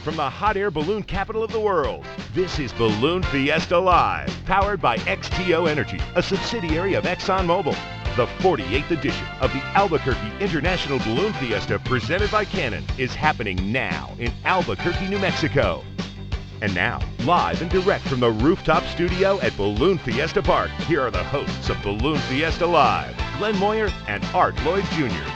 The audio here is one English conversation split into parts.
from the hot air balloon capital of the world. This is Balloon Fiesta Live, powered by XTO Energy, a subsidiary of ExxonMobil. The 48th edition of the Albuquerque International Balloon Fiesta, presented by Canon, is happening now in Albuquerque, New Mexico. And now, live and direct from the rooftop studio at Balloon Fiesta Park, here are the hosts of Balloon Fiesta Live, Glen Moyer and Lloyd Jr.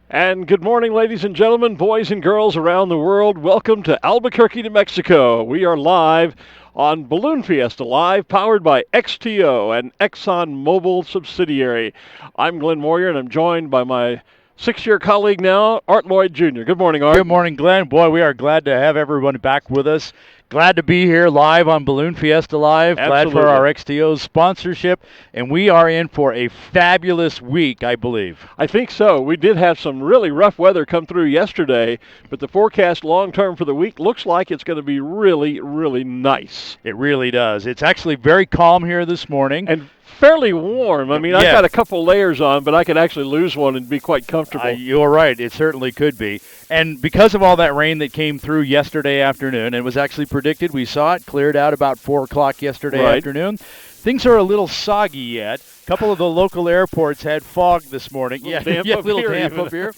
And good morning, ladies and gentlemen, boys and girls around the world. Welcome to Albuquerque, New Mexico. We are live on Balloon Fiesta Live, powered by XTO, an ExxonMobil subsidiary. I'm Glen Moyer, and I'm joined by my six-year colleague now, Lloyd Jr. Good morning, Art. Good morning, Glenn. Boy, we are glad to have everyone back with us. Glad to be here live on Balloon Fiesta Live. Absolutely. Glad for our XTO sponsorship. And we are in for a fabulous week, I believe. I think so. We did have some really rough weather come through yesterday, but the forecast long-term for the week looks like it's going to be really, really nice. It really does. It's actually very calm here this morning. And fairly warm. I mean, I've got a couple layers on, but I could actually lose one and be quite comfortable. You're right. It certainly could be. And because of all that rain that came through yesterday afternoon, and it was actually predicted, we saw it cleared out about 4 o'clock yesterday afternoon. Things are a little soggy yet. A couple of the local airports had fog this morning. A little damp up here.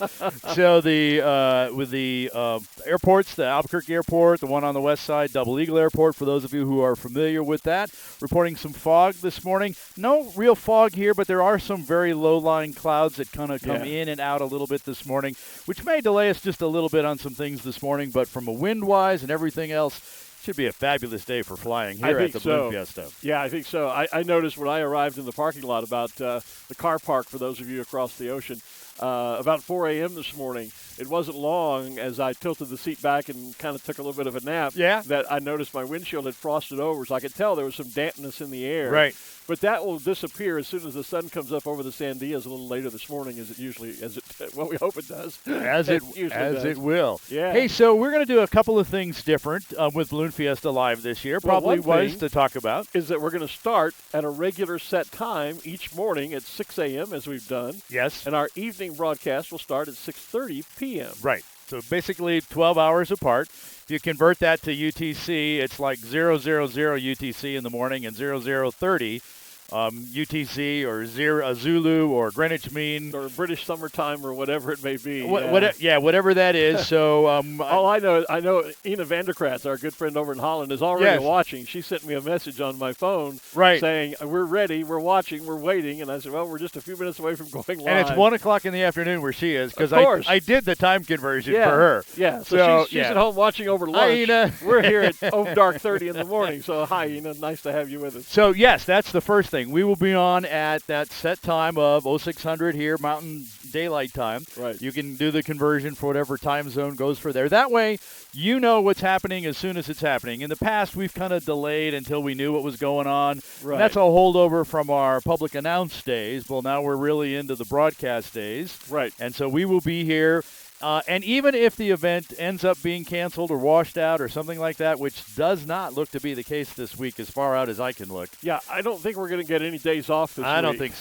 So with the airports, the Albuquerque Airport, the one on the west side, Double Eagle Airport, for those of you who are familiar with that, reporting some fog this morning. No real fog here, but there are some very low-lying clouds that kind of come in and out a little bit this morning, which may delay us just a little bit on some things this morning. But from a wind-wise and everything else, should be a fabulous day for flying here at the Balloon Fiesta. Yeah, I think so. I noticed when I arrived in the parking lot about the car park, for those of you across the ocean, about 4 a.m. this morning. It wasn't long as I tilted the seat back and kind of took a little bit of a nap that I noticed my windshield had frosted over, so I could tell there was some dampness in the air. Right. But that will disappear as soon as the sun comes up over the Sandias a little later this morning, well, we hope it does. As it will. Yeah. Hey, so we're going to do a couple of things different with Balloon Fiesta Live this year. Probably wise to talk about. Is that we're going to start at a regular set time each morning at 6 a.m. as we've done. Yes. And our evening broadcast will start at 6:30 p.m. Right. So basically 12 hours apart. If you convert that to UTC, it's like 000 UTC in the morning and 0030 UTC or Zulu or Greenwich Mean. Or British summertime or whatever it may be. Whatever that is. So I know Ina Vanderkratz, our good friend over in Holland, is already watching. She sent me a message on my phone saying, we're ready, we're watching, we're waiting. And I said, well, we're just a few minutes away from going live. And it's 1 o'clock in the afternoon where she is, because I did the time conversion for her. Yeah, so she's at home watching over lunch. Hi, Ina. We're here at dark 30 in the morning. So hi, Ina. Nice to have you with us. So, yes, that's the first thing. We will be on at that set time of 0600 here, Mountain Daylight Time. Right. You can do the conversion for whatever time zone goes for there. That way, you know what's happening as soon as it's happening. In the past, we've kind of delayed until we knew what was going on. Right. And that's a holdover from our public announce days. Well, now we're really into the broadcast days. Right. And so we will be here. And even if the event ends up being canceled or washed out or something like that, which does not look to be the case this week as far out as I can look. Yeah, I don't think we're going to get any days off this week. I don't think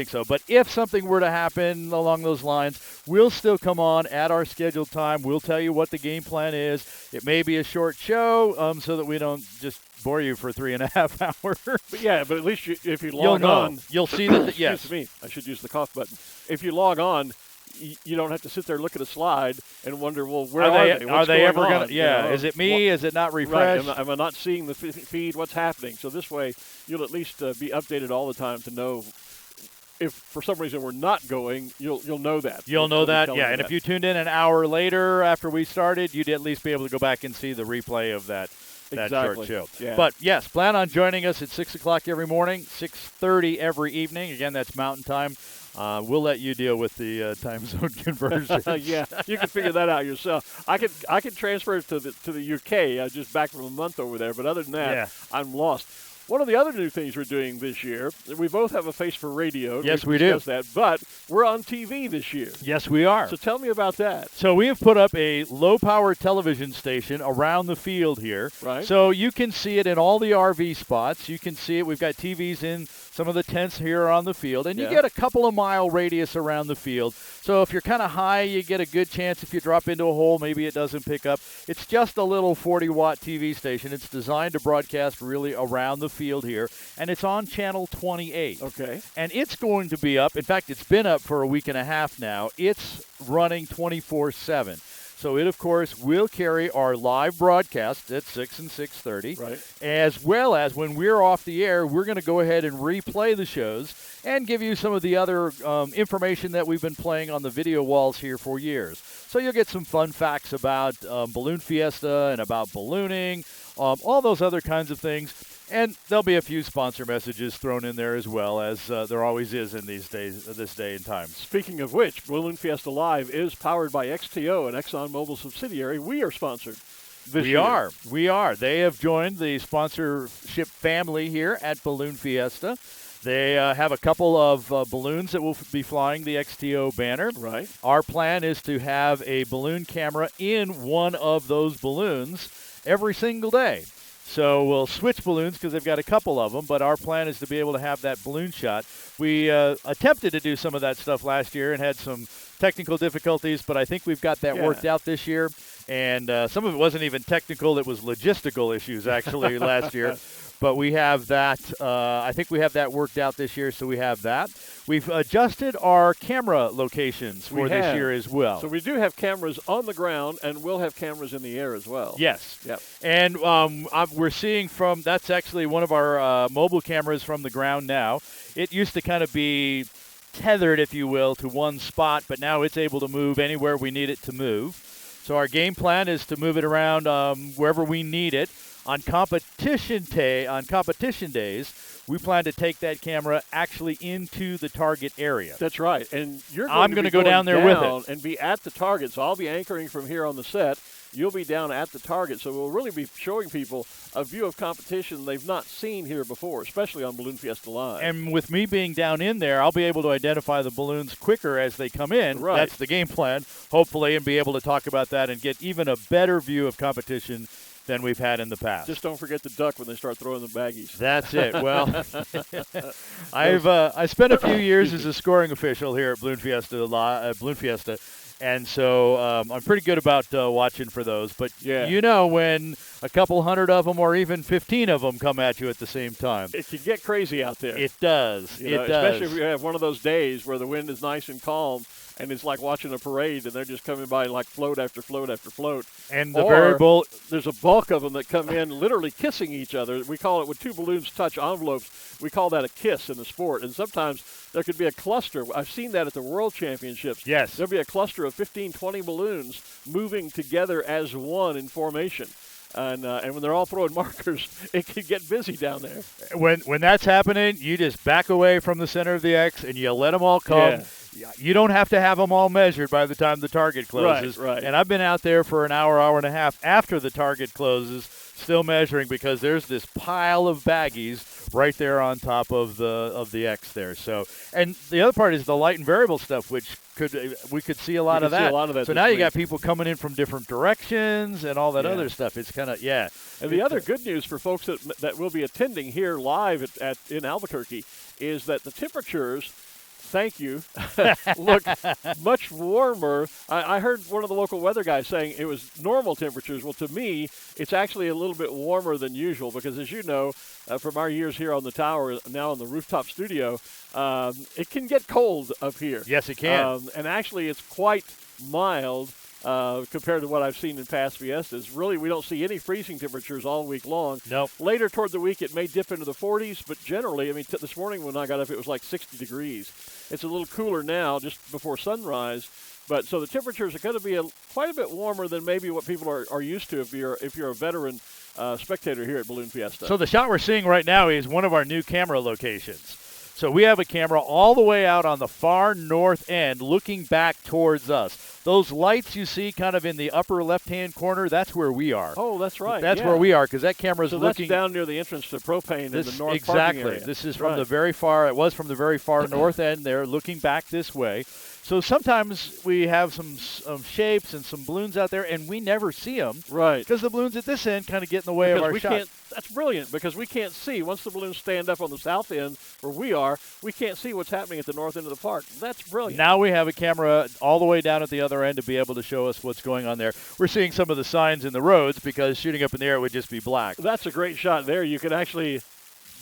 so. But if something were to happen along those lines, we'll still come on at our scheduled time. We'll tell you what the game plan is. It may be a short show so that we don't just bore you for 3.5 hours. But at least if you log on. You'll see that, yes. Excuse me, I should use the cough button. If you log on, you don't have to sit there, look at a slide, and wonder, well, where are they? Are they ever going to? Yeah. Is it me? Is it not refreshed? Right. Am I not seeing the feed? What's happening? So this way, you'll at least be updated all the time to know if for some reason we're not going. You'll know that. You'll know that, yeah. And if you tuned in an hour later after we started, you'd at least be able to go back and see the replay of that short show. Yeah. But, yes, plan on joining us at 6 o'clock every morning, 6:30 every evening. Again, that's Mountain Time. We'll let you deal with the time zone conversion. Yeah, you can figure that out yourself. I could transfer it to the UK. I just back from a month over there, but other than that, I'm lost. one of the other new things we're doing this year, we both have a face for radio. Yes, we do. That, but we're on TV this year. Yes, we are. So tell me about that. So we have put up a low-power television station around the field here. Right. So you can see it in all the RV spots. You can see it. We've got TVs in some of the tents here on the field. And you get a couple of mile radius around the field. So if you're kind of high, you get a good chance if you drop into a hole, maybe it doesn't pick up. It's just a little 40-watt TV station. It's designed to broadcast really around the field here. And it's on channel 28. Okay. And it's going to be up. In fact, it's been up for a week and a half now. It's running 24/7. So it, of course, will carry our live broadcasts at 6 and 6:30. Right. As well as when we're off the air, we're going to go ahead and replay the shows and give you some of the other information that we've been playing on the video walls here for years. So you'll get some fun facts about Balloon Fiesta and about ballooning, all those other kinds of things. And there'll be a few sponsor messages thrown in there as well, as there always is in these days, this day and time. Speaking of which, Balloon Fiesta Live is powered by XTO, an ExxonMobil subsidiary. We are sponsored this year. We are. They have joined the sponsorship family here at Balloon Fiesta. They have a couple of balloons that will be flying the XTO banner. Right. Our plan is to have a balloon camera in one of those balloons every single day. So we'll switch balloons because they've got a couple of them, but our plan is to be able to have that balloon shot. We attempted to do some of that stuff last year and had some technical difficulties, but I think we've got that worked out this year. And some of it wasn't even technical. It was logistical issues, actually, last year. But we have that. I think we have that worked out this year, so we have that. We've adjusted our camera locations for this year as well. So we do have cameras on the ground, and we'll have cameras in the air as well. Yes. Yep. And we're seeing that's actually one of our mobile cameras from the ground now. It used to kind of be tethered, if you will, to one spot, but now it's able to move anywhere we need it to move. So our game plan is to move it around wherever we need it. On competition days, we plan to take that camera actually into the target area. That's right. And I'm going to go down there with it and be at the target. So I'll be anchoring from here on the set. You'll be down at the target. So we'll really be showing people a view of competition they've not seen here before, especially on Balloon Fiesta Live. And with me being down in there, I'll be able to identify the balloons quicker as they come in. Right. That's the game plan, hopefully, and be able to talk about that and get even a better view of competition than we've had in the past. Just don't forget to duck when they start throwing the baggies. That's it. Well, I spent a few years as a scoring official here at Balloon Fiesta, and so I'm pretty good about watching for those. But you know, when a couple hundred of them or even 15 of them come at you at the same time, it can get crazy out there. It does. Especially if you have one of those days where the wind is nice and calm. And it's like watching a parade, and they're just coming by like float after float after float. And there's a bulk of them that come in literally kissing each other. We call it, when two balloons touch envelopes, we call that a kiss in the sport. And sometimes there could be a cluster. I've seen that at the World Championships. Yes. There'll be a cluster of 15, 20 balloons moving together as one in formation. And when they're all throwing markers, it can get busy down there. When that's happening, you just back away from the center of the X and you let them all come. Yeah. You don't have to have them all measured by the time the target closes. Right. And I've been out there for an hour, hour and a half after the target closes, still measuring, because there's this pile of baggies right there on top of the X there. So, and the other part is the light and variable stuff, which we could see a lot of that. So now you got people coming in from different directions and all that other stuff. It's kind of And the other good news for folks that will be attending here live in Albuquerque is that the temperatures, thank you, look much warmer. I heard one of the local weather guys saying it was normal temperatures. Well, to me, it's actually a little bit warmer than usual because, as you know, from our years here on the tower, now in the rooftop studio, it can get cold up here. Yes, it can. And actually, it's quite mild. Compared to what I've seen in past Fiestas. Really, we don't see any freezing temperatures all week long. Nope. Later toward the week, it may dip into the 40s, but generally, I mean, this morning when I got up, it was like 60 degrees. It's a little cooler now, just before sunrise. But so the temperatures are going to be quite a bit warmer than maybe what people are used to if you're a veteran spectator here at Balloon Fiesta. So the shot we're seeing right now is one of our new camera locations. So we have a camera all the way out on the far north end looking back towards us. Those lights you see kind of in the upper left-hand corner, that's where we are. Oh, that's right. That's where we are because that camera's looking. That's down near the entrance to propane in the north exactly. parking area. This is from the very far, it was from the very far north end there looking back this way. So sometimes we have some shapes and some balloons out there, and we never see them. Right. Because the balloons at this end kind of get in the way of our shot. That's brilliant because we can't see. Once the balloons stand up on the south end where we are, we can't see what's happening at the north end of the park. That's brilliant. Now we have a camera all the way down at the other end to be able to show us what's going on there. We're seeing some of the signs in the roads because shooting up in the air would just be black. That's a great shot there. You can actually...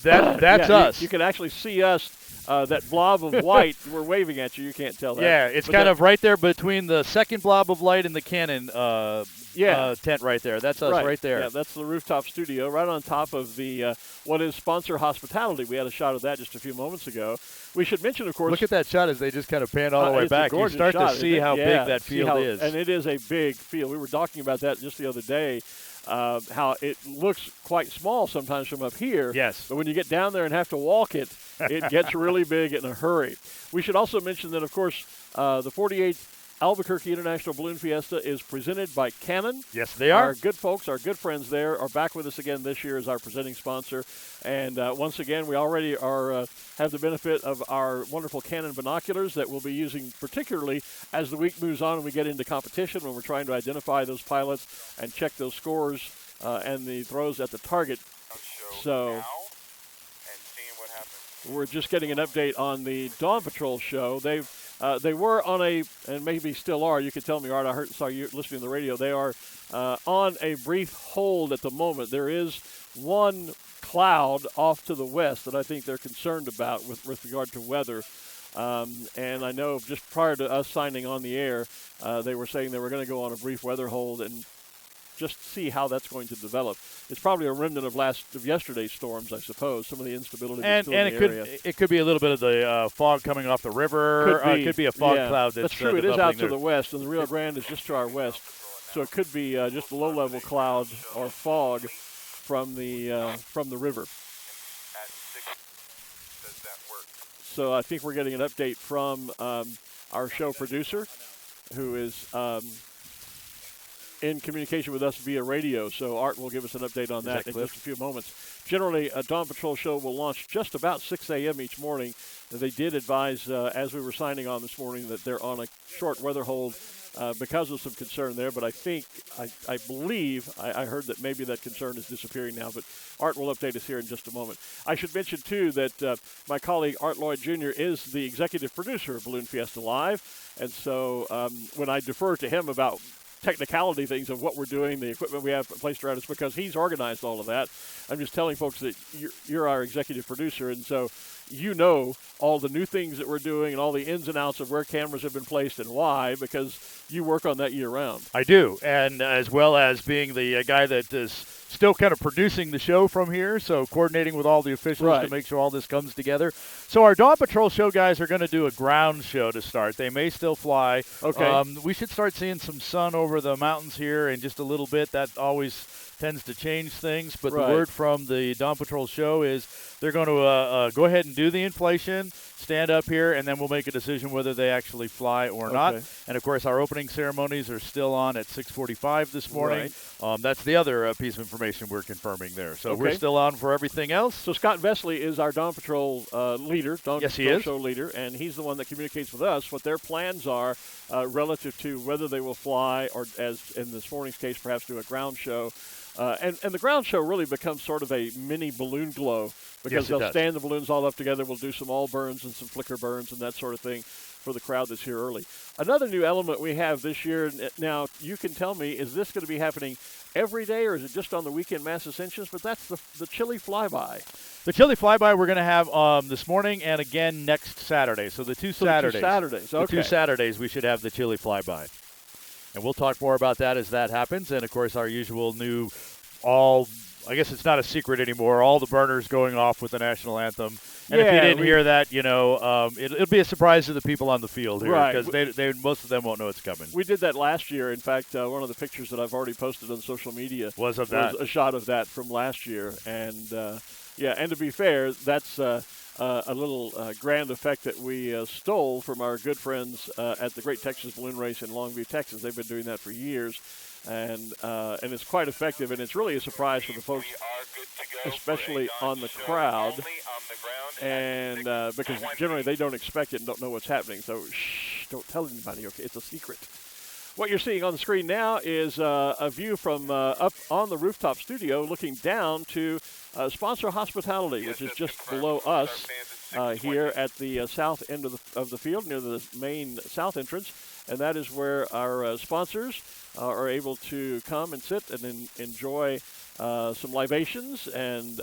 That's us. You can actually see us. That blob of white, we're waving at you. You can't tell that. Yeah, it's kind of right there between the second blob of light and the cannon tent right there. That's us right there. Yeah, that's the rooftop studio right on top of the what is Sponsor Hospitality. We had a shot of that just a few moments ago. We should mention, of course. Look at that shot as they just kind of pan all the way back. You start to see how big that field is. And it is a big field. We were talking about that just the other day. How it looks quite small sometimes from up here. Yes. But when you get down there and have to walk it, it gets really big in a hurry. We should also mention that, of course, the 48th Albuquerque International Balloon Fiesta is presented by Canon. Yes, they are. Our good folks, our good friends there are back with us again this year as our presenting sponsor. And once again, we already are have the benefit of our wonderful Canon binoculars that we'll be using particularly as the week moves on and we get into competition when we're trying to identify those pilots and check those scores and the throws at the target. So we're just getting an update on the Dawn Patrol show. They were on a, and maybe still are, you can tell me, Art, I saw you listening to the radio, they are on a brief hold at the moment. There is one cloud off to the west that I think they're concerned about with regard to weather. And I know just prior to us signing on the air, they were saying they were going to go on a brief weather hold and just see how that's going to develop. It's probably a remnant of yesterday's storms, I suppose. Some of the instability that's still in the area. It could be a little bit of the fog coming off the river. It could be a fog cloud that's true. It is out to the west, and the Rio Grande is just to our west. So it could be just a low-level cloud or fog from the river. So I think we're getting an update from our show producer, who is in communication with us via radio. So Art will give us an update on that in just a few moments. Generally, a Dawn Patrol show will launch just about 6 a.m. each morning. They did advise, as we were signing on this morning, that they're on a short weather hold because of some concern there. But I believe I heard that maybe that concern is disappearing now. But Art will update us here in just a moment. I should mention, too, that my colleague Art Lloyd Jr. is the executive producer of Balloon Fiesta Live. And so when I defer to him about technicality things of what we're doing, the equipment we have placed around us, because he's organized all of that. I'm just telling folks that you're our executive producer, and so you know all the new things that we're doing and all the ins and outs of where cameras have been placed and why, because you work on that year-round. I do, and as well as being the guy that is still kind of producing the show from here, so coordinating with all the officials to make sure all this comes together. So our Dawn Patrol show guys are going to do a ground show to start. They may still fly. Okay. We should start seeing some sun over the mountains here in just a little bit. That always tends to change things, but the word from the Dawn Patrol show is they're going to go ahead and do the inflation, stand up here, and then we'll make a decision whether they actually fly or not. And, of course, our opening ceremonies are still on at 6:45 this morning. That's the other piece of information we're confirming there. So we're still on for everything else. So Scott Vesely is our Dawn Patrol leader, Dawn Patrol show leader, and he's the one that communicates with us what their plans are relative to whether they will fly or, as in this morning's case, perhaps do a ground show. And the ground show really becomes sort of a mini balloon glow because they'll stand the balloons all up together. We'll do some all burns and some flicker burns and that sort of thing for the crowd that's here early. Another new element we have this year, now you can tell me, is this going to be happening every day or is it just on the weekend mass ascensions? But that's the Chili Flyby. The Chili Flyby we're going to have this morning and again next Saturday. So the two Saturdays. Okay. The 2 Saturdays we should have the Chili Flyby. And we'll talk more about that as that happens. And, of course, our usual new I guess it's not a secret anymore, all the burners going off with the national anthem. And if you didn't hear that, it'll be a surprise to the people on the field here because they most of them won't know it's coming. We did that last year. In fact, one of the pictures that I've already posted on social media was a shot of that from last year. And, and to be fair, that's a little grand effect that we stole from our good friends at the Great Texas Balloon Race in Longview, Texas. They've been doing that for years, and it's quite effective, and it's really a surprise for the folks, especially on the crowd, and because generally they don't expect it and don't know what's happening. So shh, don't tell anybody. Okay, it's a secret. What you're seeing on the screen now is a view from up on the rooftop studio looking down to Sponsor Hospitality, which is just below us here at the south end of the field near the main south entrance. And that is where our sponsors are able to come and sit and enjoy some libations and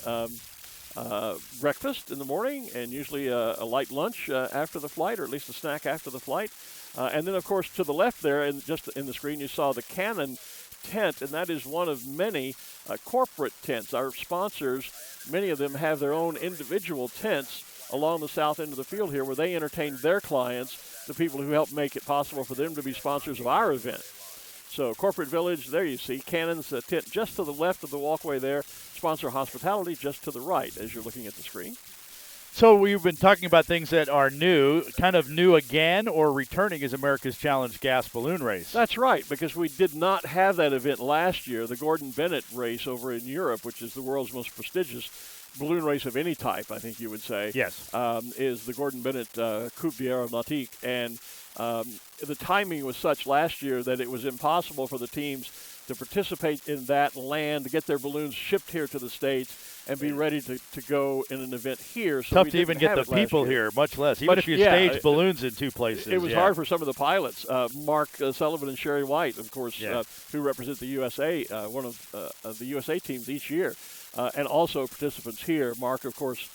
breakfast in the morning, and usually a light lunch after the flight, or at least a snack after the flight. And then, of course, to the left there, and just in the screen, you saw the Cannon tent, and that is one of many corporate tents. Our sponsors, many of them have their own individual tents along the south end of the field here, where they entertain their clients, the people who help make it possible for them to be sponsors of our event. So Corporate Village, there you see Cannon's tent just to the left of the walkway there. Sponsor Hospitality just to the right as you're looking at the screen. So we've been talking about things that are new, kind of new again, or returning as America's Challenge Gas Balloon Race. That's right, because we did not have that event last year. The Gordon Bennett race over in Europe, which is the world's most prestigious balloon race of any type, I think you would say. Yes. Is the Gordon Bennett Coupe d'Aéronautique. And the timing was such last year that it was impossible for the teams to participate in that land, to get their balloons shipped here to the States, and be ready to go in an event here. So tough to even get the people here, much less. Even if you stage balloons in two places. It was hard for some of the pilots. Mark Sullivan and Sherry White, of course, who represent the USA, one of the USA teams each year, and also participants here. Mark, of course,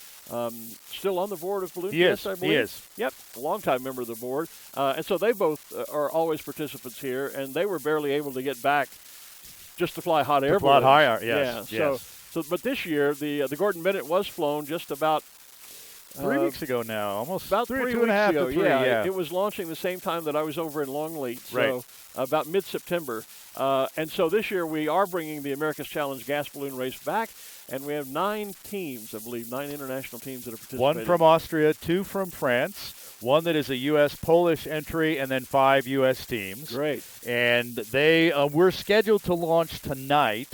still on the board of Balloon Fiesta, I believe. He is. Yep, a longtime member of the board. And so they both are always participants here, and they were barely able to get back just to fly hot air balloons. Yes. So, but this year, the Gordon Bennett was flown just about 3 weeks ago now, almost about three, 2 2.5 ago. to 3. Yeah, it was launching the same time that I was over in Longleat, so about mid-September. And so this year we are bringing the America's Challenge Gas Balloon Race back, and we have 9 teams, I believe, 9 international teams that are participating. 1 from Austria, 2 from France, 1 that is a U.S.-Polish entry, and then 5 U.S. teams. Great. And they were scheduled to launch tonight.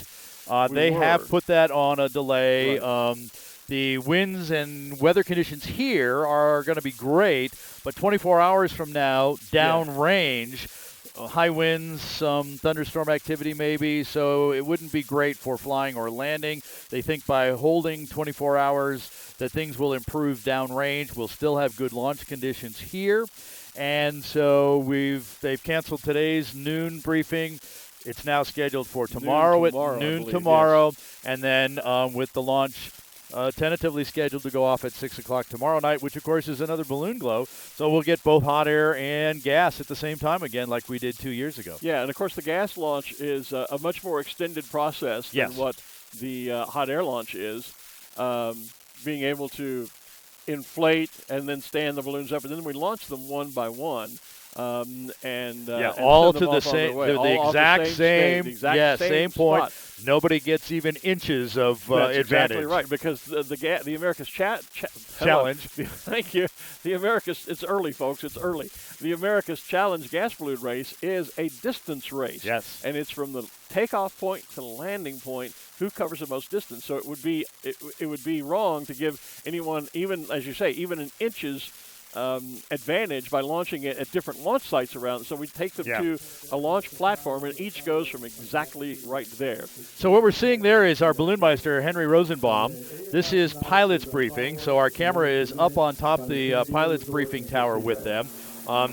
They have put that on a delay. Right. The winds and weather conditions here are going to be great, but 24 hours from now, downrange, high winds, some thunderstorm activity maybe, so it wouldn't be great for flying or landing. They think by holding 24 hours that things will improve downrange. We'll still have good launch conditions here, and so they've canceled today's noon briefing. It's now scheduled for tomorrow at noon tomorrow, and then with the launch tentatively scheduled to go off at 6 o'clock tomorrow night, which, of course, is another balloon glow. So we'll get both hot air and gas at the same time again like we did 2 years ago. Yeah, and, of course, the gas launch is a much more extended process than what the hot air launch is, being able to inflate and then stand the balloons up, and then we launch them one by one. And all to the same, the exact same point. Spot. Nobody gets even inches of That's advantage. Exactly right, because the America's Challenge. Thank you. The America's. It's early, folks. It's early. The America's Challenge Gas Balloon Race is a distance race. Yes, and it's from the takeoff point to the landing point. Who covers the most distance? So it would be wrong to give anyone, even as you say, even an inches advantage by launching it at different launch sites around. So we take them to a launch platform, and each goes from exactly right there. So what we're seeing there is our balloon meister, Henry Rosenbaum. This is pilot's briefing. So our camera is up on top the pilot's briefing tower with them.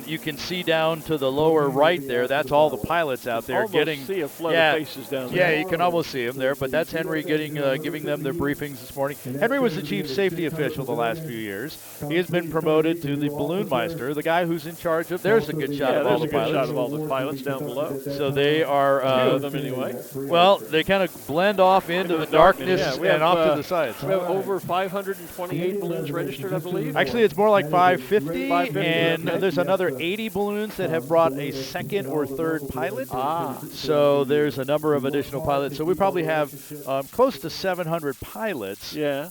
You can see down to the lower right there. That's all the pilots out there almost see a flood of faces down there. Yeah, you can almost see them there. But that's Henry giving them their briefings this morning. Henry was the chief safety official the last few years. He has been promoted to the balloon meister, the guy who's in charge of. There's a good shot of all the pilots. There's a good shot of all the pilots down below. So they are. Two of them anyway. Well, they kind of blend off into the darkness and off to the sides. We have over 528 balloons registered, I believe. Actually, it's more like 550, and there's another 80 balloons that have brought a second or third pilot. Ah. So there's a number of additional pilots. So we probably have close to 700 pilots. Yeah.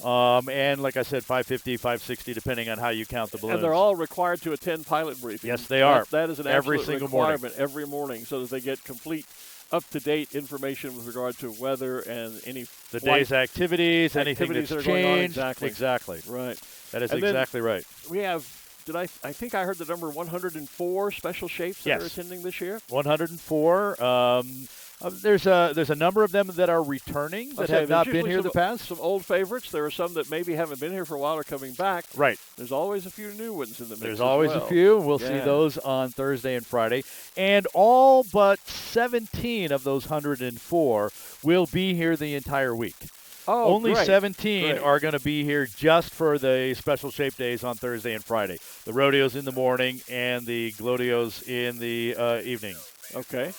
And like I said, 550, 560, depending on how you count the balloons. And they're all required to attend pilot briefings. Yes, they are. That is an every absolute single requirement morning. every morning, so that they get complete, up-to-date information with regard to weather and any the day's activities, anything that's that are going on. changed. Exactly. Right. That is and exactly right. We have. I think I heard the number 104 special shapes that are attending this year. 104. There's a number of them that are returning that have not been here in the past. Some old favorites. There are some that maybe haven't been here for a while or coming back. Right. There's always a few new ones in the mix. There's always a few. We'll see those on Thursday and Friday. And all but 17 of those 104 will be here the entire week. Oh, Only great. 17 Great. are going to be here just for the special shape days on Thursday and Friday. The rodeos in the morning and the Glowdeos in the evening. Okay.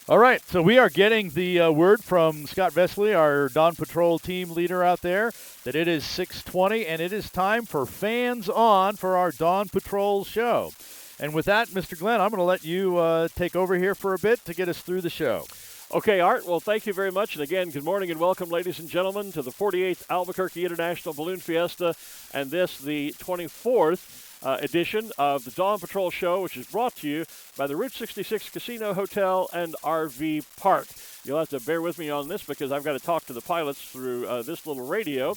All right, so we are getting the word from Scott Vesley, our Dawn Patrol team leader out there, that it is 6:20 and it is time for Fans On for our Dawn Patrol show. And with that, Mr. Glenn, I'm going to let you take over here for a bit to get us through the show. Okay, Art. Well, thank you very much. And again, good morning and welcome, ladies and gentlemen, to the 48th Albuquerque International Balloon Fiesta, and this, the 24th edition of the Dawn Patrol Show, which is brought to you by the Route 66 Casino Hotel and RV Park. You'll have to bear with me on this because I've got to talk to the pilots through this little radio.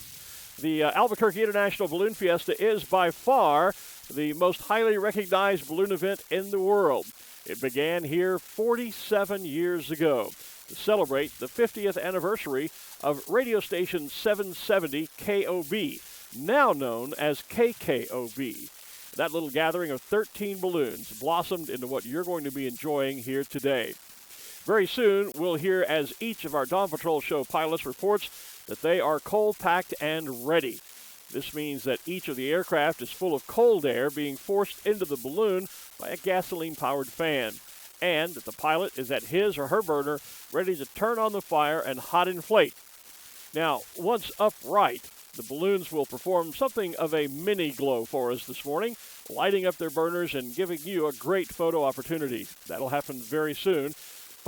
The Albuquerque International Balloon Fiesta is by far the most highly recognized balloon event in the world. It began here 47 years ago to celebrate the 50th anniversary of radio station 770 KOB, now known as KKOB. That little gathering of 13 balloons blossomed into what you're going to be enjoying here today. Very soon, we'll hear as each of our Dawn Patrol show pilots reports that they are cold-packed and ready. This means that each of the aircraft is full of cold air being forced into the balloon by a gasoline-powered fan, and that the pilot is at his or her burner ready to turn on the fire and hot inflate. Now, once upright, the balloons will perform something of a mini glow for us this morning, lighting up their burners and giving you a great photo opportunity. That'll happen very soon.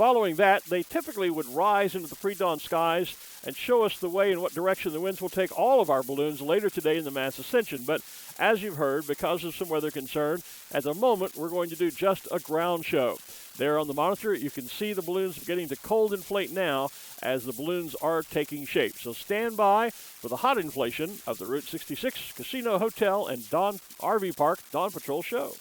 Following that, they typically would rise into the pre-dawn skies and show us the way in what direction the winds will take all of our balloons later today in the mass ascension. But as you've heard, because of some weather concern, at the moment we're going to do just a ground show. There on the monitor, you can see the balloons beginning to cold inflate now as the balloons are taking shape. So stand by for the hot inflation of the Route 66 Casino Hotel and Dawn RV Park Dawn Patrol show.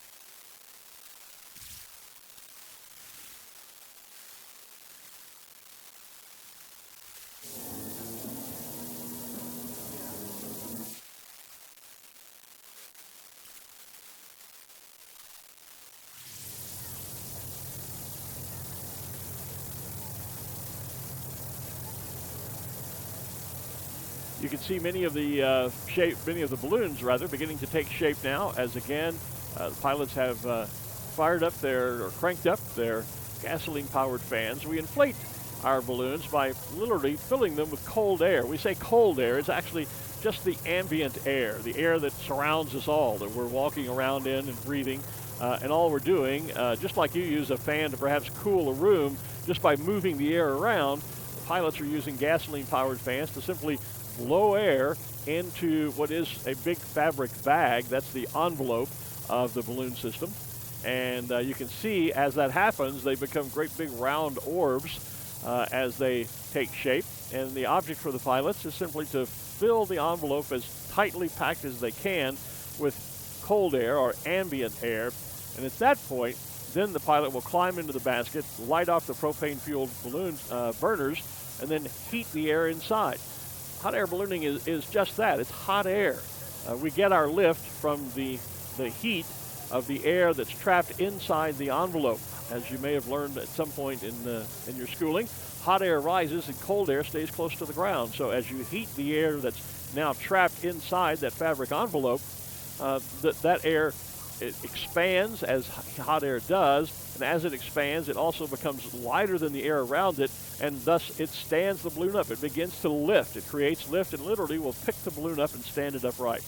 You can see many of the balloons beginning to take shape now. As again, the pilots have fired up or cranked up their gasoline-powered fans. We inflate our balloons by literally filling them with cold air. We say cold air; it's actually just the ambient air, the air that surrounds us all, that we're walking around in and breathing. And all we're doing, just like you use a fan to perhaps cool a room, just by moving the air around, the pilots are using gasoline-powered fans to simply blow air into what is a big fabric bag. That's the envelope of the balloon system. And you can see as that happens, they become great big round orbs as they take shape. And the object for the pilots is simply to fill the envelope as tightly packed as they can with cold air or ambient air. And at that point, then the pilot will climb into the basket, light off the propane-fueled balloon burners, and then heat the air inside. Hot air ballooning is just that. It's hot air. We get our lift from the heat of the air that's trapped inside the envelope. As you may have learned at some point in your schooling, hot air rises and cold air stays close to the ground. So as you heat the air that's now trapped inside that fabric envelope, that air, it expands as hot air does, and as it expands, it also becomes lighter than the air around it, and thus it stands the balloon up. It begins to lift. It creates lift and literally will pick the balloon up and stand it upright.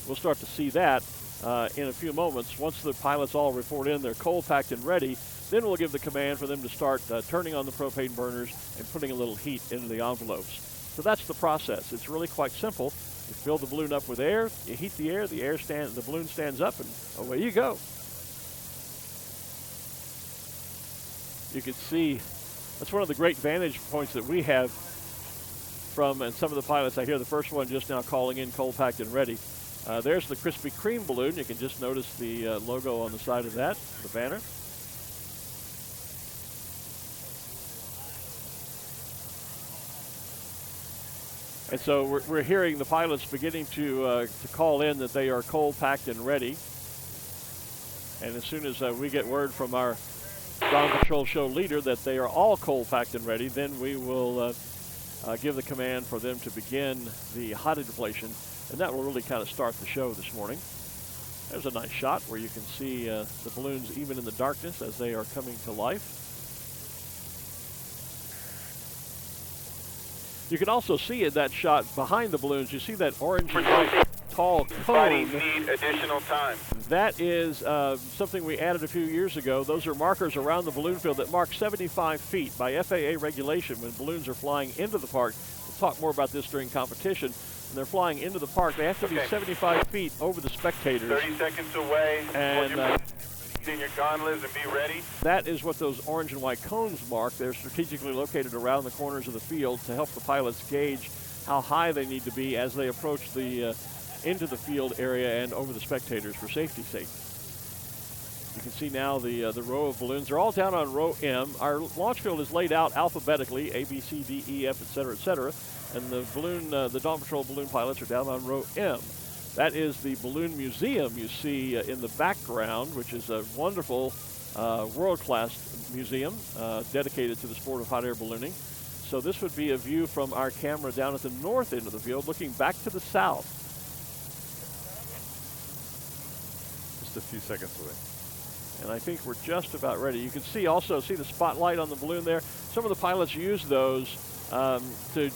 We'll start to see that in a few moments. Once the pilots all report in, they're cold packed and ready, then we'll give the command for them to start turning on the propane burners and putting a little heat into the envelopes. So that's the process. It's really quite simple. You fill the balloon up with air, you heat the air, the balloon stands up, and away you go. You can see that's one of the great vantage points that we have from, and some of the pilots, I hear the first one just now calling in cold packed and ready. There's the Krispy Kreme balloon. You can just notice the logo on the side of that, the banner. And so we're hearing the pilots beginning to call in that they are cold packed and ready. And as soon as we get word from our Dawn Patrol show leader that they are all cold packed and ready, then we will give the command for them to begin the hot inflation, and that will really kind of start the show this morning. There's a nice shot where you can see the balloons even in the darkness as they are coming to life. You can also see in that shot behind the balloons, you see that orange and white tall cone. Need additional time. That is something we added a few years ago. Those are markers around the balloon field that mark 75 feet by FAA regulation when balloons are flying into the park. We'll talk more about this during competition. When they're flying into the park, they have to be 75 feet over the spectators. 30 seconds away. And in your gondolas and be ready. that is what those orange and white cones mark. They're strategically located around the corners of the field to help the pilots gauge how high they need to be as they approach the into the field area and over the spectators for safety's sake. You can see now the row of balloons. They're all down on row M. Our launch field is laid out alphabetically, A, B, C, D, E, F, et cetera, and the balloon, the Dawn Patrol balloon pilots are down on row M. That is the balloon museum you see in the background, which is a wonderful world-class museum dedicated to the sport of hot air ballooning. So this would be a view from our camera down at the north end of the field, looking back to the south. Just a few seconds away. And I think we're just about ready. You can see the spotlight on the balloon there. Some of the pilots use those to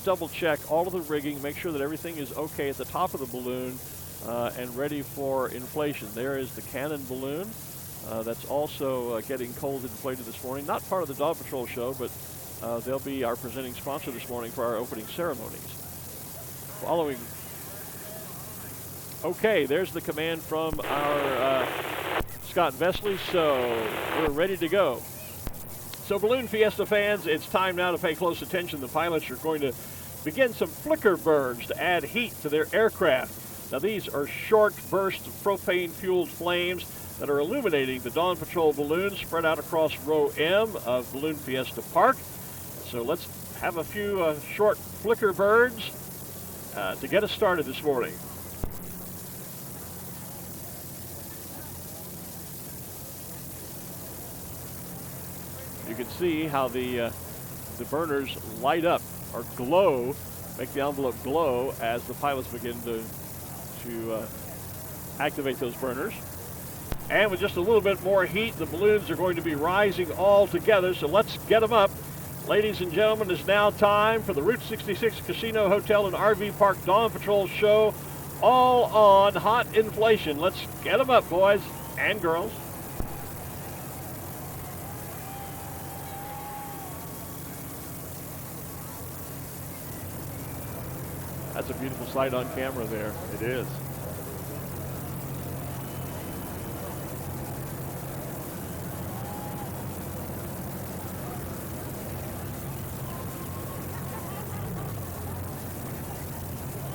double check all of the rigging, make sure that everything is okay at the top of the balloon and ready for inflation. There is the cannon balloon that's also getting cold inflated this morning. Not part of the Dawn Patrol show, but they'll be our presenting sponsor this morning for our opening ceremonies. Following. Okay, there's the command from our Scott Vesley, so we're ready to go. So Balloon Fiesta fans, it's time now to pay close attention. The pilots are going to begin some flicker burns to add heat to their aircraft. Now these are short bursts of propane-fueled flames that are illuminating the Dawn Patrol balloons spread out across row M of Balloon Fiesta Park. So let's have a few short flicker burns to get us started this morning. You can see how the burners light up or glow, make the envelope glow as the pilots begin to activate those burners. And with just a little bit more heat, the balloons are going to be rising all together, so let's get them up. Ladies and gentlemen, it's now time for the Route 66 Casino Hotel and RV Park Dawn Patrol show, all on hot inflation. Let's get them up, boys and girls. That's a beautiful sight on camera there. It is.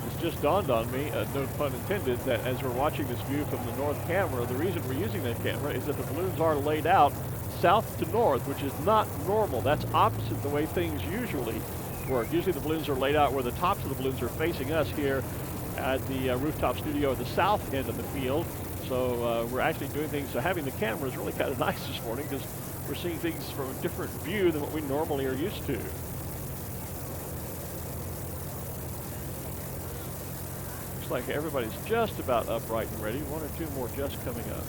It's just dawned on me, no pun intended, that as we're watching this view from the north camera, the reason we're using that camera is that the balloons are laid out south to north, which is not normal. That's opposite the way things usually work. Usually the balloons are laid out where the tops of the balloons are facing us here at the rooftop studio at the south end of the field. So we're actually doing things. So having the camera is really kind of nice this morning because we're seeing things from a different view than what we normally are used to. Looks like everybody's just about upright and ready. One or two more just coming up.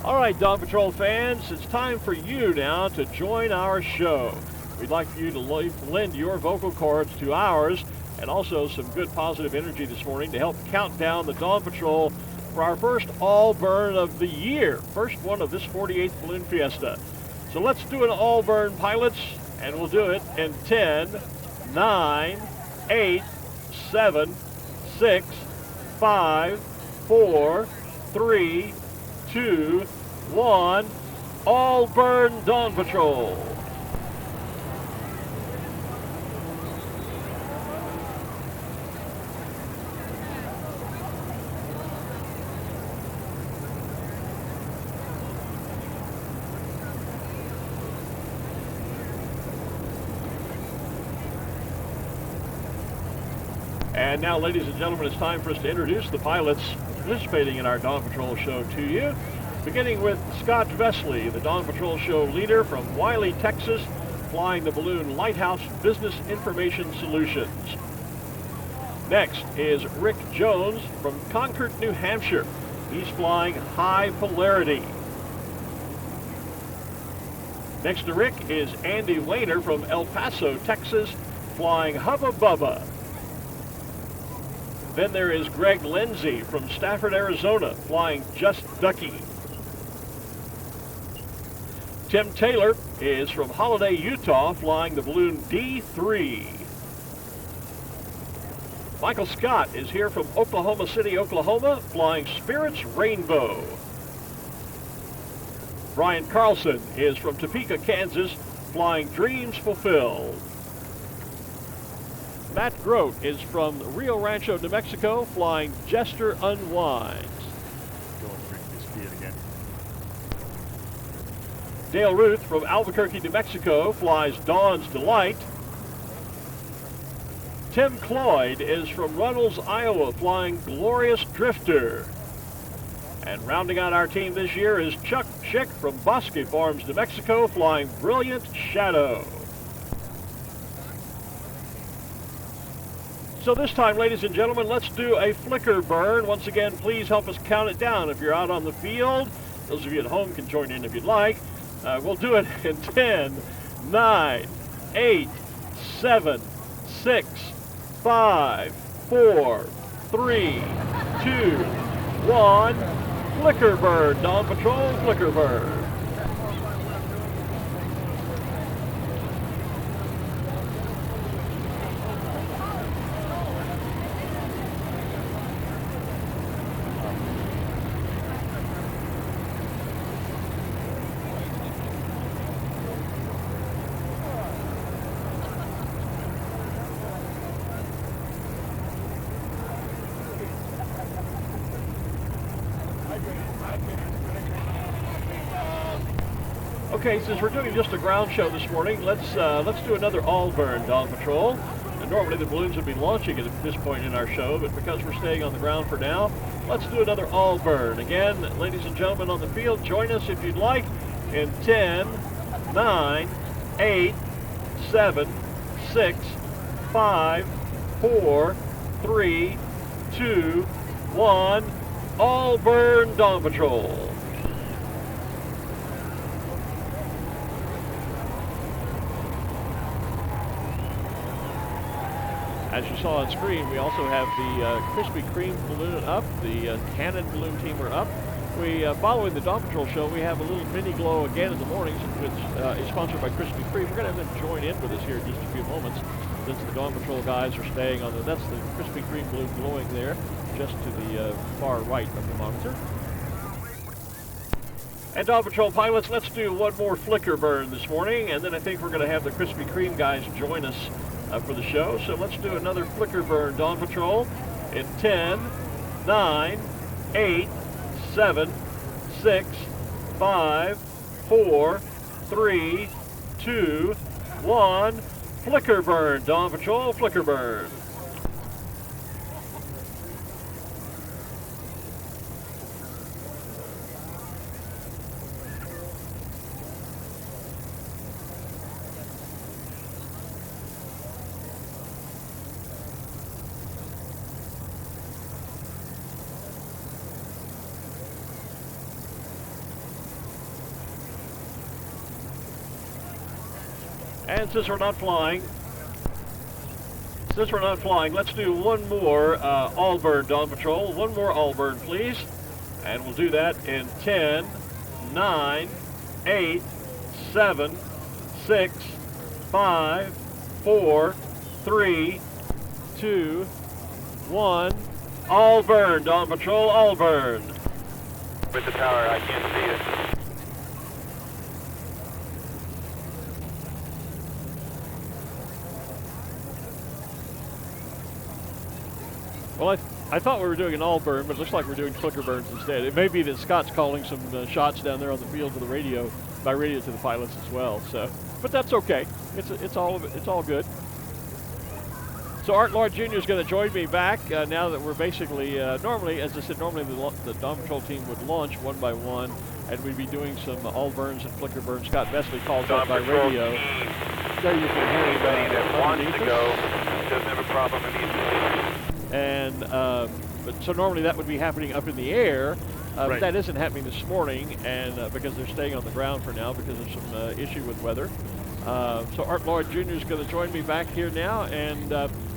All right, Dawn Patrol fans, it's time for you now to join our show. We'd like for you to lend your vocal cords to ours, and also some good positive energy this morning to help count down the Dawn Patrol for our first all burn of the year. First one of this 48th Balloon Fiesta. So let's do an all burn, pilots, and we'll do it in 10, 9, 8, 7, 6, 5, 4, 3, 2, 1. All burn Dawn Patrol. And now, ladies and gentlemen, it's time for us to introduce the pilots participating in our Dawn Patrol show to you. Beginning with Scott Vesley, the Dawn Patrol show leader from Wiley, Texas, flying the balloon Lighthouse Business Information Solutions. Next is Rick Jones from Concord, New Hampshire. He's flying High Polarity. Next to Rick is Andy Wayner from El Paso, Texas, flying Hubba Bubba. Then there is Greg Lindsay from Stafford, Arizona, flying Just Ducky. Tim Taylor is from Holiday, Utah, flying the balloon D3. Michael Scott is here from Oklahoma City, Oklahoma, flying Spirits Rainbow. Brian Carlson is from Topeka, Kansas, flying Dreams Fulfilled. Matt Grote is from Rio Rancho, New Mexico, flying Jester Unwinds. Go and drink this beer again. Dale Ruth from Albuquerque, New Mexico, flies Dawn's Delight. Tim Cloyd is from Runnels, Iowa, flying Glorious Drifter. And rounding out our team this year is Chuck Schick from Bosque Farms, New Mexico, flying Brilliant Shadow. So this time, ladies and gentlemen, let's do a flicker burn. Once again, please help us count it down if you're out on the field. Those of you at home can join in if you'd like. We'll do it in 10, 9, 8, 7, 6, 5, 4, 3, 2, 1. Flicker burn, Dawn Patrol, flicker burn. Okay, since we're doing just a ground show this morning, let's do another all burn, Dawn Patrol. And normally the balloons would be launching at this point in our show, but because we're staying on the ground for now, let's do another all burn. Again, ladies and gentlemen on the field, join us if you'd like in 10, 9, 8, 7, 6, 5, 4, 3, 2, 1. All burn, Dawn Patrol. As you saw on screen, we also have the Krispy Kreme balloon up, the Cannon balloon team are up. Following the Dawn Patrol show, we have a little mini glow again in the mornings, which is sponsored by Krispy Kreme. We're going to have them join in with us here in just a few moments, since the Dawn Patrol guys are staying on that's the Krispy Kreme balloon glowing there, just to the far right of the monitor. And Dawn Patrol pilots, let's do one more flicker burn this morning, and then I think we're going to have the Krispy Kreme guys join us for the show. So let's do another flicker burn, Dawn Patrol, in 10, 9, 8, 7, 6, 5, 4, 3, 2, 1. Flicker burn, Dawn Patrol, flicker burn. And since we're not flying, let's do one more all burn, Dawn Patrol. One more all burn, please. And we'll do that in 10, 9, 8, 7, 6, 5, 4, 3, 2, 1. All burn, Dawn Patrol, all burn. With the tower, I can't see it. Well, I thought we were doing an all burn, but it looks like we're doing flicker burns instead. It may be that Scott's calling some shots down there on the field to the radio, by radio to the pilots as well. So, but that's okay. It's all good. So Art Lloyd Jr. is going to join me back now that we're basically normally, as I said, normally the Dawn Patrol team would launch one by one, and we'd be doing some all burns and flicker burns. Scott Vesley calls up by radio. There you can hear him That wants to go, doesn't have a problem with these. And but so normally that would be happening up in the air, but Right. that isn't happening this morning, and because they're staying on the ground for now because of some issue with weather. So Art Lloyd Jr. is going to join me back here now, and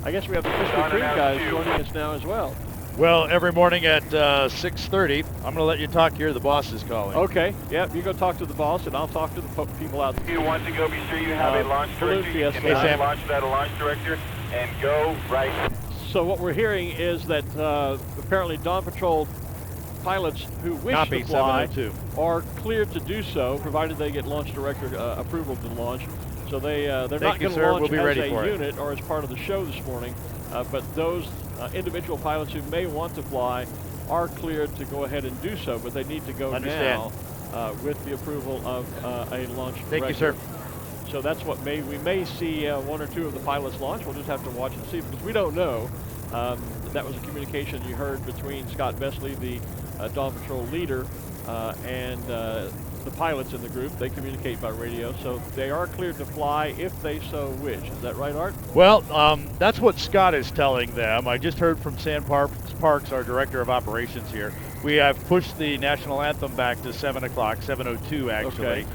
I guess we have the Krispy Kreme guys joining us now as well. Well, every morning at 6:30, I'm going to let you talk here. The boss is calling. Okay, yeah, you go talk to the boss, and I'll talk to the people out If there. you want to go, be sure you have a launch Balloon director. You Fiesta. can Hey, Sam. launch without a launch director and go right. So what we're hearing is that apparently Dawn Patrol pilots who wish Copy, to fly 702. are cleared to do so, provided they get launch director approval to launch. So they're not Thank you, going to sir. launch We'll be as ready a for it. unit or as part of the show this morning, but those individual pilots who may want to fly are cleared to go ahead and do so, but they need to go Understand. now with the approval of a launch Thank you, director. sir. So that's what we may see one or two of the pilots launch. We'll just have to watch and see because we don't know. That was a communication you heard between Scott Vesley, the Dawn Patrol leader, and the pilots in the group. They communicate by radio, so they are cleared to fly if they so wish. Is that right, Art? Well, that's what Scott is telling them. I just heard from Sam Parks, our director of operations here. We have pushed the national anthem back to 7 o'clock, 7:02 actually. Okay.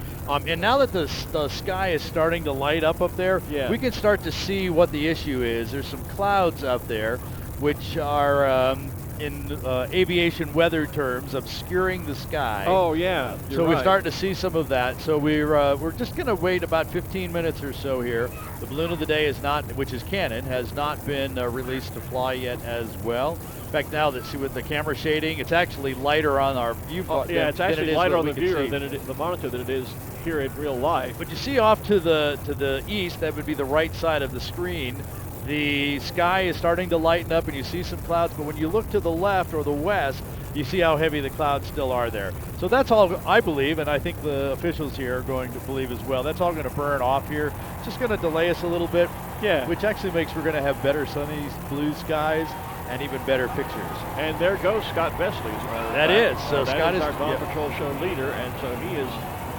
And now that the sky is starting to light up there, Yeah. we can start to see what the issue is. There's some clouds up there, which are, in aviation weather terms, obscuring the sky. Oh, yeah. So we're starting to see some of that. So we're just going to wait about 15 minutes or so here. The balloon of the day is not, which is Cannon, has not been released to fly yet as well. In fact, now that see with the camera shading, it's actually lighter on our viewport. Yeah, it's actually lighter on the viewer than than it is, the monitor than it is here in real life. But you see off to the east, that would be the right side of the screen. The sky is starting to lighten up, and you see some clouds. But when you look to the left or the west, you see how heavy the clouds still are there. So that's all I believe, and I think the officials here are going to believe as well. That's all going to burn off here. It's just going to delay us a little bit, Yeah. which actually makes we're going to have better sunny blue skies and even better pictures. And there goes Scott Vesley as a matter of That fact. is. So That Scott is our Dawn yeah. Patrol show leader, and so he is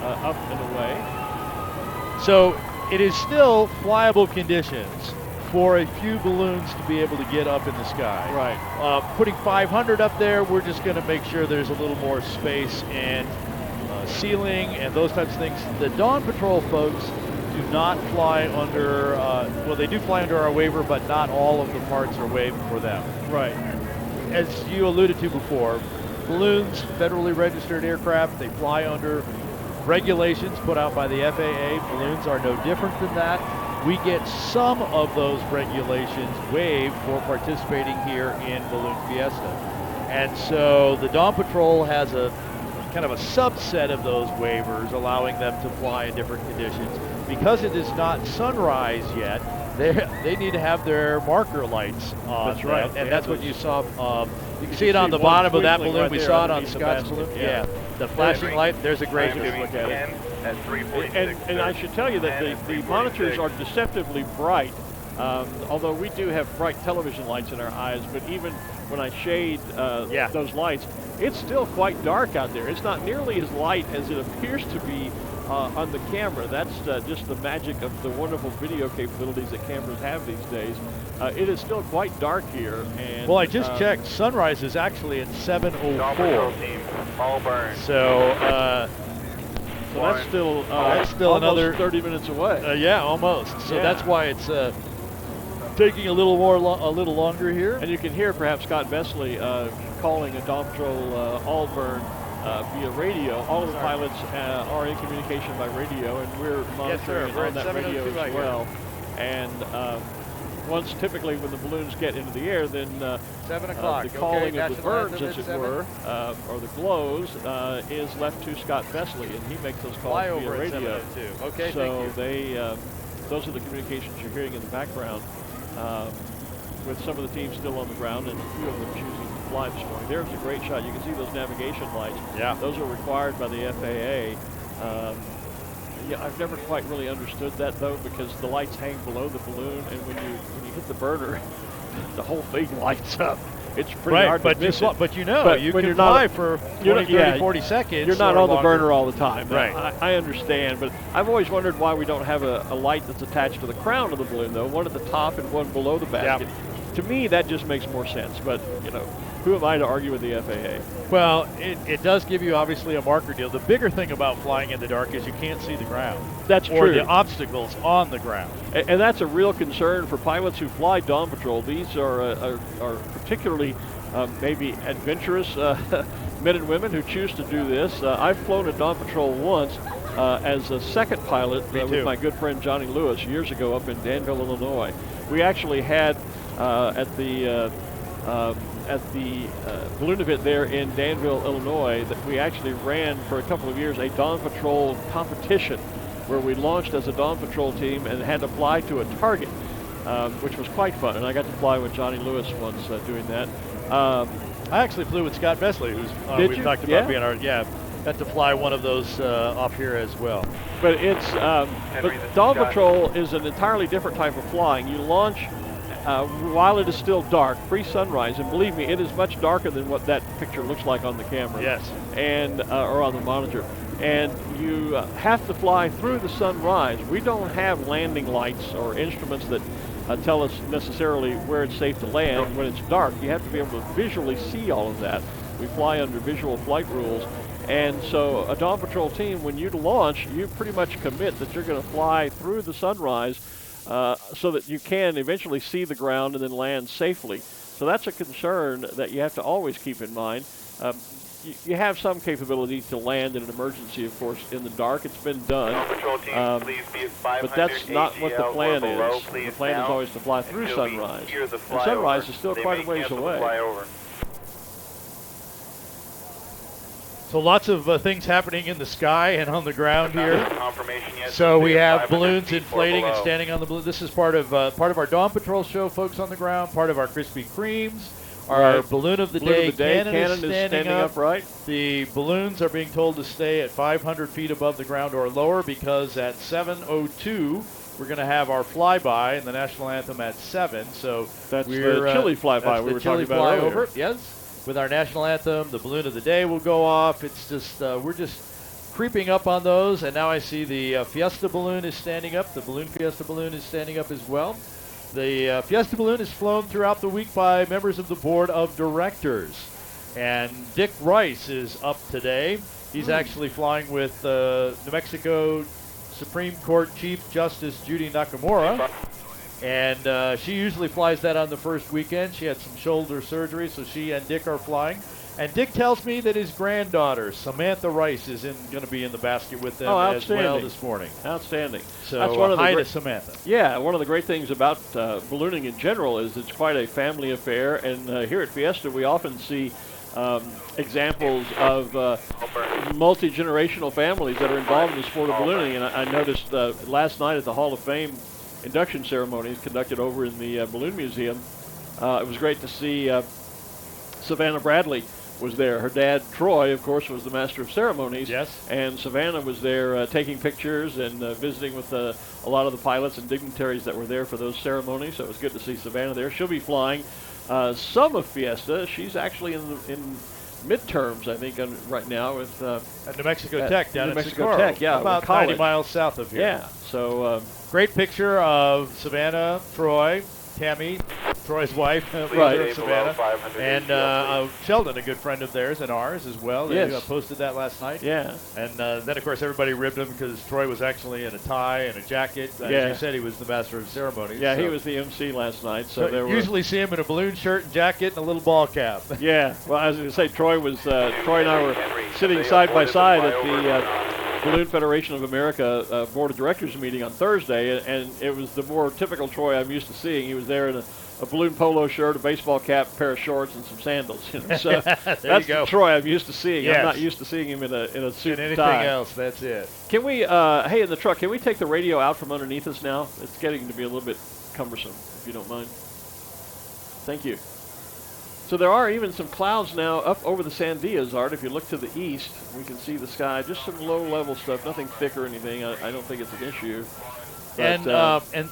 up and away. So it is still flyable conditions for a few balloons to be able to get up in the sky. Right. Putting 500 up there, we're just going to make sure there's a little more space and ceiling and those types of things. The Dawn Patrol folks do not fly under, well, they do fly under our waiver, but not all of the parts are waived for them. Right. As you alluded to before, balloons, federally registered aircraft, they fly under regulations put out by the FAA. Balloons are no different than that. We get some of those regulations waived for participating here in Balloon Fiesta. And so the Dawn Patrol has a kind of a subset of those waivers, allowing them to fly in different conditions. Because it is not sunrise yet, they need to have their marker lights on. That's right. And that's what you saw. You can see can it on see the one bottom of that twinkling balloon. right We there saw it on underneath the Scott's basket. balloon. Yeah. The flashing light, there's a great view. look at it. At 346. And I should tell you that the monitors are deceptively bright, although we do have bright television lights in our eyes, but even when I shade those lights, it's still quite dark out there. It's not nearly as light as it appears to be on the camera. That's just the magic of the wonderful video capabilities that cameras have these days. It is still quite dark here. And Well, I just checked. Sunrise is actually at Dawn Patrol 7:04. team, all burn. So So that's still almost another 30 minutes away. Yeah, almost. So Yeah. that's why it's taking a little longer here. And you can hear perhaps Scott Vesely calling a Dawn Patrol Allburn via radio. All of the pilots are in communication by radio, and we're monitoring We're on that at radio 702 as well. And once typically when the balloons get into the air, then 7 o'clock. the calling of the National birds, anthem as at it 7. were, or the glows, is left to Scott Vesely, and he makes those calls via Flyover at radio. 702. Okay, So thank you. they, those are the communications you're hearing in the background, with some of the teams still on the ground and a few of them choosing to fly this morning. There's a great shot. You can see those navigation lights. Yeah. Those are required by the FAA. Yeah, I've never quite really understood that though, because the lights hang below the balloon, and when you hit the burner, the whole thing lights up. It's pretty hard to miss it. But you But you when can you're not- fly for 20, 30, 40 seconds. You're not or on the longer. burner all the time. Right. I understand, but I've always wondered why we don't have a light that's attached to the crown of the balloon, though, one at the top and one below the basket. To me, that just makes more sense, but, you know, who am I to argue with the FAA? Well, it does give you obviously a marker deal. The bigger thing about flying in the dark is you can't see the ground. That's or true. the obstacles on the ground. And that's a real concern for pilots who fly Dawn Patrol. These are particularly maybe adventurous men and women who choose to do this. I've flown a Dawn Patrol once as a second pilot with my good friend Johnny Lewis years ago up in Danville, Illinois. We actually had at the balloon event there in Danville, Illinois, that we actually ran for a couple of years a Dawn Patrol competition where we launched as a Dawn Patrol team and had to fly to a target, which was quite fun. And I got to fly with Johnny Lewis once doing that. I actually flew with Scott Vesely, who's we've talked about being our got to fly one of those off here as well. But it's but Dawn Patrol is an entirely different type of flying. You launch while it is still dark, pre-sunrise, and believe me, it is much darker than what that picture looks like on the camera. Yes. And or on the monitor. And you have to fly through the sunrise. We don't have landing lights or instruments that tell us necessarily where it's safe to land when it's dark. You have to be able to visually see all of that. We fly under visual flight rules. And so a Dawn Patrol team, when you launch, you pretty much commit that you're going to fly through the sunrise so that you can eventually see the ground and then land safely. So that's a concern that you have to always keep in mind. You have some capability to land in an emergency, of course, in the dark. It's been done. But that's not what the plan is. The plan is always to fly through sunrise. And sunrise is still quite a ways away. So lots of things happening in the sky and on the ground here. So we have balloons inflating and standing on the balloon. This is part of our Dawn Patrol show, folks on the ground, part of our Krispy Kremes. Our balloon of the day cannon is standing up. Right. The balloons are being told to stay at 500 feet above the ground or lower because at 7:02 we're going to have our flyby and the national anthem at 7. So that's the chilly flyby we were talking about earlier. Yes, with our national anthem, the balloon of the day will go off. It's just we're just creeping up on those, and now I see the Fiesta balloon is standing up. The Balloon Fiesta balloon is standing up as well. The Fiesta balloon is flown throughout the week by members of the board of directors. And Dick Rice is up today. He's actually flying with New Mexico Supreme Court Chief Justice Judy Nakamura. And she usually flies that on the first weekend. She had some shoulder surgery, so she and Dick are flying. And Dick tells me that his granddaughter, Samantha Rice, is going to be in the basket with them as well this morning. Outstanding. So that's one of hi to Samantha. Yeah, one of the great things about ballooning in general is it's quite a family affair. And here at Fiesta, we often see examples of multi-generational families that are involved in the sport of ballooning. And I noticed last night at the Hall of Fame induction ceremonies conducted over in the Balloon Museum, it was great to see Savannah Bradley was there. Her dad, Troy, of course, was the master of ceremonies. Yes. And Savannah was there taking pictures and visiting with a lot of the pilots and dignitaries that were there for those ceremonies. So it was good to see Savannah there. She'll be flying some of Fiesta. She's actually in midterms, I think, right now with at New Mexico Tech down New in Mexico Socorro, Tech, yeah, about 90 miles south of here. Yeah. So great picture of Savannah, Troy, Tammy, Troy's wife, Right. mother of Below Savannah, 500 and Sheldon, a good friend of theirs and ours as well. They Yes. posted that last night. Yeah. And then, of course, everybody ribbed him because Troy was actually in a tie and a jacket. Yeah. As you said, he was the master of ceremonies. Yeah, he so- was the MC last night. So there were. usually see him in a balloon shirt and jacket and a little ball cap. Yeah. Well, I was going to say, Troy and I were sitting side by side at the Balloon Federation of America Board of Directors meeting on Thursday, and it was the more typical Troy I'm used to seeing. He was there in a balloon polo shirt, a baseball cap, a pair of shorts, and some sandals. So that's the Troy I'm used to seeing. Yes. I'm not used to seeing him in a suit And and anything tie. else, that's it. Can we, hey, in the truck, can we take the radio out from underneath us now? It's getting to be a little bit cumbersome, if you don't mind. Thank you. So there are even some clouds now up over the Sandias, Art. If you look to the east, we can see the sky. Just some low-level stuff, nothing thick or anything. I don't think it's an issue. But,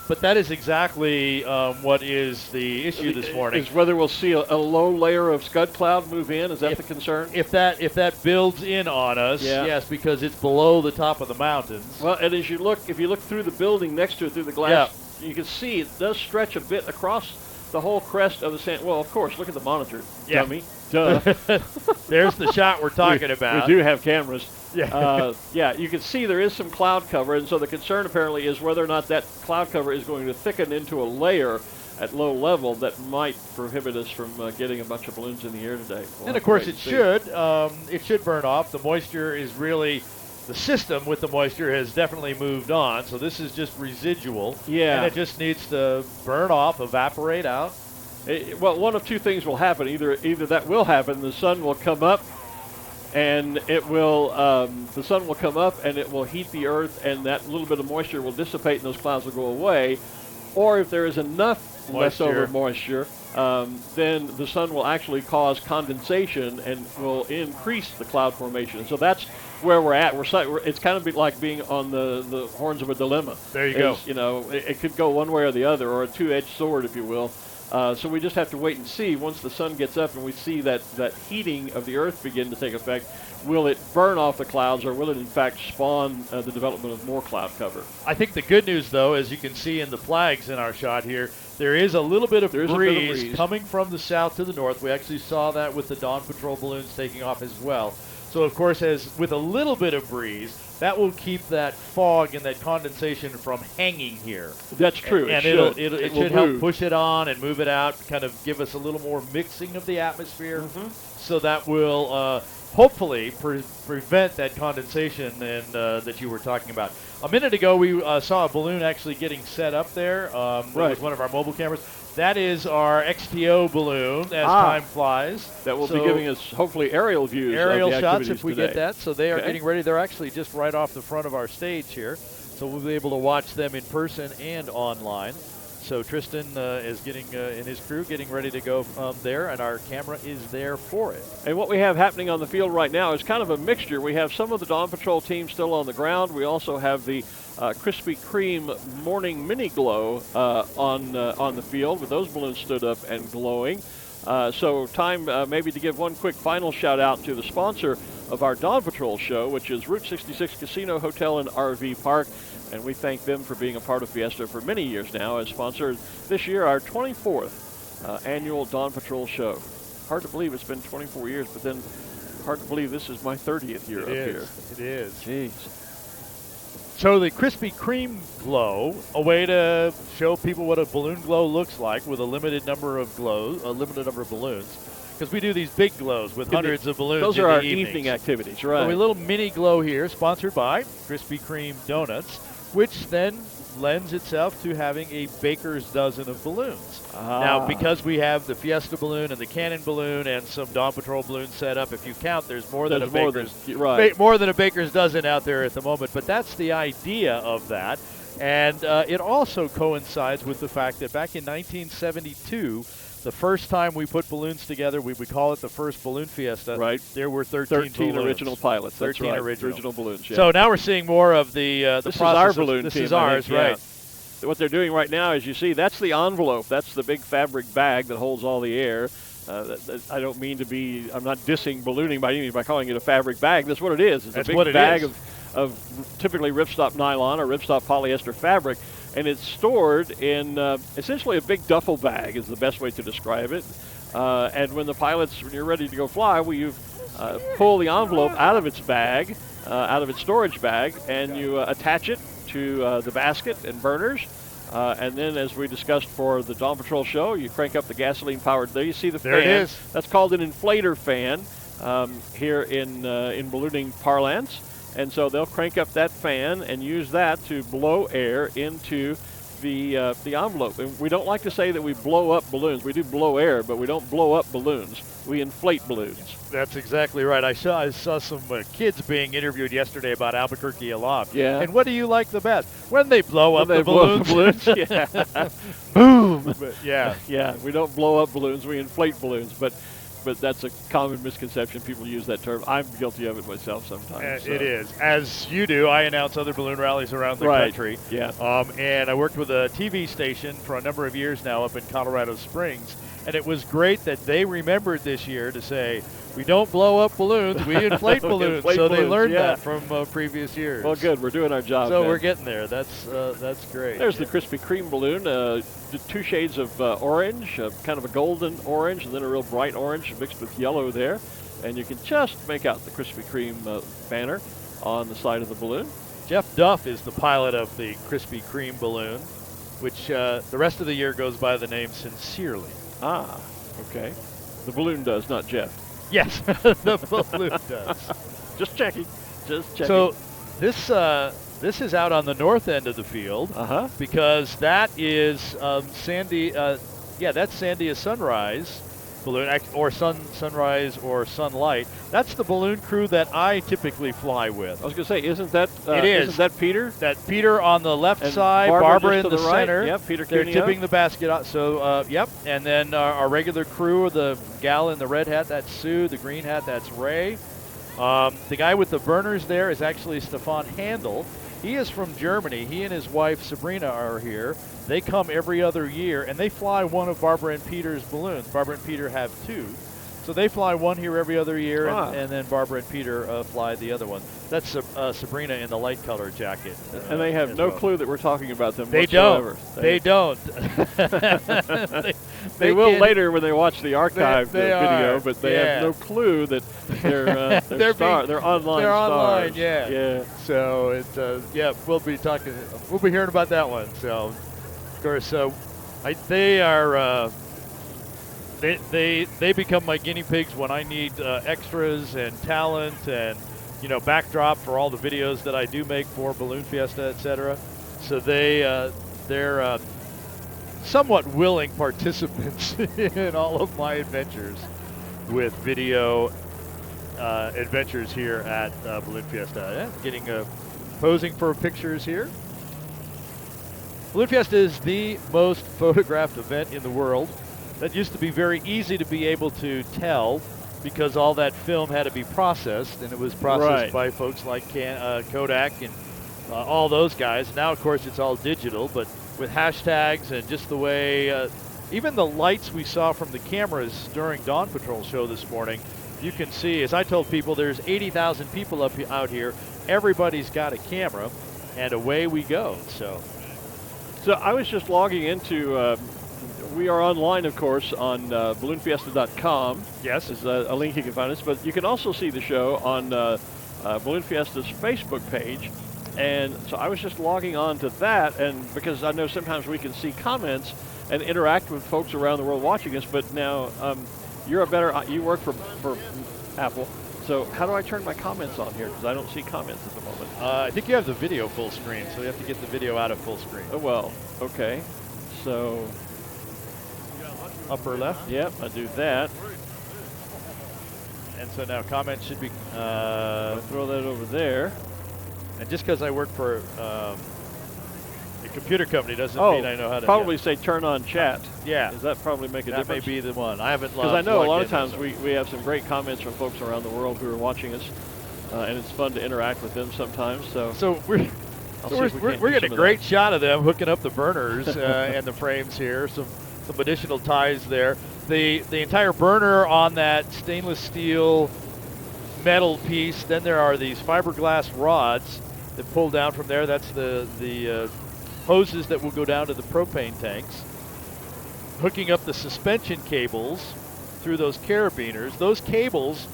But that is exactly what is the issue this morning. Is whether we'll see a low layer of scud cloud move in. Is that the concern? If that builds in on us, Yeah. yes, because it's below the top of the mountains. Well, and as you look, if you look through the building next to it, through the glass, you can see it does stretch a bit across the whole crest of the sand. Well, of course, look at the monitor, dummy. Duh. There's the shot we're talking about. We do have cameras. Yeah. Yeah, you can see there is some cloud cover, and so the concern apparently is whether or not that cloud cover is going to thicken into a layer at low level that might prohibit us from getting a bunch of balloons in the air today. And of course, it should burn off. The moisture is really. The system with the moisture has definitely moved on, so this is just residual. Yeah. And it just needs to burn off, evaporate out. Well, one of two things will happen. Either that will happen, the sun will come up, and it will it will heat the earth, and that little bit of moisture will dissipate, and those clouds will go away. Or if there is enough leftover moisture, then the sun will actually cause condensation and will increase the cloud formation. And so that's where we're at. It's kind of like being on the horns of a dilemma. There you go. You know, it could go one way or the other, or a two-edged sword, if you will. So we just have to wait and see. Once the sun gets up and we see that heating of the earth begin to take effect, will it burn off the clouds, or will it in fact spawn the development of more cloud cover? I think the good news, though, as you can see in the flags in our shot here, there is a little bit of breeze coming from the south to the north. We actually saw that with the Dawn Patrol balloons taking off as well. So, of course, as with a little bit of breeze, that will keep that fog and that condensation from hanging here. That's true. And it should help push it on and move it out, kind of give us a little more mixing of the atmosphere. Mm-hmm. So that will hopefully prevent that condensation and that you were talking about. A minute ago, we saw a balloon actually getting set up there. That was one of our mobile cameras. That is our XTO balloon as time flies. That will be giving us hopefully aerial views. Aerial of the shots if we today. get that. So they are getting ready. They're actually just right off the front of our stage here. So we'll be able to watch them in person and online. So Tristan is getting and his crew getting ready to go there, and our camera is there for it. And what we have happening on the field right now is kind of a mixture. We have some of the Dawn Patrol team still on the ground. We also have the Krispy Kreme Morning Mini Glow on the field, with those balloons stood up and glowing. So time maybe to give one quick final shout out to the sponsor of our Dawn Patrol show, which is Route 66 Casino Hotel and RV Park. And we thank them for being a part of Fiesta for many years now, as sponsored this year our 24th annual Dawn Patrol show. Hard to believe it's been 24 years, but then hard to believe this is my 30th year here. It is. Jeez. So the Krispy Kreme glow, a way to show people what a balloon glow looks like with a limited number of balloons. Because we do these big glows with hundreds of balloons. Those in are the our evenings. evening activities, right? So a little mini glow here, sponsored by Krispy Kreme Donuts, which then lends itself to having a baker's dozen of balloons. Now, because we have the Fiesta balloon and the Cannon balloon and some Dawn Patrol balloons set up, if you count, there's more than a baker's dozen out there at the moment. But that's the idea of that. And it also coincides with the fact that back in 1972, the first time we put balloons together, we would call it the first Balloon Fiesta. Right. There were 13 original pilots. 13 That's right. original balloons. Yeah. So now we're seeing more of the this process. is our balloon This team. is ours, right? Yeah. What they're doing right now, as you see, that's the envelope. That's the big fabric bag that holds all the air. I don't mean to be, I'm not dissing ballooning by any means by calling it a fabric bag. That's what it is. It's a big bag of typically ripstop nylon or ripstop polyester fabric and it's stored in essentially a big duffel bag is the best way to describe it. And when you're ready to go fly, you pull the envelope out of its bag, out of its storage bag, and you attach it to the basket and burners. And then, as we discussed for the Dawn Patrol show, you crank up the gasoline-powered. There you see the fan. There it is. That's called an inflator fan here in ballooning parlance. And so they'll crank up that fan and use that to blow air into the envelope. And we don't like to say that we blow up balloons. We do blow air, but we don't blow up balloons. We inflate balloons. That's exactly right. I saw some kids being interviewed yesterday about Albuquerque Aloft. Yeah. And what do you like the best? When they blow up When the they blow balloons. up yeah. Boom. But, yeah. Yeah, we don't blow up balloons. We inflate balloons. But that's a common misconception. People use that term. I'm guilty of it myself sometimes. It is. As you do, I announce other balloon rallies around the country. Yeah. And I worked with a TV station for a number of years now up in Colorado Springs. And it was great that they remembered this year to say, we don't blow up balloons, we inflate balloons. Inflate so they balloons, learned yeah. that from previous years. Well, good. We're doing our job. So then. we're getting there. That's great. There's the Krispy Kreme balloon. The 2 shades of orange, kind of a golden orange, and then a real bright orange mixed with yellow there. And you can just make out the Krispy Kreme banner on the side of the balloon. Jeff Duff is the pilot of the Krispy Kreme balloon, which the rest of the year goes by the name Sincerely. Ah, okay. The balloon does, not Jeff. Yes, the balloon does. Just checking. So this is out on the north end of the field because that is Sandia Sunrise balloon, or sunrise or sunlight. That's the balloon crew that I typically fly with. I was going to say, isn't that Isn't that Peter? That Peter on the left and side, Barbara in to the right. center. Yep, Peter They're Cuneo. tipping the basket out. So, yep. And then our regular crew, the gal in the red hat, that's Sue. The green hat, that's Ray. The guy with the burners there is actually Stefan Handel. He is from Germany. He and his wife, Sabrina, are here. They come every other year, and they fly one of Barbara and Peter's balloons. Barbara and Peter have 2. So they fly one here every other year, and then Barbara and Peter fly the other one. That's Sabrina in the light color jacket. And they have no clue that we're talking about them They whatsoever. They don't. They will later when they watch the archive video, are. but they have no clue that they're they're online They're stars. online, yeah. Yeah. So we'll be hearing about that one. So, of course, they are. They become my guinea pigs when I need extras and talent and backdrop for all the videos that I do make for Balloon Fiesta, etc. So they're somewhat willing participants in all of my adventures with video adventures here at Balloon Fiesta. Getting posing for pictures here. Balloon Fiesta is the most photographed event in the world. That used to be very easy to be able to tell because all that film had to be processed, and it was processed by folks like Kodak and all those guys. Now, of course, it's all digital, but with hashtags and just the way, even the lights we saw from the cameras during Dawn Patrol show this morning, you can see, as I told people, there's 80,000 people out here. Everybody's got a camera, and away we go. So I was just logging into. We are online, of course, on balloonfiesta.com. Yes. There's a link you can find us. But you can also see the show on Balloon Fiesta's Facebook page. And so I was just logging on to that, and because I know sometimes we can see comments and interact with folks around the world watching us. But now you work for Apple. So how do I turn my comments on here? Because I don't see comments at the moment. I think you have the video full screen, so you have to get the video out of full screen. Oh, well, okay. So upper left. Yep, I do that. And so now comments should be. Throw that over there. And just because I work for a computer company doesn't mean I know how to. Probably say turn on chat. Yeah. Does that probably make a difference? That may be the one. I haven't. Because I know a lot of times we have some great comments from folks around the world who are watching us, and it's fun to interact with them sometimes. So we're getting a great shot of them hooking up the burners and the frames here. Some additional ties there. The entire burner on that stainless steel metal piece. Then there are these fiberglass rods that pull down from there. That's the hoses that will go down to the propane tanks, hooking up the suspension cables through those carabiners. Those cables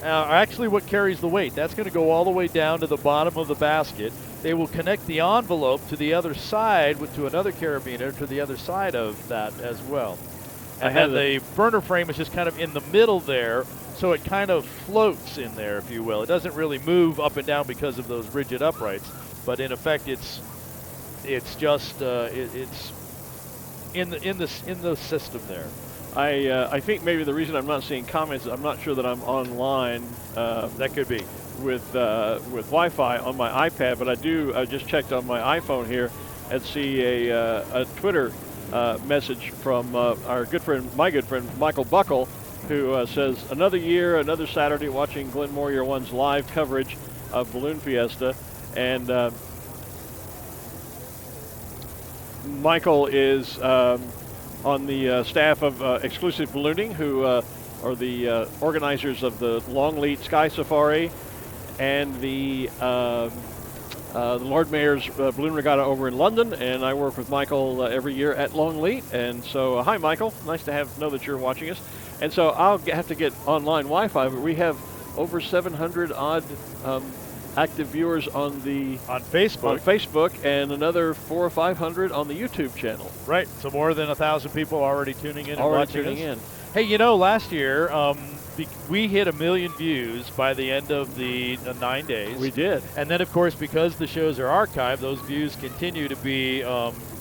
are actually what carries the weight. That's going to go all the way down to the bottom of the basket. They will connect the envelope to the other side, to another carabiner to the other side of that as well. And then the burner frame is just kind of in the middle there, so it kind of floats in there, if you will. It doesn't really move up and down because of those rigid uprights, but in effect, it's just it's in the system there. I think maybe the reason I'm not seeing comments is I'm not sure that I'm online. That could be with Wi-Fi on my iPad, but I just checked on my iPhone here and see a Twitter message from my good friend Michael Buckle, who says, another year, another Saturday watching Glen Moyer One's live coverage of Balloon Fiesta. And Michael is on the staff of Exclusive Ballooning, who are the organizers of the Longleat Sky Safari and the Lord Mayor's Balloon Regatta over in London, and I work with Michael every year at Longleat. And so, hi, Michael. Nice to know that you're watching us. And so I'll have to get online Wi-Fi, but we have over 700 odd active viewers on Facebook, and another 400 or 500 on the YouTube channel. Right. So more than 1,000 people already tuning in and watching us. Hey, last year we hit 1 million views by the end of the 9 days. We did. And then, of course, because the shows are archived, those views continue to be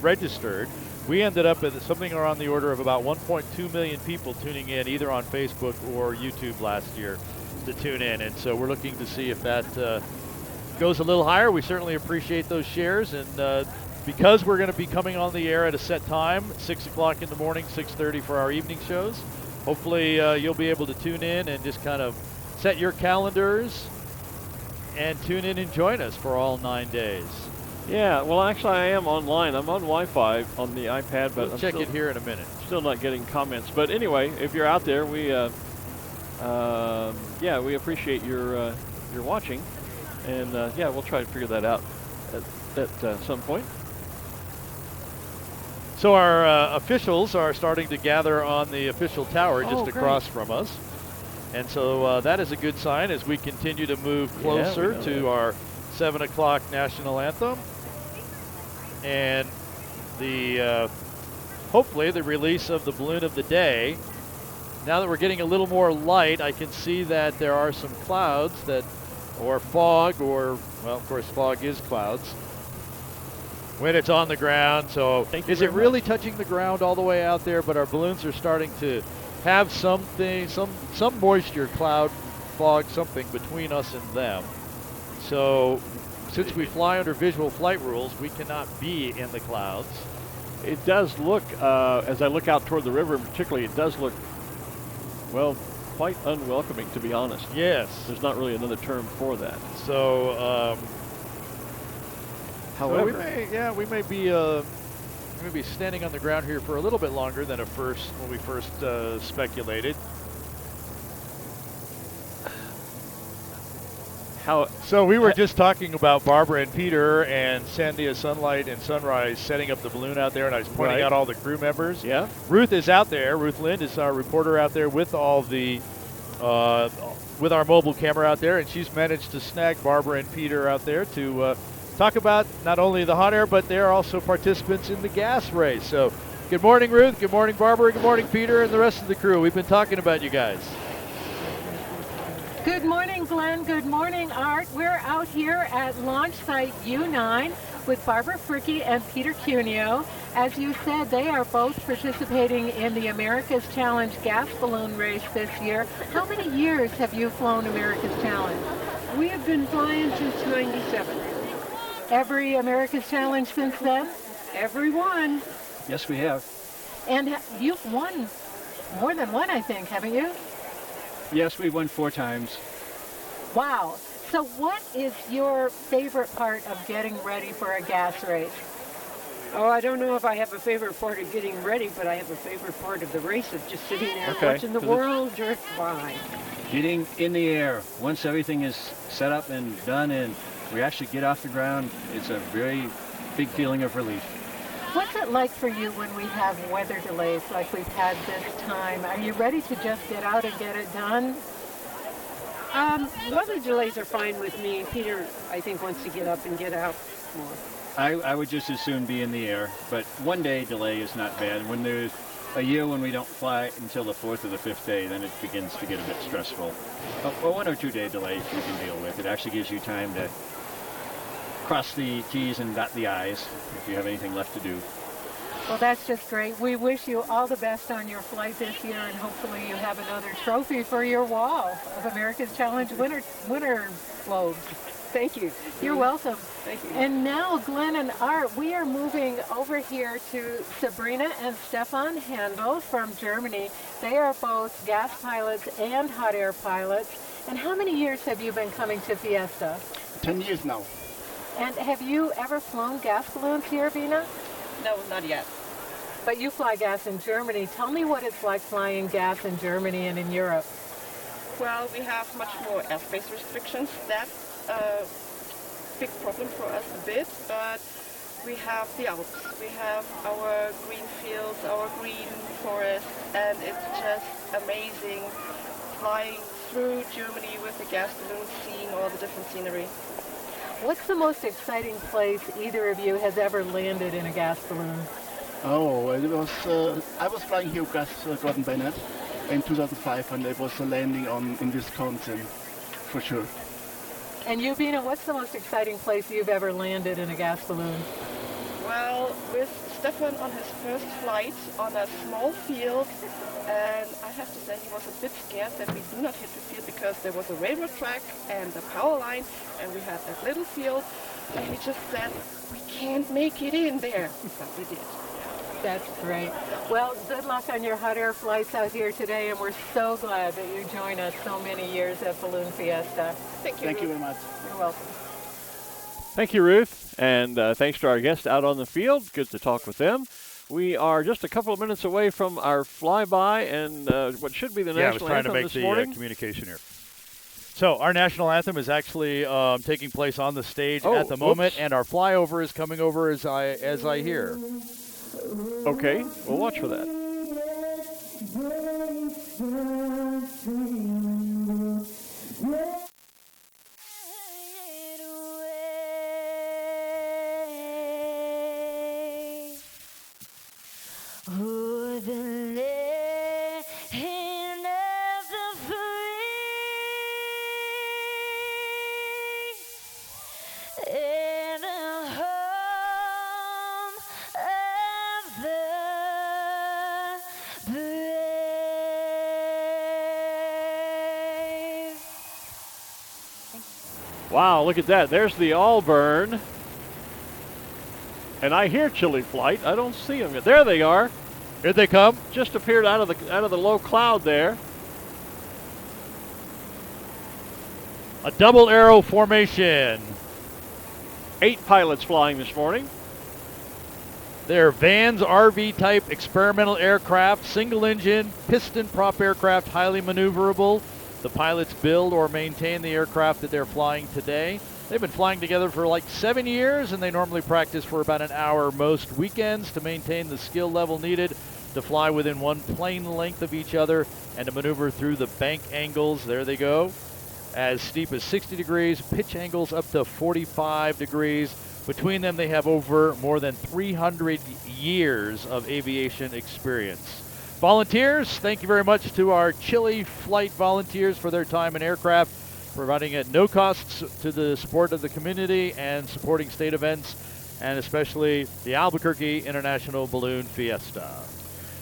registered. We ended up at something around the order of about 1.2 million people tuning in either on Facebook or YouTube last year to tune in. And so we're looking to see if that goes a little higher. We certainly appreciate those shares. And because we're going to be coming on the air at a set time, 6 o'clock in the morning, 6:30 for our evening shows, hopefully you'll be able to tune in and just kind of set your calendars and tune in and join us for all 9 days. Yeah, well, actually, I am online. I'm on Wi-Fi on the iPad, but we'll check it here in a minute. Still not getting comments. But anyway, if you're out there, we appreciate your watching, and we'll try to figure that out at some point. So our officials are starting to gather on the official tower just across from us. And so that is a good sign as we continue to move closer to our 7 o'clock national anthem. And the hopefully the release of the balloon of the day. Now that we're getting a little more light, I can see that there are some clouds or fog, well, of course, fog is clouds when it's on the ground. So is it really touching the ground all the way out there? But our balloons are starting to have some moisture, cloud, fog, something between us and them. So since we fly under visual flight rules, we cannot be in the clouds. It does look, as I look out toward the river particularly, it does look, well, quite unwelcoming, to be honest. Yes. There's not really another term for that. So, however, we may be standing on the ground here for a little bit longer than when we first speculated. So we were just talking about Barbara and Peter and Sandia Sunlight and Sunrise setting up the balloon out there, and I was pointing out all the crew members. Yeah. Ruth is out there. Ruth Lind is our reporter out there with all the with our mobile camera out there, and she's managed to snag Barbara and Peter out there to talk about not only the hot air, but they're also participants in the gas race. So good morning, Ruth. Good morning, Barbara. Good morning, Peter, and the rest of the crew. We've been talking about you guys. Good morning, Glenn. Good morning, Art. We're out here at launch site U9 with Barbara Fricke and Peter Cuneo. As you said, they are both participating in the America's Challenge gas balloon race this year. How many years have you flown America's Challenge? We have been flying since '97. Every America's Challenge since then? Every one. Yes, we have. And you've won more than one, I think, haven't you? Yes, we won 4 times. Wow. So what is your favorite part of getting ready for a gas race? Oh, I don't know if I have a favorite part of getting ready, but I have a favorite part of the race of just sitting there watching the world drift by. Getting in the air. Once everything is set up and done and we actually get off the ground, it's a very big feeling of relief. What's it like for you when we have weather delays like we've had this time? Are you ready to just get out and get it done? Weather delays are fine with me. Peter, I think, wants to get up and get out more. I would just as soon be in the air, but one day delay is not bad. When there's a year when we don't fly until the 4th or the 5th day, then it begins to get a bit stressful. A 1 or 2 day delay you can deal with. It actually gives you time to cross the T's and dot the I's if you have anything left to do. Well, that's just great. We wish you all the best on your flight this year, and hopefully you have another trophy for your wall of America's Challenge winter globes. Thank you. You're welcome. Thank you. And now, Glen and Art, we are moving over here to Sabrina and Stefan Handel from Germany. They are both gas pilots and hot air pilots. And how many years have you been coming to Fiesta? 10 years now. And have you ever flown gas balloons here, Vina? No, not yet. But you fly gas in Germany. Tell me what it's like flying gas in Germany and in Europe. Well, we have much more airspace restrictions. That's a big problem for us a bit, but we have the Alps. We have our green fields, our green forests, and it's just amazing flying through Germany with the gas balloon, seeing all the different scenery. What's the most exciting place either of you has ever landed in a gas balloon? Oh, it was. I was flying here gas Gordon Bennett in 2005, and it was a landing in Wisconsin, for sure. And you, Vina, what's the most exciting place you've ever landed in a gas balloon? Well, with Stefan on his first flight on a small field, and I have to say he was a bit scared that we do not hit the field because there was a railroad track and the power line, and we had that little field, and he just said, we can't make it in there, but we did. That's great. Well, good luck on your hot air flights out here today, and we're so glad that you join us so many years at Balloon Fiesta. Thank you. Thank you very much. You're welcome. Thank you, Ruth, and thanks to our guests out on the field. Good to talk with them. We are just a couple of minutes away from our flyby and what should be the national anthem this morning. Yeah, I was trying to make the communication here. So our national anthem is actually taking place on the stage at the moment, and our flyover is coming over as I hear. Okay, we'll watch for that. Wow, look at that. There's the Allburn. And I hear Chili Flight. I don't see them yet. There they are. Here they come. Just appeared out of the low cloud there. A double arrow formation. 8 pilots flying this morning. They're Van's RV-type experimental aircraft, single-engine, piston-prop aircraft, highly maneuverable. The pilots build or maintain the aircraft that they're flying today. They've been flying together for like 7 years, and they normally practice for about an hour most weekends to maintain the skill level needed to fly within one plane length of each other and to maneuver through the bank angles. There they go. As steep as 60 degrees, pitch angles up to 45 degrees. Between them, they have over more than 300 years of aviation experience. Volunteers, thank you very much to our Chili Flight volunteers for their time in aircraft, providing at no costs to the support of the community and supporting state events, and especially the Albuquerque International Balloon Fiesta.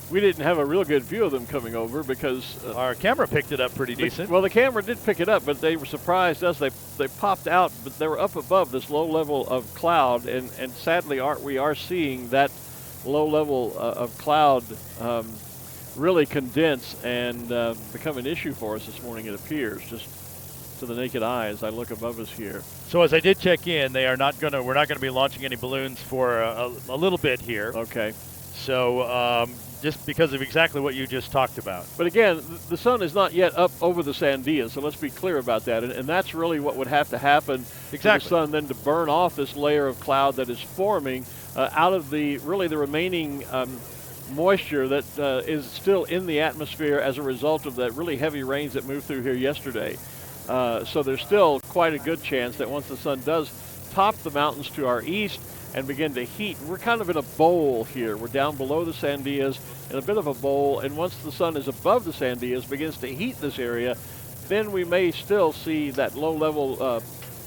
We didn't have a real good view of them coming over because our camera picked it up pretty decent. Well, the camera did pick it up, but they were surprised us. They popped out, but they were up above this low level of cloud, and sadly, we are seeing that low level of cloud really condense and become an issue for us this morning. It appears just to the naked eye as I look above us here. So as I did check in, we're not going to be launching any balloons for a little bit here. Okay. So just because of exactly what you just talked about. But again, the sun is not yet up over the Sandia, so let's be clear about that. And that's really what would have to happen for the sun then to burn off this layer of cloud that is forming out of the remaining moisture that is still in the atmosphere as a result of that really heavy rains that moved through here yesterday. So there's still quite a good chance that once the sun does top the mountains to our east and begin to heat, we're kind of in a bowl here. We're down below the Sandias in a bit of a bowl, and once the sun is above the Sandias, begins to heat this area, then we may still see that low-level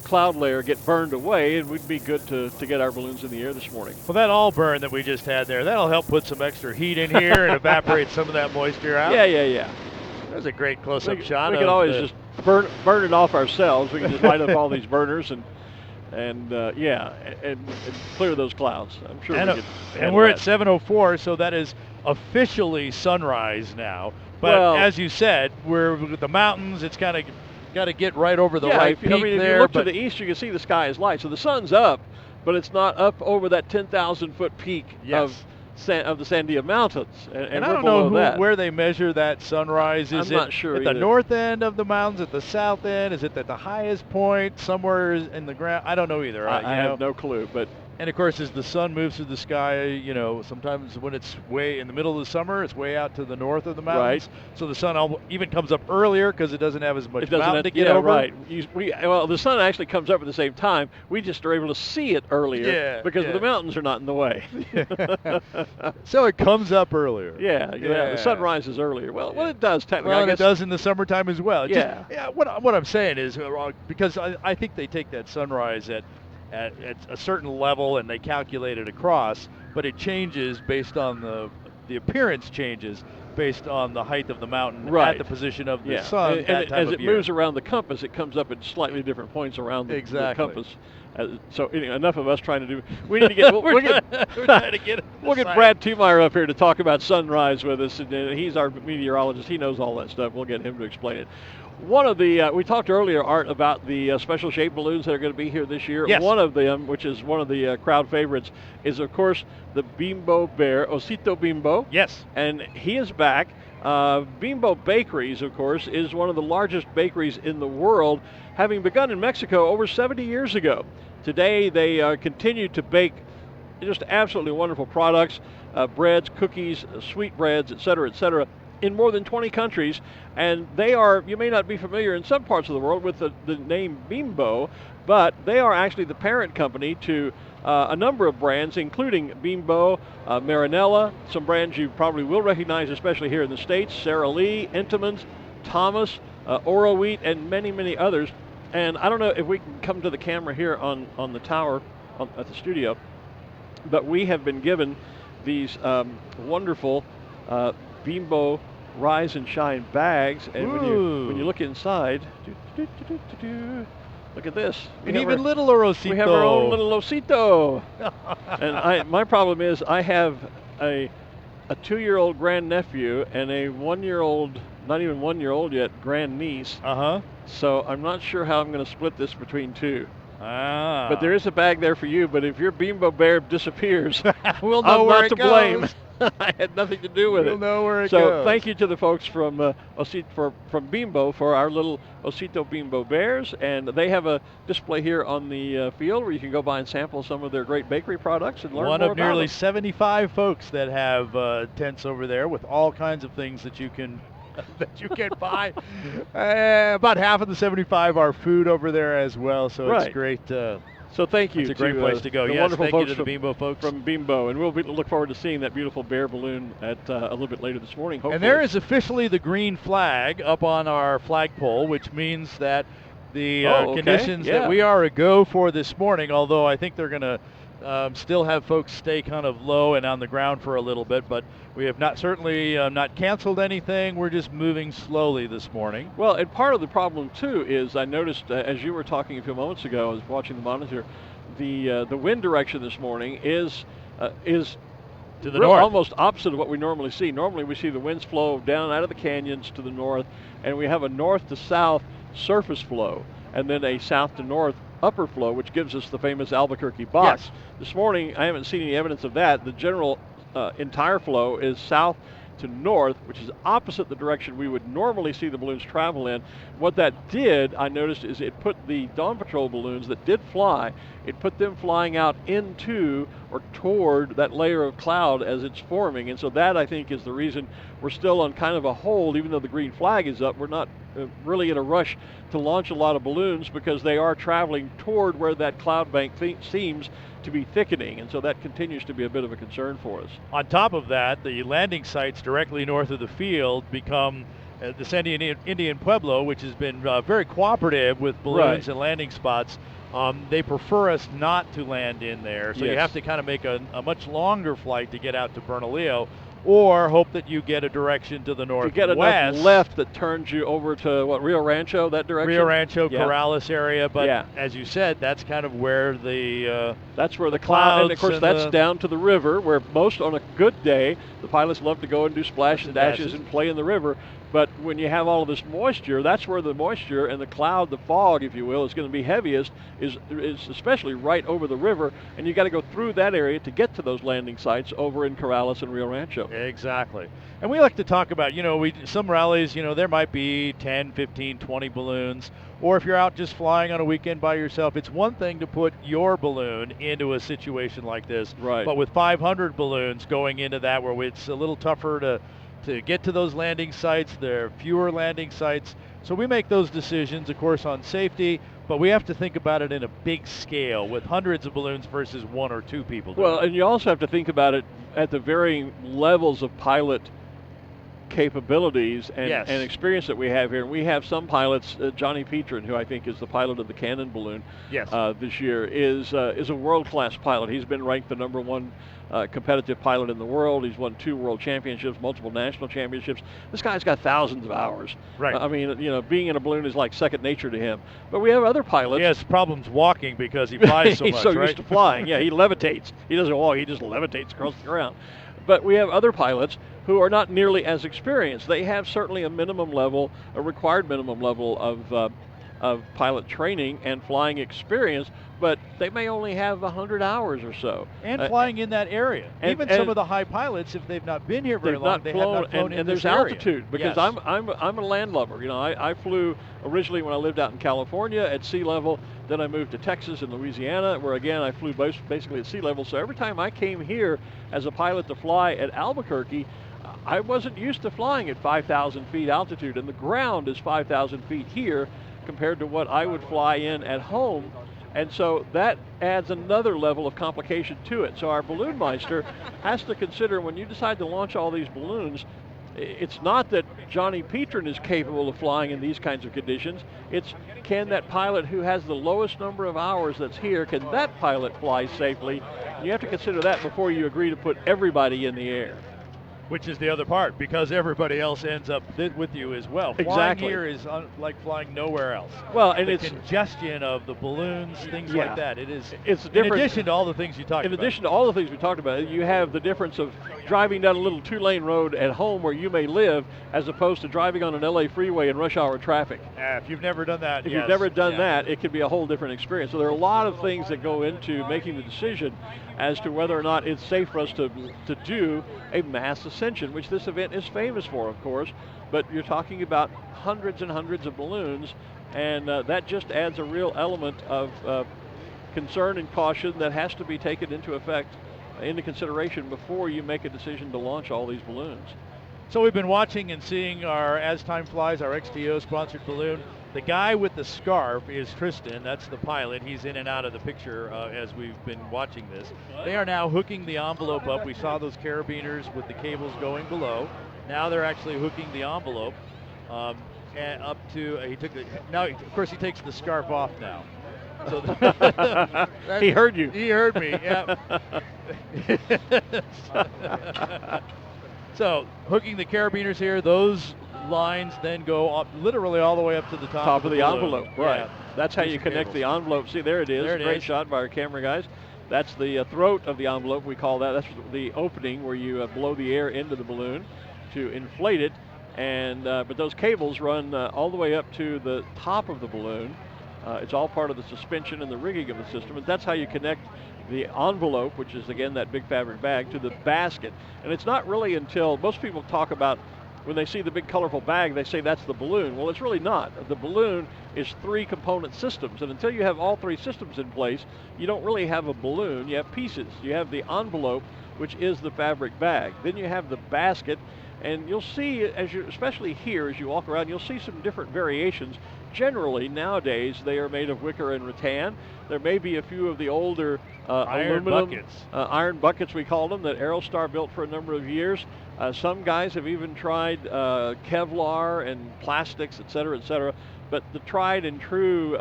cloud layer get burned away, and we'd be good to get our balloons in the air this morning. Well, that all burn that we just had there, that'll help put some extra heat in here and evaporate some of that moisture out. Yeah. That's a great close-up shot. We can always just burn it off ourselves. We can just light up all these burners and clear those clouds. I'm sure we could. And we're at 7:04, so that is officially sunrise now. But as you said, we're with the mountains. It's kind of got to get right over the right peak there. If you look to the east, you can see the sky is light. So the sun's up, but it's not up over that 10,000-foot peak of the Sandia Mountains. And I don't know where they measure that sunrise. Is I'm not sure at the north end of the mountains, at the south end? Is it at the highest point, somewhere in the ground? I don't know either. I have no clue. And, of course, as the sun moves through the sky, sometimes when it's way in the middle of the summer, it's way out to the north of the mountains. Right. So the sun even comes up earlier because it doesn't have as much mountain to get over. Right. The sun actually comes up at the same time. We just are able to see it earlier because the mountains are not in the way. So it comes up earlier. Yeah. The sun rises earlier. Well, it does technically. Well, it does in the summertime as well. Yeah. What I'm saying is, because I think they take that sunrise at a certain level and they calculate it across, but it changes based on the appearance changes based on the height of the mountain at the position of the sun. And as it moves around the compass, it comes up at slightly different points around the compass. So enough of us trying to do. We need to get. We'll get Brad Tumeyer up here to talk about sunrise with us, and he's our meteorologist. He knows all that stuff. We'll get him to explain it. One of the we talked earlier, Art, about the special shaped balloons that are going to be here this year. Yes. One of them, which is one of the crowd favorites, is of course the Bimbo Bear, Osito Bimbo. Yes. And he is back. Bimbo Bakeries, of course, is one of the largest bakeries in the world, having begun in Mexico over 70 years ago. Today they continue to bake just absolutely wonderful products, breads, cookies, sweetbreads, et cetera, in more than 20 countries. And they are, you may not be familiar in some parts of the world with the name Bimbo, but they are actually the parent company to a number of brands, including Bimbo, Marinella, some brands you probably will recognize, especially here in the States, Sara Lee, Entenmann's, Thomas, Oro Wheat, and many, many others. And I don't know if we can come to the camera here on the tower at the studio, but we have been given these wonderful Bimbo Rise and Shine bags, and when you look inside, look at this. And even littler Osito. We have our own little Osito. And my problem is I have a 2-year-old grandnephew and a 1-year-old, not even 1-year-old yet, grandniece. So I'm not sure how I'm going to split this between two. But there is a bag there for you. But if your Bimbo Bear disappears, we'll know where it goes. I'm not to blame. I had nothing to do with it. We'll know where it goes. So thank you to the folks from from Bimbo for our little Osito Bimbo Bears, and they have a display here on the field where you can go by and sample some of their great bakery products and learn more about them. One of nearly 75 folks that have tents over there with all kinds of things that you can buy. About half of the 75 are food over there as well, so it's great. So thank you. It's a great place to go. Yes, thank you to the Bimbo folks. From Bimbo. And we'll look forward to seeing that beautiful bear balloon at a little bit later this morning, hopefully. And there is officially the green flag up on our flagpole, which means that the conditions that we are a go for this morning, although I think they're going to still have folks stay kind of low and on the ground for a little bit, but we have certainly not canceled anything. We're just moving slowly this morning. Well, and part of the problem too is I noticed as you were talking a few moments ago, I was watching the monitor, the wind direction this morning is to the north, almost opposite of what we normally see. Normally we see the winds flow down out of the canyons to the north, and we have a north to south surface flow, and then a south to north upper flow, which gives us the famous Albuquerque box. Yes. This morning, I haven't seen any evidence of that. The general entire flow is south to north, which is opposite the direction we would normally see the balloons travel in. What that did, I noticed, is it put the Dawn Patrol balloons that did fly, it put them flying out into or toward that layer of cloud as it's forming. And so that, I think, is the reason we're still on kind of a hold, even though the green flag is up. We're not really in a rush to launch a lot of balloons because they are traveling toward where that cloud bank seems to be thickening, and so that continues to be a bit of a concern for us. On top of that, the landing sites directly north of the field become the San Indian Pueblo, which has been very cooperative with balloons and landing spots. They prefer us not to land in there, so you have to kind of make a much longer flight to get out to Bernalillo, or hope that you get a direction to the northwest. You get enough left that turns you over to, what, Rio Rancho, that direction? Rio Rancho, Corrales area, but as you said, that's kind of where the that's where the cloud, and of course that's down to the river, where most, on a good day, the pilots love to go and do splash and dashes and play in the river. But when you have all of this moisture, that's where the moisture and the cloud, the fog, if you will, is going to be heaviest, is especially right over the river, and you got to go through that area to get to those landing sites over in Corrales and Rio Rancho. Exactly. And we like to talk about, some rallies, there might be 10, 15, 20 balloons, or if you're out just flying on a weekend by yourself, it's one thing to put your balloon into a situation like this. Right. But with 500 balloons going into that, where it's a little tougher to get to those landing sites, there are fewer landing sites. So we make those decisions, of course, on safety, but we have to think about it in a big scale with hundreds of balloons versus one or two people. Well, and you also have to think about it at the varying levels of pilot capabilities and experience that we have here. We have some pilots, Johnny Petrin, who I think is the pilot of the Cannon balloon this year, is a world-class pilot. He's been ranked the #1 competitive pilot in the world. He's won 2 world championships, multiple national championships. This guy's got thousands of hours. Right. I mean, being in a balloon is like second nature to him. But we have other pilots. He has problems walking because he flies so much, He's so used to flying. Yeah, he levitates. He doesn't walk, he just levitates across the ground. But we have other pilots who are not nearly as experienced. They have certainly a minimum level, a required minimum level of pilot training and flying experience, but they may only have 100 hours or so. And flying in that area. Even some of the high pilots, if they've not been here very long, they have not flown in and there's this area. altitude, because I'm a land lover. I flew originally when I lived out in California at sea level. Then I moved to Texas and Louisiana, where again I flew basically at sea level. So every time I came here as a pilot to fly at Albuquerque, I wasn't used to flying at 5,000 feet altitude, and the ground is 5,000 feet here compared to what I would fly in at home. And so that adds another level of complication to it. So our balloon meister has to consider, when you decide to launch all these balloons, it's not that Johnny Petrin is capable of flying in these kinds of conditions. It's, can that pilot who has the lowest number of hours that's here, can that pilot fly safely? And you have to consider that before you agree to put everybody in the air. Which is the other part, because everybody else ends up with you as well. Exactly. Flying here is like flying nowhere else. Well, and the it's congestion of the balloons, things like that. It's different. In addition to all the things you talked about. In addition to all the things we talked about, you have the difference of driving down a little 2-lane road at home where you may live, as opposed to driving on an LA freeway in rush hour traffic. If you've never done that, if you've never done that, it can be a whole different experience. So there are a lot of things that go into making the decision as to whether or not it's safe for us to do a mass ascension, which this event is famous for, of course. But you're talking about hundreds and hundreds of balloons, and that just adds a real element of concern and caution that has to be taken into consideration before you make a decision to launch all these balloons. So we've been watching and seeing our As Time Flies, our XTO sponsored balloon. The guy with the scarf is Tristan. That's the pilot. He's in and out of the picture as we've been watching this. They are now hooking the envelope up. We saw those carabiners with the cables going below. Now they're actually hooking the envelope and up to. Now, of course, he takes the scarf off now. So he heard you. He heard me. Yeah. So hooking the carabiners here. Those lines then go up literally all the way up to the top of the envelope. Right. Yeah. That's how you connect the envelope. See, there it is. Great shot by our camera guys. That's the throat of the envelope, we call that. That's the opening where you blow the air into the balloon to inflate it. And but those cables run all the way up to the top of the balloon. It's all part of the suspension and the rigging of the system, and that's how you connect the envelope, which is again that big fabric bag, to the basket. And it's not really until most people talk about when they see the big colorful bag, they say that's the balloon. Well, it's really not. The balloon is 3 component systems, and until you have all 3 systems in place, you don't really have a balloon. You have pieces. You have the envelope, which is the fabric bag. Then you have the basket, and you'll see, especially here as you walk around, you'll see some different variations. Generally, nowadays, they are made of wicker and rattan. There may be a few of the older iron aluminum buckets. Iron buckets, we call them, that Aerostar built for a number of years. Some guys have even tried Kevlar and plastics, et cetera, et cetera. But the tried and true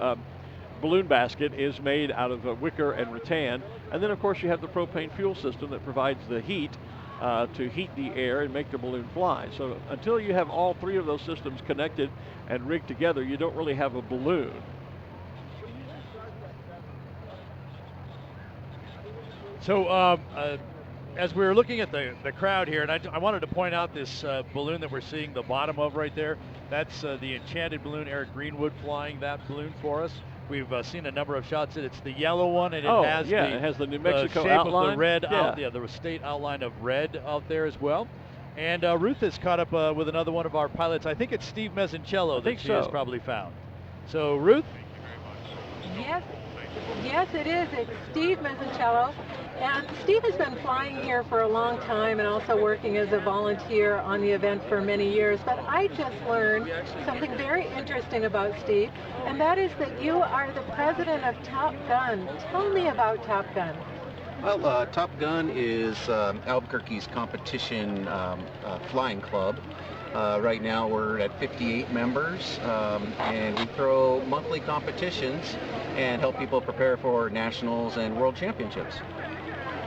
balloon basket is made out of wicker and rattan. And then, of course, you have the propane fuel system that provides the heat to heat the air and make the balloon fly. So until you have all 3 of those systems connected and rigged together, you don't really have a balloon. So as we were looking at the crowd here, and I wanted to point out this balloon that we're seeing the bottom of right there. That's the Enchanted balloon. Eric Greenwood flying that balloon for us. We've seen a number of shots. It's the yellow one, and it has the New Mexico shape outline. of the red, the state outline of red out there as well. And Ruth has caught up with another one of our pilots. I think it's Steve Mezzincello that she has probably found. So, Ruth? Yes, it is. It's Steve Mezzincello. And Steve has been flying here for a long time and also working as a volunteer on the event for many years. But I just learned something very interesting about Steve, and that is that you are the president of Top Gun. Tell me about Top Gun. Well, Top Gun is Albuquerque's competition flying club. Right now we're at 58 members, and we throw monthly competitions and help people prepare for nationals and world championships.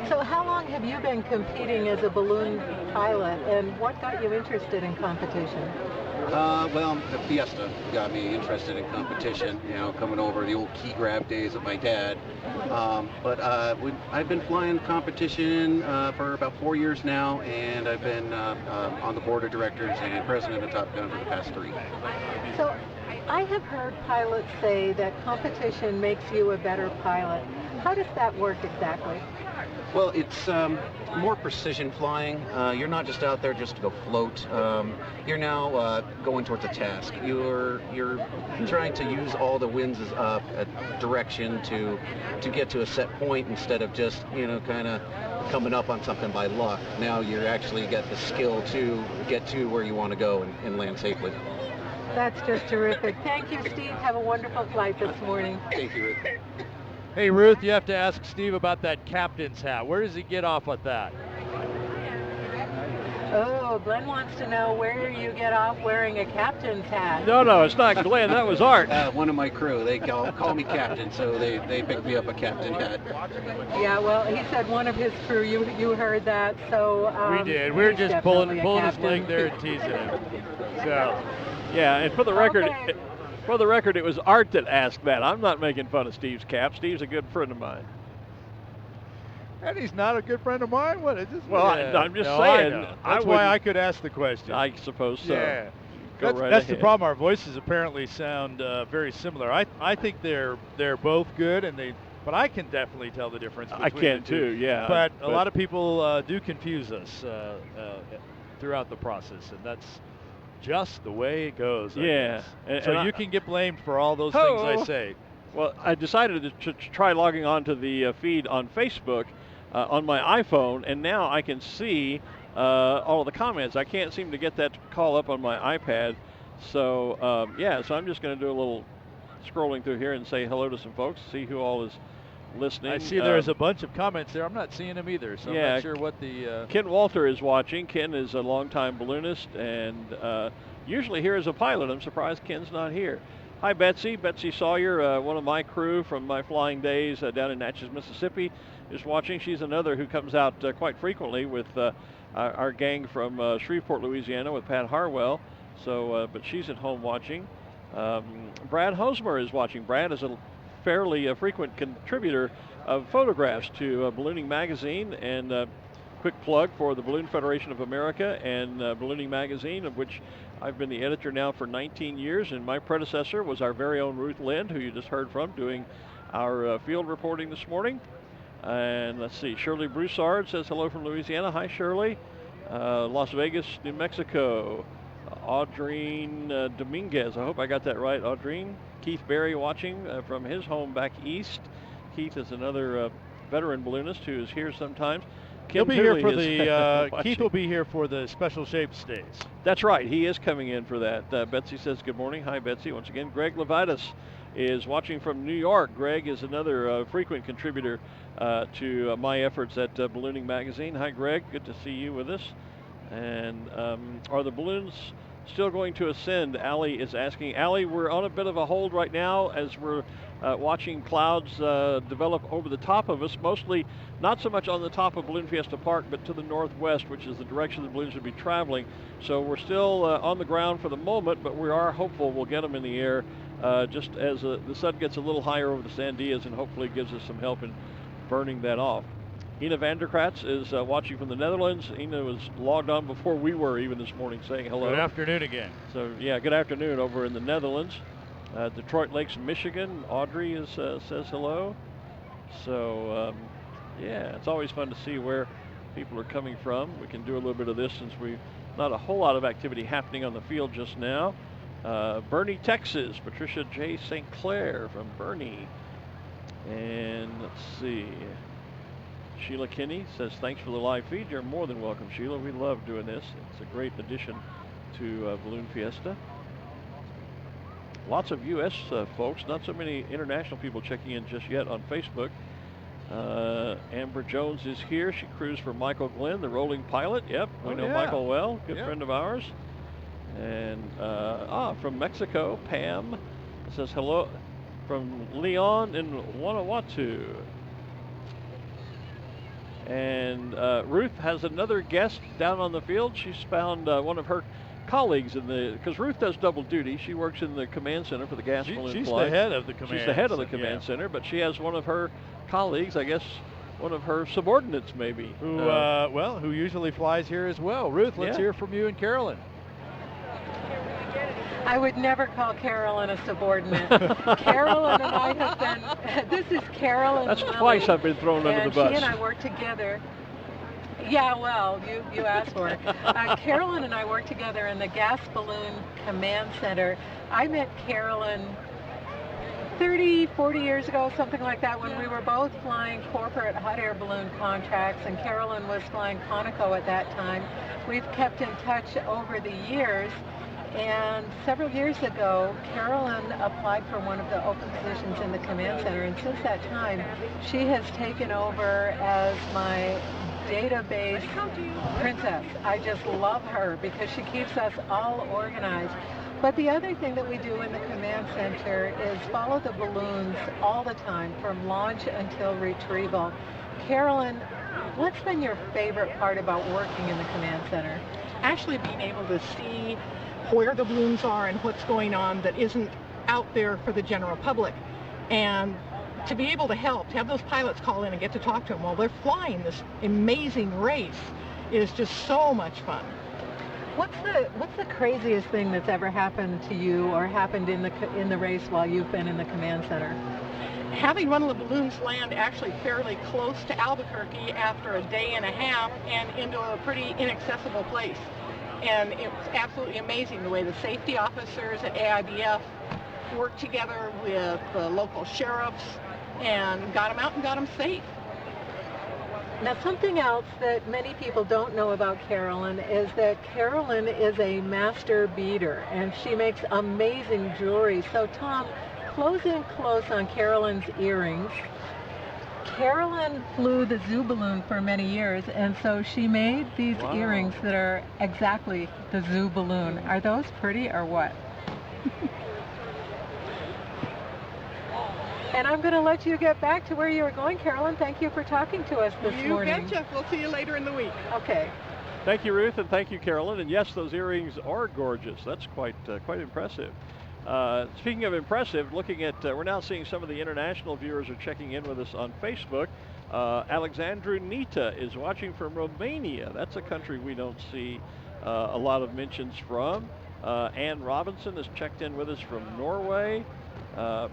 So how long have you been competing as a balloon pilot, and what got you interested in competition? Well, the Fiesta got me interested in competition, coming over the old key grab days of my dad. But I've been flying competition for about 4 years now, and I've been on the board of directors and president of Top Gun for the past 3. So I have heard pilots say that competition makes you a better pilot. How does that work exactly? Well, it's more precision flying. You're not just out there just to go float. You're now going towards a task. You're trying to use all the winds as direction to get to a set point instead of just kind of coming up on something by luck. Now you're actually got the skill to get to where you want to go and land safely. That's just terrific. Thank you, Steve. Have a wonderful flight this morning. Thank you, Ruth. Hey, Ruth, you have to ask Steve about that captain's hat. Where does he get off with that? Oh, Glen wants to know where you get off wearing a captain's hat. No, it's not Glen. That was Art. One of my crew. They call me captain, so they picked me up a captain hat. Yeah, well, he said one of his crew. You heard that, so we did. We were just pulling his leg there and teasing him. So, yeah, and for the record. Okay. For the record, it was Art that asked that. I'm not making fun of Steve's cap. Steve's a good friend of mine. And he's not a good friend of mine? What is this? Well, I'm just saying. That's why I could ask the question. I suppose so. Yeah. That's ahead. The problem. Our voices apparently sound very similar. I think they're both good, but I can definitely tell the difference between I can the two. too, yeah. But a lot of people do confuse us throughout the process, and that's just the way it goes. Yeah. So you can get blamed for all those things I say. Well, I decided to try logging on to the feed on Facebook on my iPhone, and now I can see all of the comments. I can't seem to get that to call up on my iPad. So, so I'm just going to do a little scrolling through here and say hello to some folks, see who all is listening. I see there's a bunch of comments there. I'm not seeing them either, so I'm not sure what the... Ken Walter is watching. Ken is a longtime balloonist and usually here as a pilot. I'm surprised Ken's not here. Hi, Betsy. Betsy Sawyer, one of my crew from my flying days down in Natchez, Mississippi, is watching. She's another who comes out quite frequently with our gang from Shreveport, Louisiana, with Pat Harwell. So, but she's at home watching. Brad Hosmer is watching. Brad is a fairly frequent contributor of photographs to Ballooning Magazine, and quick plug for the Balloon Federation of America and Ballooning Magazine, of which I've been the editor now for 19 years, and my predecessor was our very own Ruth Lind, who you just heard from, doing our field reporting this morning. And let's see, Shirley Broussard says hello from Louisiana. Hi, Shirley. Las Vegas, New Mexico. Audrine Dominguez, I hope I got that right, Audrine. Keith Berry watching from his home back east. Keith is another veteran balloonist who is here sometimes. He'll be here for the Keith will be here for the special shapes days. That's right. He is coming in for that. Betsy says good morning. Hi, Betsy. Once again, Greg Levitas is watching from New York. Greg is another frequent contributor to my efforts at Ballooning Magazine. Hi, Greg. Good to see you with us. And are the balloons still going to ascend? Allie is asking. Allie, we're on a bit of a hold right now as we're watching clouds develop over the top of us, mostly not so much on the top of Balloon Fiesta Park, but to the northwest, which is the direction the balloons would be traveling. So we're still on the ground for the moment, but we are hopeful we'll get them in the air just as the sun gets a little higher over the Sandias and hopefully gives us some help in burning that off. Ina Vanderkratz is watching from the Netherlands. Ina was logged on before we were even this morning saying hello. Good afternoon again. So, yeah, good afternoon over in the Netherlands. Detroit Lakes, Michigan. Audrey says hello. So, yeah, it's always fun to see where people are coming from. We can do a little bit of this since not a whole lot of activity happening on the field just now. Bernie, Texas. Patricia J. St. Clair from Bernie. And let's see. Sheila Kinney says, thanks for the live feed. You're more than welcome, Sheila. We love doing this. It's a great addition to Balloon Fiesta. Lots of U.S. Folks, not so many international people checking in just yet on Facebook. Amber Jones is here. She crews for Michael Glen, the rolling pilot. Yep, we know Michael well. Good friend of ours. And from Mexico, Pam says hello from Leon in Guanajuato. And Ruth has another guest down on the field. She's found one of her colleagues because Ruth does double duty. She works in the command center for the gas balloon She's flight. the head of the command. She's the head of the command center, but she has one of her colleagues, I guess, one of her subordinates maybe. Who usually flies here as well. Ruth, let's hear from you and Carolyn. I would never call Carolyn a subordinate. Carolyn and I have been, this is Carolyn. That's twice I've been thrown under the bus. And she and I work together. Yeah, well, you asked for it. Carolyn and I work together in the Gas Balloon Command Center. I met Carolyn 30, 40 years ago, something like that, when we were both flying corporate hot air balloon contracts, and Carolyn was flying Conoco at that time. We've kept in touch over the years. And several years ago, Carolyn applied for one of the open positions in the command center, and since that time, she has taken over as my database princess. I just love her because she keeps us all organized. But the other thing that we do in the command center is follow the balloons all the time, from launch until retrieval. Carolyn, what's been your favorite part about working in the command center? Actually being able to see where the balloons are and what's going on that isn't out there for the general public. And to be able to help, to have those pilots call in and get to talk to them while they're flying this amazing race is just so much fun. What's the craziest thing that's ever happened to you or happened in the race while you've been in the command center? Having one of the balloons land actually fairly close to Albuquerque after a day and a half and into a pretty inaccessible place. And it was absolutely amazing the way the safety officers at AIBF worked together with the local sheriffs and got them out and got them safe. Now, something else that many people don't know about Carolyn is that Carolyn is a master beader, and she makes amazing jewelry. So, Tom, close in close on Carolyn's earrings. Carolyn flew the zoo balloon for many years, and so she made these earrings that are exactly the zoo balloon. Are those pretty or what? And I'm going to let you get back to where you were going, Carolyn. Thank you for talking to us this morning. You betcha. We'll see you later in the week. Okay. Thank you, Ruth, and thank you, Carolyn. And yes, those earrings are gorgeous. That's quite impressive. Speaking of impressive, looking at, we're now seeing some of the international viewers are checking in with us on Facebook. Alexandru Nita is watching from Romania. That's a country we don't see a lot of mentions from. Ann Robinson has checked in with us from Norway.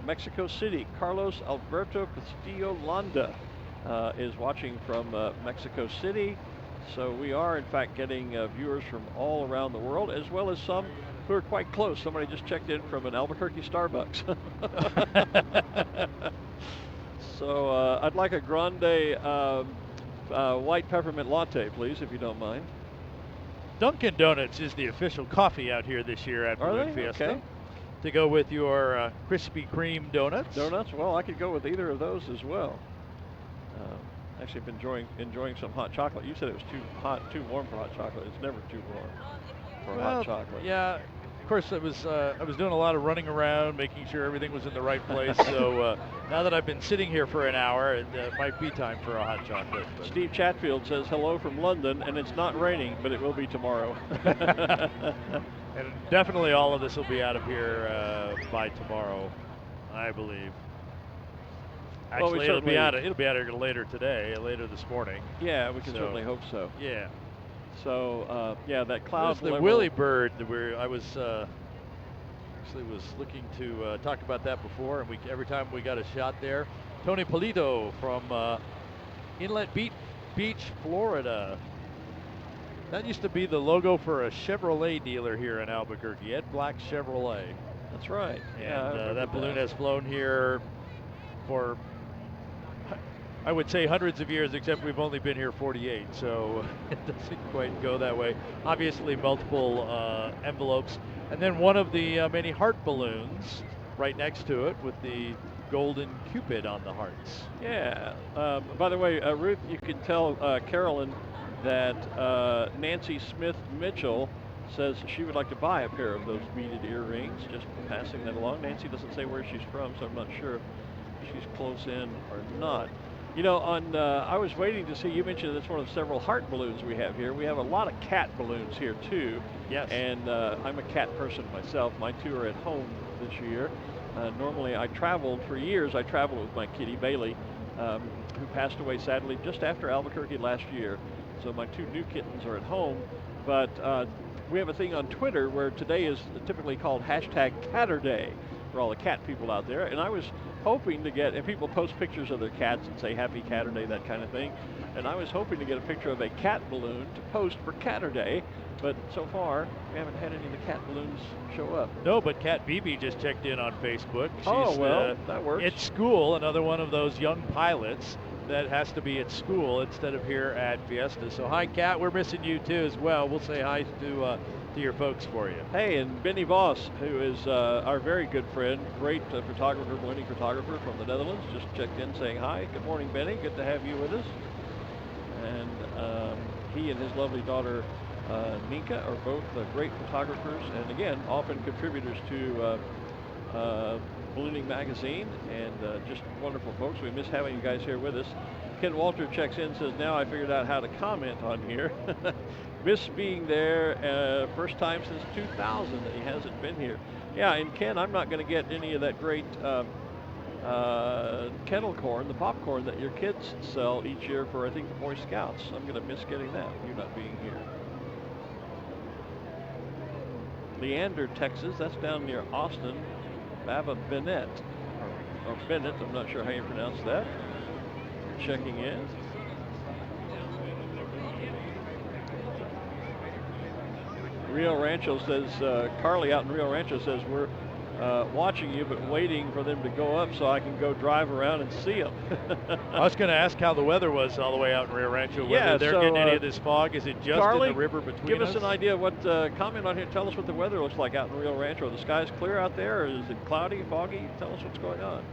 Mexico City, Carlos Alberto Castillo Landa is watching from Mexico City. So we are, in fact, getting viewers from all around the world, as well as some who are quite close. Somebody just checked in from an Albuquerque Starbucks. So I'd like a grande white peppermint latte, please, if you don't mind. Dunkin' Donuts is the official coffee out here this year at Balloon Fiesta. Okay. To go with your Krispy Kreme donuts. Donuts? Well, I could go with either of those as well. Actually, I've been enjoying some hot chocolate. You said it was too hot, too warm for hot chocolate. It's never too warm for hot chocolate. Yeah. Of course, I was doing a lot of running around, making sure everything was in the right place. So now that I've been sitting here for an hour, it might be time for a hot chocolate. But. Steve Chatfield says hello from London, and it's not raining, but it will be tomorrow. And definitely all of this will be out of here by tomorrow, I believe. Actually, it'll be out of here later today, later this morning. Yeah, we can certainly hope so. Yeah. So yeah, that cloud. The Willie Bird. I was actually was looking to talk about that before, and every time we got a shot there. Tony Polito from Inlet Beach, Florida. That used to be the logo for a Chevrolet dealer here in Albuquerque, Ed Black Chevrolet. That's right. And that balloon has flown here for, I would say, hundreds of years, except we've only been here 48, so it doesn't quite go that way. Obviously, multiple envelopes. And then one of the many heart balloons right next to it with the golden Cupid on the hearts. Yeah. By the way, Ruth, you can tell Carolyn that Nancy Smith Mitchell says she would like to buy a pair of those beaded earrings, just passing that along. Nancy doesn't say where she's from, so I'm not sure if she's close in or not. You know, I was waiting to see, you mentioned that's one of several heart balloons we have here. We have a lot of cat balloons here, too. Yes. And I'm a cat person myself. My two are at home this year. Normally, I traveled for years. I traveled with my kitty, Bailey, who passed away, sadly, just after Albuquerque last year. So my two new kittens are at home. But we have a thing on Twitter where today is typically called #Catterday for all the cat people out there. And I was hoping to get, and people post pictures of their cats and say Happy Catterday, that kind of thing. And I was hoping to get a picture of a cat balloon to post for Catterday. But so far, we haven't had any of the cat balloons show up. No, but Cat BB just checked in on Facebook. She's, that works. At school, another one of those young pilots that has to be at school instead of here at Fiesta. So hi, Cat. We're missing you too as well. We'll say hi to your folks for you. Hey, and Benny Voss, who is our very good friend, great photographer, winning photographer from the Netherlands, just checked in saying hi. Good morning, Benny. Good to have you with us. And he and his lovely daughter Nika are both great photographers, and again, often contributors to Ballooning Magazine, and just wonderful folks. We miss having you guys here with us. Ken Walter checks in, says, now I figured out how to comment on here. Miss being there, first time since 2000 that he hasn't been here. Yeah, and Ken, I'm not going to get any of that great kettle corn, the popcorn that your kids sell each year for, I think, the Boy Scouts. I'm going to miss getting that, you not being here. Leander, Texas, that's down near Austin. Baba Bennett, or Bennett, I'm not sure how you pronounce that. Checking in. Rio Rancho says, Carly out in Rio Rancho says, we're watching you, but waiting for them to go up so I can go drive around and see them. I was going to ask how the weather was all the way out in Rio Rancho, whether they're getting any of this fog. Is it just Carly, in the river between give us an idea of what, comment on here, tell us what the weather looks like out in Rio Rancho. The sky's clear out there, or is it cloudy, foggy? Tell us what's going on.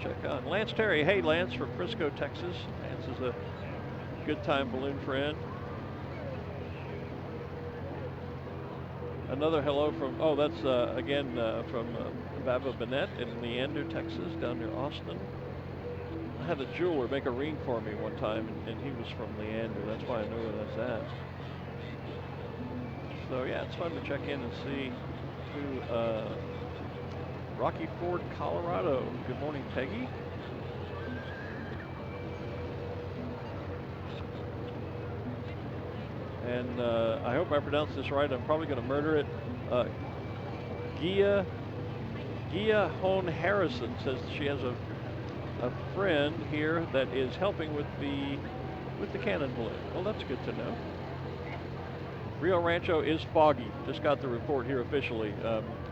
Just check on. Lance Terry, hey Lance from Frisco, Texas. Lance is a good time balloon friend. Another hello from, that's again from Baba Bennett in Leander, Texas, down near Austin. I had a jeweler make a ring for me one time, and he was from Leander. That's why I know where that's at. So yeah, it's fun to check in and see who, Rocky Ford, Colorado. Good morning, Peggy. And I hope I pronounced this right. I'm probably going to murder it. Gia Hone Harrison says she has a a friend here that is helping with the cannon balloon. Well, that's good to know. Rio Rancho is foggy. Just got the report here officially.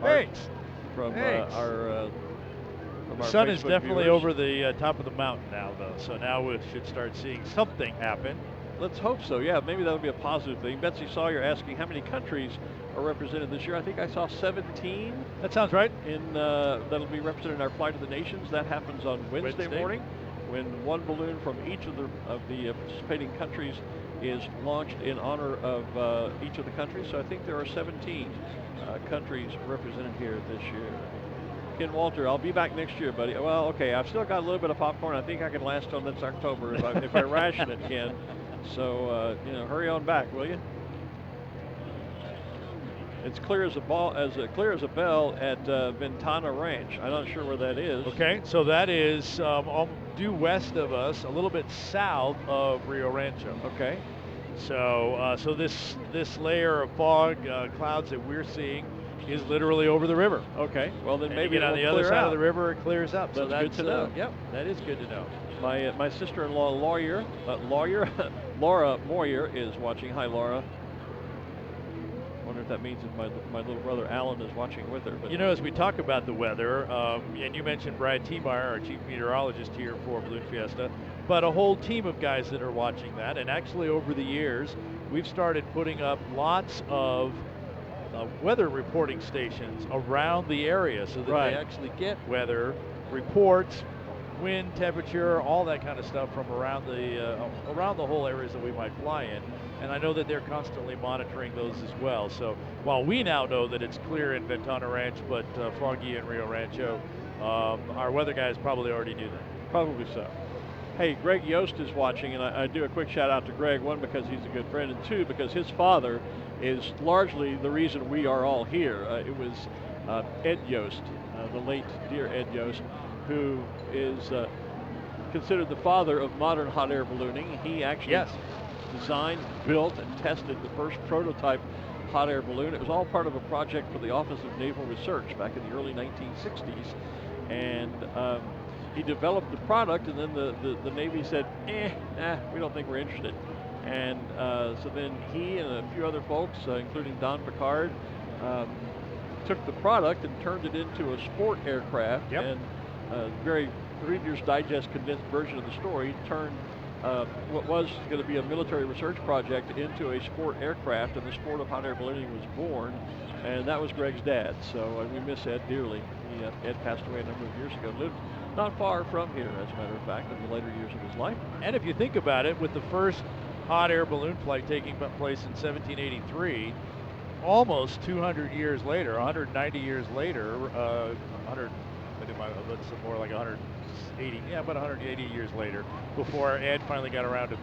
Thanks. From Thanks. from The our sun is Facebook definitely viewers. over the top of the mountain now, though. So now we should start seeing something happen. Let's hope so. Yeah, maybe that'll be a positive thing. Betsy Sawyer asking how many countries are represented this year. I think I saw 17. That sounds right. That'll be represented in our Flight of the Nations. That happens on Wednesday morning, when one balloon from each of the participating countries is launched in honor of each of the countries. So I think there are 17 countries represented here this year. Ken Walter, I'll be back next year, buddy. Well, okay, I've still got a little bit of popcorn. I think I can last till next October if I ration it, Ken. So hurry on back, will you? It's clear as a bell at Ventana Ranch. I'm not sure where that is. Okay, so that is due west of us, a little bit south of Rio Rancho. Okay. So this layer of fog clouds that we're seeing is literally over the river. Okay. Well, then maybe you get on the other side of the river, it clears up. That's good to know. Yep, that is good to know. My sister-in-law, Laura Moyer, is watching. Hi, Laura. Wonder if that means that my little brother Alan is watching with her. But as we talk about the weather, and you mentioned Brad Tiemeyer, our chief meteorologist here for Balloon Fiesta, but a whole team of guys that are watching that. And actually, over the years, we've started putting up lots of weather reporting stations around the area so that they actually get weather reports, wind, temperature, all that kind of stuff from around the whole areas that we might fly in. And I know that they're constantly monitoring those as well. So while we now know that it's clear in Ventana Ranch, but foggy in Rio Rancho, our weather guys probably already knew that. Probably so. Hey, Greg Yost is watching, and I do a quick shout out to Greg, one, because he's a good friend, and two, because his father is largely the reason we are all here. It was Ed Yost, the late dear Ed Yost, who is considered the father of modern hot air ballooning. He actually designed, built, and tested the first prototype hot air balloon. It was all part of a project for the Office of Naval Research back in the early 1960s. And he developed the product, and then the Navy said, we don't think we're interested. And so then he and a few other folks, including Don Picard, took the product and turned it into a sport aircraft. And very Reader's Digest condensed version of the story turned what was going to be a military research project into a sport aircraft, and the sport of hot air ballooning was born. And that was Greg's dad. So we miss Ed dearly. Ed passed away a number of years ago. Lived not far from here, as a matter of fact, in the later years of his life. And if you think about it, with the first hot air balloon flight taking place in 1783, almost 200 years later, 190 years later, more like 180, about 180 years later, before Ed finally got around to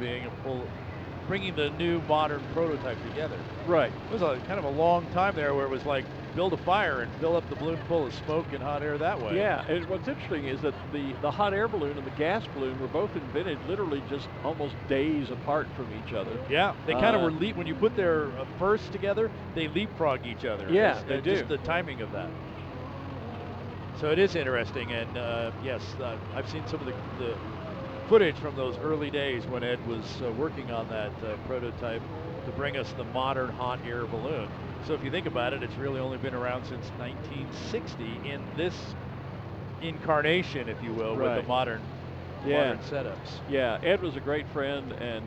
bringing the new modern prototype together. Right. It was kind of a long time there where it was like build a fire and fill up the balloon full of smoke and hot air that way. Yeah, and what's interesting is that the hot air balloon and the gas balloon were both invented literally just almost days apart from each other. Yeah, they kind of were when you put their first together, they leapfrog each other. Yeah, they do. Just the timing of that. So it is interesting, and yes, I've seen some of the footage from those early days when Ed was working on that prototype to bring us the modern hot air balloon. So if you think about it, it's really only been around since 1960 in this incarnation, if you will, with the modern setups. Yeah, Ed was a great friend, and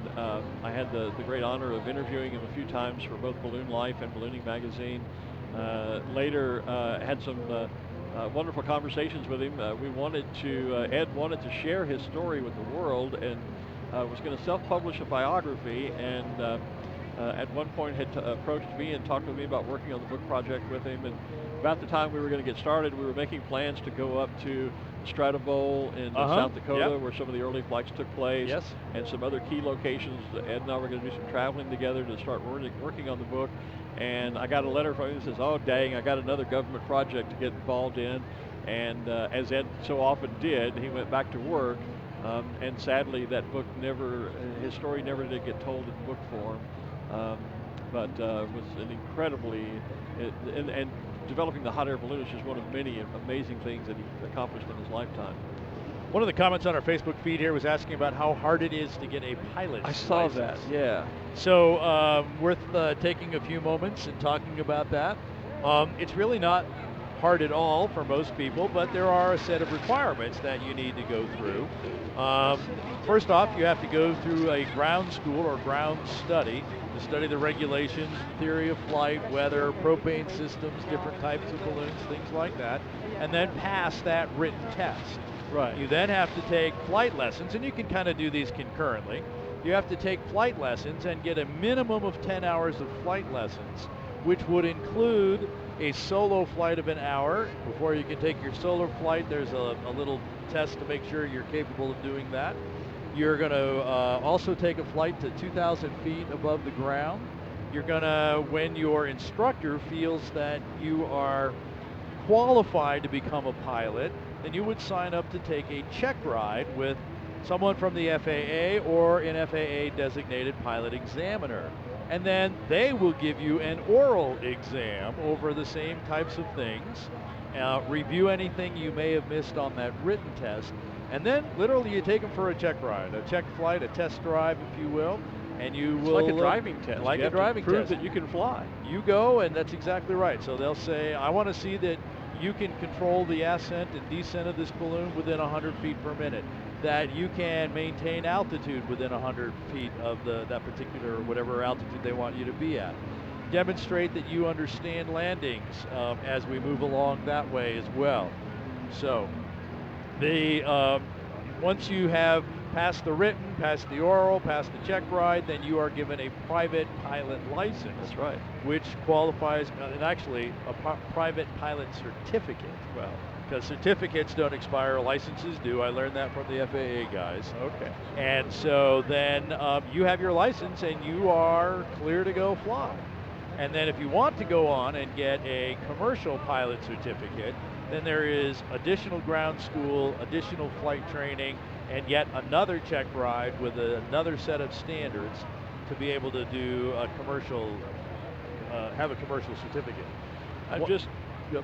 I had the great honor of interviewing him a few times for both Balloon Life and Ballooning Magazine. Later, had some wonderful conversations with him. Ed wanted to share his story with the world, and was going to self-publish a biography, and at one point had approached me and talked with me about working on the book project with him. And about the time we were going to get started, we were making plans to go up to Strata Bowl in South Dakota, where some of the early flights took place, and some other key locations. Ed and I were going to do some traveling together to start working on the book. And I got a letter from him that says, "Oh, dang, I got another government project to get involved in." And as Ed so often did, he went back to work. And sadly, that book his story never did get told in book form. But was an incredibly, and developing the hot air balloon is just one of many amazing things that he accomplished in his lifetime. One of the comments on our Facebook feed here was asking about how hard it is to get a pilot's I saw license. that, yeah. So worth taking a few moments and talking about that. It's really not hard at all for most people, but there are a set of requirements that you need to go through. First off, you have to go through a ground school or ground study to study the regulations, theory of flight, weather, propane systems, different types of balloons, things like that, and then pass that written test. Right. You then have to take flight lessons, and you can kind of do these concurrently. You have to take flight lessons and get a minimum of 10 hours of flight lessons, which would include a solo flight of an hour. Before you can take your solo flight, there's a little test to make sure you're capable of doing that. You're going to also take a flight to 2,000 feet above the ground. You're going to, when your instructor feels that you are qualified to become a pilot, then you would sign up to take a check ride with someone from the FAA or an FAA designated pilot examiner. And then they will give you an oral exam over the same types of things, review anything you may have missed on that written test, and then literally you take them for a check ride, a check flight, a test drive, if you will, and you will... It's like a driving test. Like you a have driving to prove test. that you can fly. You go, and that's exactly right. So they'll say, I want to see that you can control the ascent and descent of this balloon within 100 feet per minute, that you can maintain altitude within 100 feet of that particular, whatever altitude they want you to be at. Demonstrate that you understand landings as we move along that way as well. So once you have passed the written, passed the oral, passed the check ride, then you are given a private pilot license. That's right. Which qualifies, and actually a private pilot certificate. Well, because certificates don't expire, licenses do. I learned that from the FAA guys. Okay. And so then you have your license and you are clear to go fly. And then if you want to go on and get a commercial pilot certificate, then there is additional ground school, additional flight training, and yet another check ride with another set of standards to be able to do a commercial, have a commercial certificate. I'm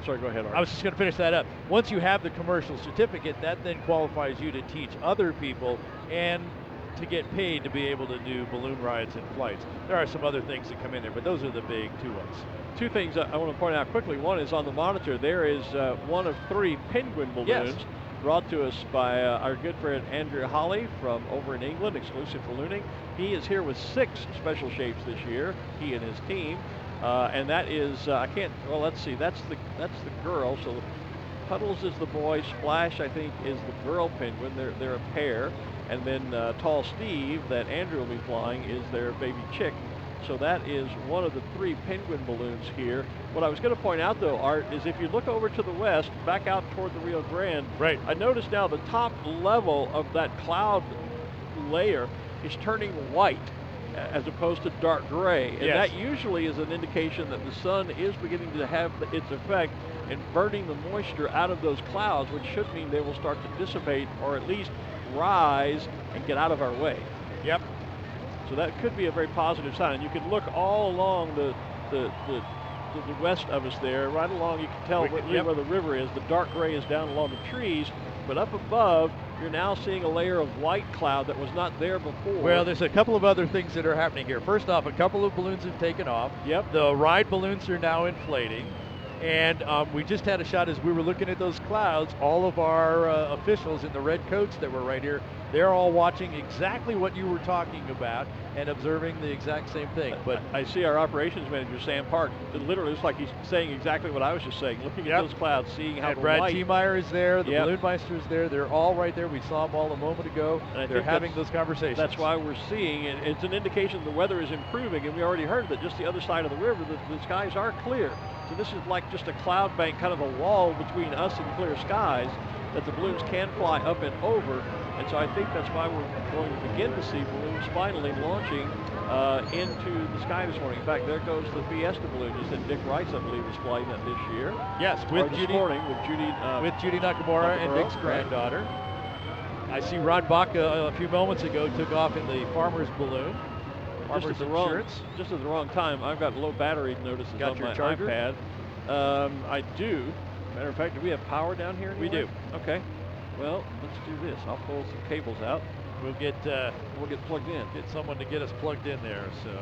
sorry, go ahead, Art. I was just going to finish that up. Once you have the commercial certificate, that then qualifies you to teach other people and to get paid to be able to do balloon rides and flights. There are some other things that come in there, but those are the big two ones. Two things I want to point out quickly. One is on the monitor, there is one of 3 penguin balloons brought to us by our good friend Andrew Holly from over in England, Exclusive Ballooning. He is here with 6 special shapes this year, he and his team. And that is, let's see, that's the girl. So Puddles is the boy, Splash, I think, is the girl penguin. They're a pair. And then Tall Steve, that Andrew will be flying, is their baby chick. So that is one of the 3 penguin balloons here. What I was going to point out, though, Art, is if you look over to the west, back out toward the Rio Grande, right. I noticed now the top level of that cloud layer is turning white as opposed to dark gray. And that usually is an indication that the sun is beginning to have its effect in burning the moisture out of those clouds, which should mean they will start to dissipate or at least rise and get out of our way. Yep. So that could be a very positive sign. And you can look all along the west of us there, right along, you can tell where the river is. The dark gray is down along the trees, but up above, you're now seeing a layer of white cloud that was not there before. Well, there's a couple of other things that are happening here. First off, a couple of balloons have taken off. Yep. The ride balloons are now inflating. And we just had a shot as we were looking at those clouds. All of our officials in the red coats that were right here, they're all watching exactly what you were talking about and observing the exact same thing. But I see our operations manager, Sam Park, it literally looks like he's saying exactly what I was just saying, looking at those clouds, seeing how Brad T. Meyer is there, the Yep. Balloon Meister is there. They're all right there. We saw them all a moment ago. And they're having those conversations. That's why we're seeing it. It's an indication the weather is improving, and we already heard that just the other side of the river, the skies are clear. So this is like just a cloud bank, kind of a wall between us and clear skies that the balloons can fly up and over. And so I think that's why we're going to begin to see balloons finally launching into the sky this morning. In fact, there goes the Fiesta balloon. You said Dick Rice, I believe, is flying that this year. Yes, with Judy Nakamura and Dick's granddaughter. I see Ron Baca a few moments ago took off in the farmer's balloon. Just at the wrong time. I've got low battery notices on my iPad. I do. Matter of fact, do we have power down here anywhere? We do. Okay. Well, let's do this. I'll pull some cables out. We'll get plugged in. Get someone to get us plugged in there. So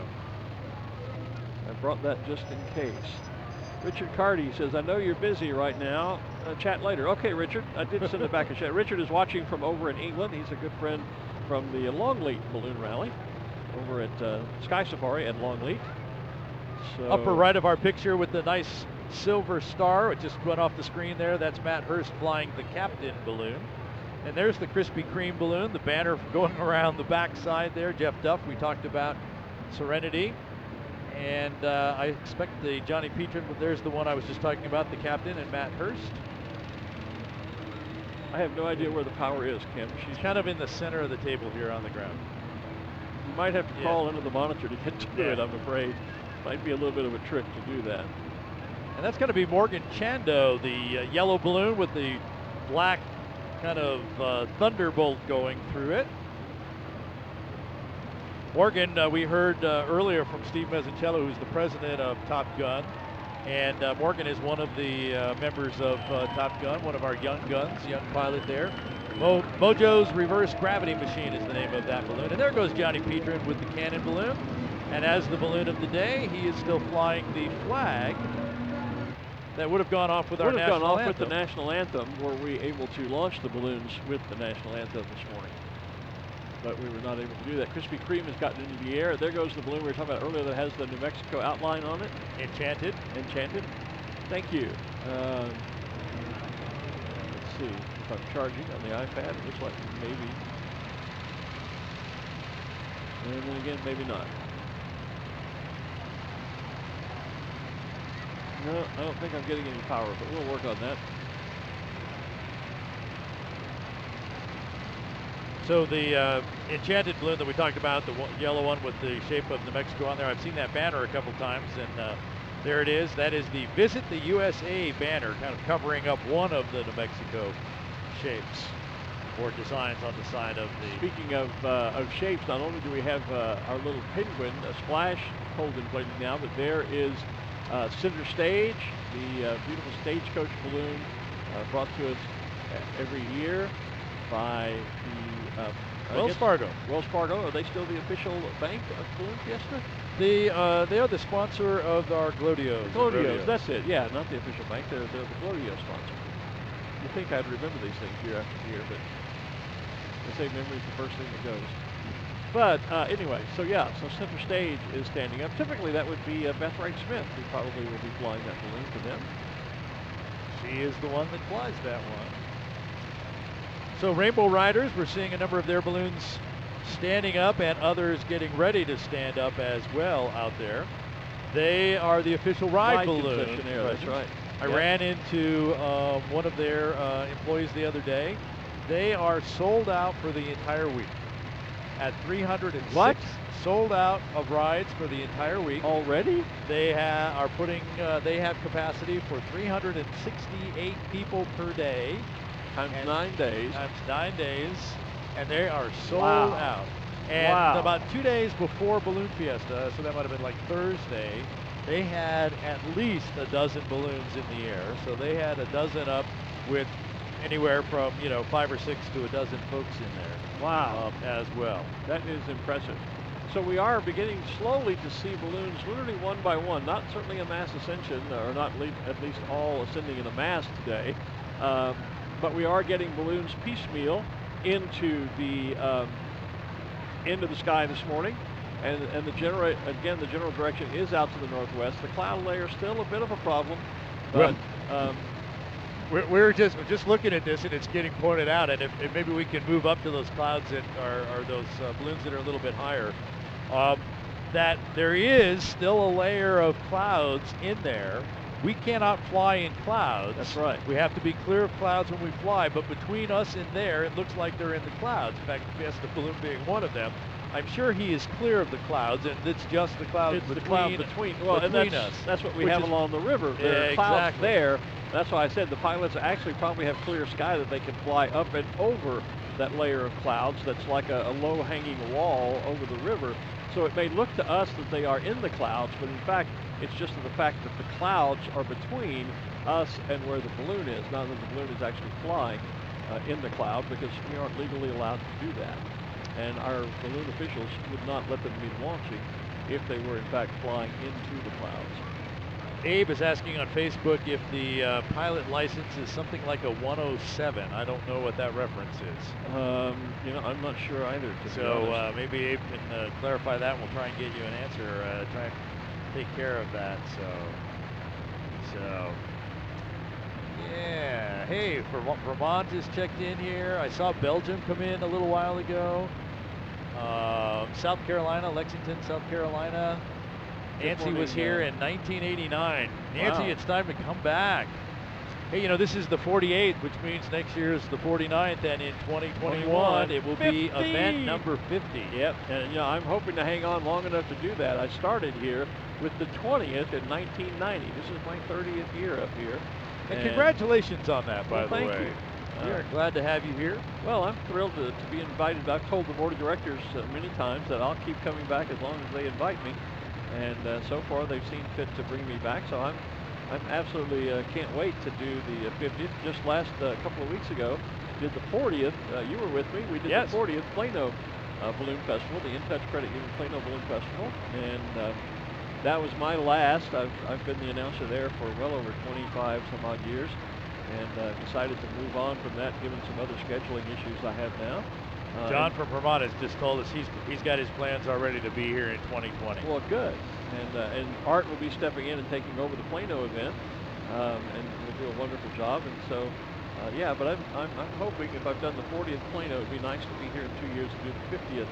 I brought that just in case. Richard Carty says, I know you're busy right now. Chat later. Okay, Richard. I did send it back a chat. Richard is watching from over in England. He's a good friend from the Longleat Balloon Rally over at Sky Safari and Longleat. So upper right of our picture with the nice silver star, it just went off the screen there. That's Matt Hurst flying the Captain balloon. And there's the Krispy Kreme balloon, the banner going around the back side there. Jeff Duff, we talked about Serenity. And I expect the Johnny Petrin, but there's the one I was just talking about, the Captain and Matt Hurst. I have no idea where the power is, Kim. She's kind of in the center of the table here on the ground. You might have to crawl into the monitor to get to it, I'm afraid. Might be a little bit of a trick to do that. And that's going to be Morgan Chando, the yellow balloon with the black kind of thunderbolt going through it. Morgan, we heard earlier from Steve Mezzincello, who's the president of Top Gun. And Morgan is one of the members of Top Gun, one of our young guns, young pilot there. Mojo's Reverse Gravity Machine is the name of that balloon. And there goes Johnny Petrin with the Cannon balloon. And as the balloon of the day, he is still flying the flag that would have gone off with our national anthem. Would have gone off with the national anthem. Were we able to launch the balloons with the national anthem this morning? But we were not able to do that. Krispy Kreme has gotten into the air. There goes the balloon we were talking about earlier that has the New Mexico outline on it. Enchanted. Thank you. Let's see if I'm charging on the iPad. It looks like maybe. And then again, maybe not. No, I don't think I'm getting any power, but we'll work on that. So the Enchanted balloon that we talked about, the yellow one with the shape of New Mexico on there, I've seen that banner a couple times, and there it is. That is the Visit the USA banner, kind of covering up one of the New Mexico shapes or designs on the side of the... Speaking of shapes, not only do we have our little penguin, a Splash, contemplating now, but there is Center Stage, the beautiful stagecoach balloon brought to us every year by the Wells Fargo. Wells Fargo. Are they still the official bank of Balloon Fiesta? They are the sponsor of our Glowdeos. Glowdeos, that's it. Yeah, not the official bank. They're the Glowdeo sponsor. You think I'd remember these things year after year, but they say memory's the first thing that goes. But anyway, so Center Stage is standing up. Typically that would be Beth Wright Smith, who probably will be flying that balloon for them. She is the one that flies that one. So Rainbow Riders, we're seeing a number of their balloons standing up and others getting ready to stand up as well out there. They are the official ride balloon. That's right. I ran into one of their employees the other day. They are sold out for the entire week. At 306 sold out of rides for the entire week. Already? They are putting, they have capacity for 368 people per day. Times 9 days. Times 9 days. And they are sold out. And about 2 days before Balloon Fiesta, so that might have been like Thursday, they had at least a dozen balloons in the air. So they had a dozen up with anywhere from, 5 or 6 to a dozen folks in there. Wow. As well. That is impressive. So we are beginning slowly to see balloons literally one by one, not certainly a mass ascension, or not at least all ascending in a mass today, but we are getting balloons piecemeal into the sky this morning. And the general direction is out to the northwest. The cloud layer is still a bit of a problem, but we're just looking at this, and it's getting pointed out. And if maybe we can move up to those clouds that are those balloons that are a little bit higher, that there is still a layer of clouds in there. We cannot fly in clouds. That's right. We have to be clear of clouds when we fly. But between us and there, it looks like they're in the clouds. In fact, Fiesta balloon being one of them. I'm sure he is clear of the clouds, and it's just the clouds between us. That's what we have along the river. There are clouds there. That's why I said the pilots actually probably have clear sky that they can fly up and over that layer of clouds that's like a low-hanging wall over the river. So it may look to us that they are in the clouds, but in fact, it's just the fact that the clouds are between us and where the balloon is, not that the balloon is actually flying. in the cloud because we aren't legally allowed to do that. And our balloon officials would not let them be launching if they were in fact flying into the clouds. Abe is asking on Facebook if the pilot license is something like a 107. I don't know what that reference is. I'm not sure either. So maybe Abe can clarify that. We'll try and get you an answer. Try and take care of that. So yeah. Hey, Vermont is checked in here. I saw Belgium come in a little while ago. South Carolina, Lexington, South Carolina. Nancy was here in 1989. Nancy, wow. It's time to come back. Hey, this is the 48th, which means next year is the 49th, and in 2021 it will be event number 50. Yep, and I'm hoping to hang on long enough to do that. I started here with the 20th in 1990. This is my 30th year up here. And congratulations on that, by the way. Thank you. We are glad to have you here. Well, I'm thrilled to be invited. I've told the board of directors many times that I'll keep coming back as long as they invite me. And so far, they've seen fit to bring me back. So I'm absolutely can't wait to do the 50th. Just last couple of weeks ago, did the 40th. You were with me. We did the 40th Plano Balloon Festival, the In Touch Credit Union Plano Balloon Festival, and that was my last. I've been the announcer there for well over 25 some odd years, and decided to move on from that, given some other scheduling issues I have now. John from Vermont has just told us he's got his plans already to be here in 2020. Well, good. And Art will be stepping in and taking over the Plano event, and will do a wonderful job. And so, but I'm hoping if I've done the 40th Plano, it'd be nice to be here in 2 years to do the 50th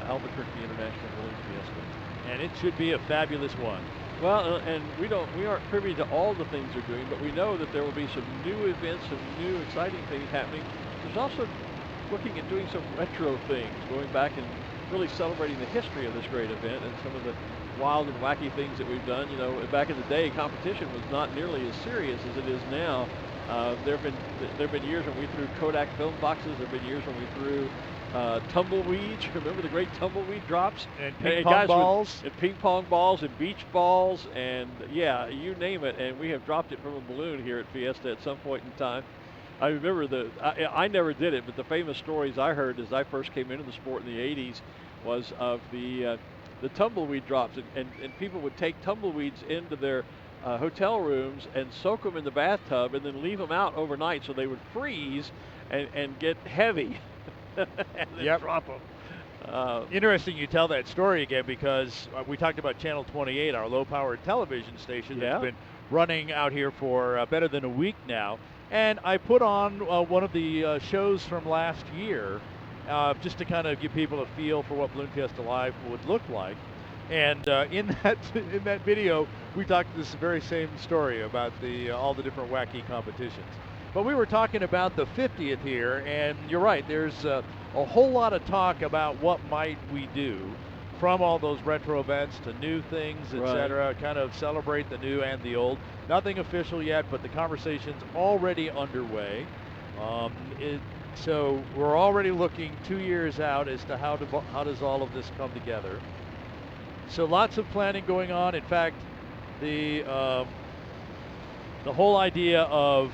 Albuquerque International Balloon Fiesta. And it should be a fabulous one. Well, and we aren't privy to all the things they're doing, but we know that there will be some new events, some new exciting things happening. There's also looking at doing some retro things, going back and really celebrating the history of this great event and some of the wild and wacky things that we've done. Back in the day, competition was not nearly as serious as it is now. There have been years when we threw Kodak film boxes. There have been years when we threw tumbleweeds. Remember the great tumbleweed drops? And ping pong balls. And ping pong balls and beach balls and you name it. And we have dropped it from a balloon here at Fiesta at some point in time. I remember I never did it, but the famous stories I heard as I first came into the sport in the 80s was of the tumbleweed drops. And people would take tumbleweeds into their hotel rooms and soak them in the bathtub and then leave them out overnight so they would freeze and get heavy and then drop them. Interesting you tell that story again, because we talked about Channel 28, our low-powered television station that's been running out here for better than a week now. And I put on one of the shows from last year just to kind of give people a feel for what Balloon Fiesta Live would look like. And in that video, we talked this very same story about all the different wacky competitions. But we were talking about the 50th here, and you're right, there's a whole lot of talk about what might we do, from all those retro events to new things, etc., kind of celebrate the new and the old. Nothing official yet, but the conversation's already underway. So we're already looking 2 years out as to how does all of this come together. So lots of planning going on. In fact, the whole idea of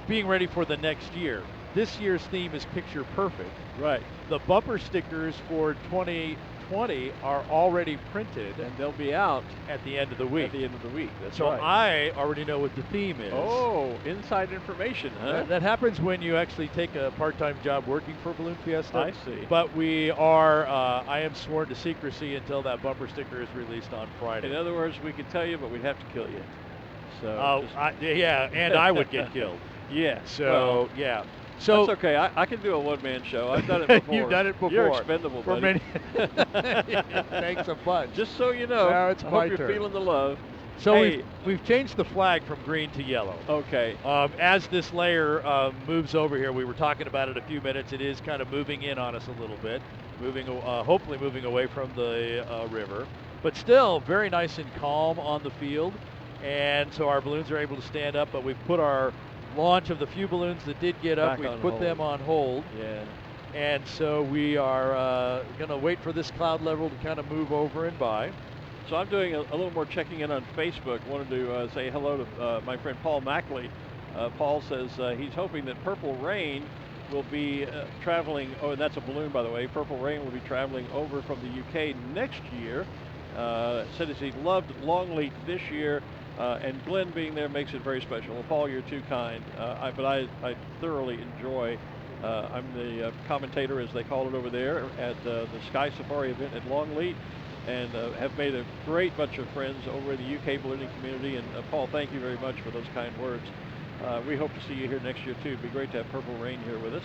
being ready for the next year. This year's theme is Picture Perfect. Right. The bumper stickers for 2020 are already printed. And they'll be out at the end of the week. At the end of the week, that's so right. I already know what the theme is. Oh, inside information, huh? That happens when you actually take a part-time job working for Balloon Fiesta. I see. But we are, I am sworn to secrecy until that bumper sticker is released on Friday. In other words, we could tell you, but we'd have to kill you. So. And I would get killed. Yeah. So, well, So that's okay. I can do a one-man show. I've done it before. You've done it before. You're expendable, for buddy. Thanks a bunch. Just so you know. Now it's I my hope you're turn. feeling the love. So hey. we've changed the flag from green to yellow. Okay. As this layer moves over here, we were talking about it a few minutes. It is kind of moving in on us a little bit, hopefully moving away from the river, but still very nice and calm on the field. And so our balloons are able to stand up, but we've put our launch of the few balloons that did get up, we put them on hold. Yeah. And so we are going to wait for this cloud level to kind of move over and by. So I'm doing a little more checking in on Facebook. Wanted to say hello to my friend Paul Mackley, Paul says he's hoping that Purple Rain will be traveling, oh, and that's a balloon, by the way. Purple Rain will be traveling over from the UK next year. Said he loved Longleat this year, and Glen being there makes it very special. Well, Paul, you're too kind, but I thoroughly enjoy. I'm the commentator, as they call it over there, at the Sky Safari event at Longleat, and have made a great bunch of friends over in the UK ballooning community. And Paul, thank you very much for those kind words. We hope to see you here next year, too. It'd be great to have Purple Rain here with us.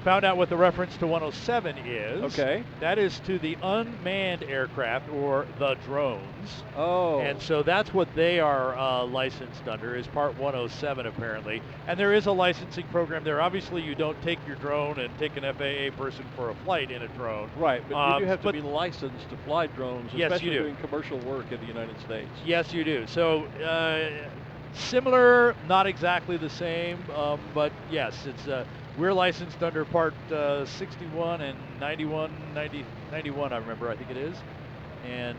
Found out what the reference to 107 is. Okay. That is to the unmanned aircraft, or the drones. Oh. And so that's what they are licensed under, is Part 107 apparently. And there is a licensing program there. Obviously, you don't take your drone and take an FAA person for a flight in a drone. Right, but you do have to be licensed to fly drones, yes, especially you do. doing commercial work in the United States. Yes, you do. So similar, not exactly the same, but yes, it's we're licensed under Part 61 and 91, 91, I remember, I think it is. And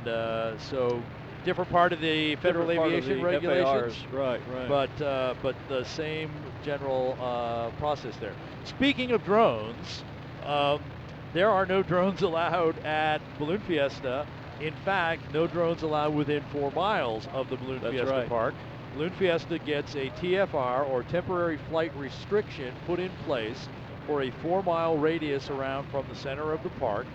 so different part of the Federal Aviation regulations. FARs. Right. But the same general process there. Speaking of drones, there are no drones allowed at Balloon Fiesta. In fact, no drones allowed within 4 miles of the Balloon Fiesta Park. Balloon Fiesta gets a TFR, or temporary flight restriction, put in place for a 4-mile radius around from the center of the park,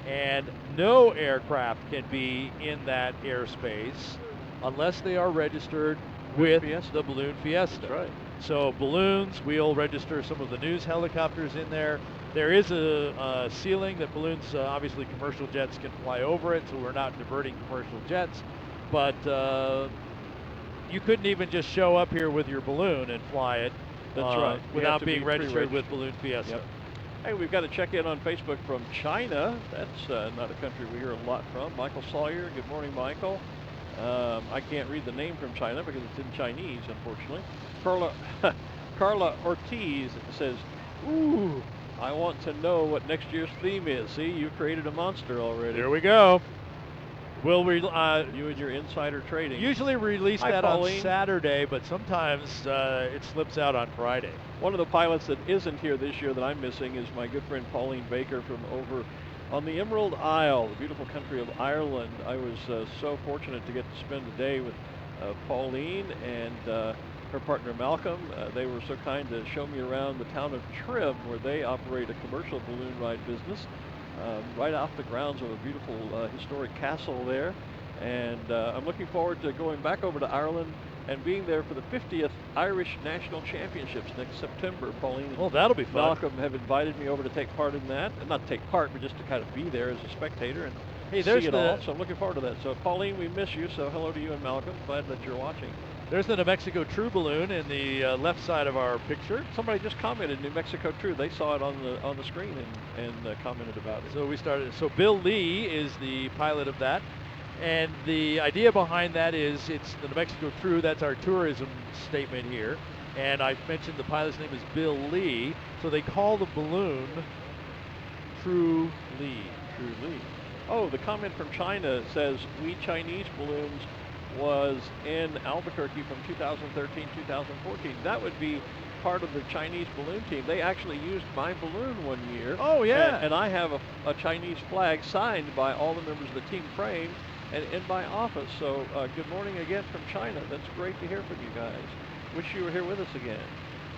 and no aircraft can be in that airspace unless they are registered with the Balloon Fiesta. That's right. So balloons, we'll register some of the news helicopters in there. There is a ceiling that balloons, obviously commercial jets can fly over it, so we're not diverting commercial jets, but you couldn't even just show up here with your balloon and fly it. That's right. Without being registered with Balloon Fiesta. Yep. Hey, we've got a check-in on Facebook from China. That's not a country we hear a lot from. Michael Sawyer. Good morning, Michael. I can't read the name from China because it's in Chinese, unfortunately. Carla Ortiz says, "Ooh, I want to know what next year's theme is." See, you created a monster already. There we go. We'll you and your insider trading. Usually release that on Saturday, but sometimes it slips out on Friday. One of the pilots that isn't here this year that I'm missing is my good friend Pauline Baker from over on the Emerald Isle, the beautiful country of Ireland. I was so fortunate to get to spend a day with Pauline and her partner Malcolm. They were so kind to show me around the town of Trim, where they operate a commercial balloon ride business. Right off the grounds of a beautiful historic castle there. And I'm looking forward to going back over to Ireland and being there for the 50th Irish National Championships next September. Pauline and that'll be fun. Malcolm have invited me over to take part in that. And not take part, but just to kind of be there as a spectator and see it all. So I'm looking forward to that. So Pauline, we miss you. So hello to you and Malcolm. Glad that you're watching. There's the New Mexico True balloon in the left side of our picture. Somebody just commented New Mexico True. They saw it on the screen and commented about it. So we started. So Bill Lee is the pilot of that, and the idea behind that is it's the New Mexico True. That's our tourism statement here, and I mentioned the pilot's name is Bill Lee. So they call the balloon True Lee. True Lee. Oh, the comment from China says we Chinese balloons was in Albuquerque from 2013-2014. That would be part of the Chinese balloon team. They actually used my balloon one year. Oh, yeah. And I have a Chinese flag signed by all the members of the team frame and in my office. So good morning again from China. That's great to hear from you guys. Wish you were here with us again.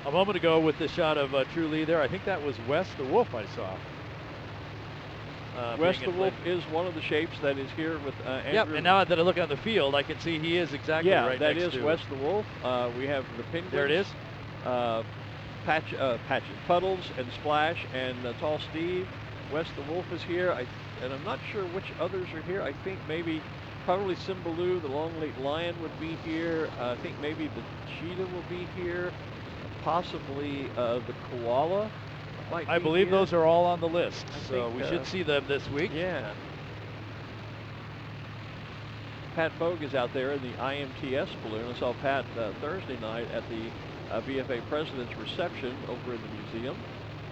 A moment ago with the shot of True Lee there, I think that was Wes the Wolf I saw. Wes the Wolf is one of the shapes that is here with Andrew. Yep, and now that I look on the field, I can see he is exactly right next to. Yeah, that is Wes the Wolf. We have the Penguins. There it is. Patches, Puddles, and Splash, and Tall Steve. Wes the Wolf is here, and I'm not sure which others are here. I think probably Cymbaloo, the Longleat Lion, would be here. I think maybe the Cheetah will be here. Possibly the Koala. I believe those are all on the list, so we should see them this week. Yeah. Pat Bogue is out there in the IMTS balloon. I saw Pat Thursday night at the BFA President's reception over in the museum,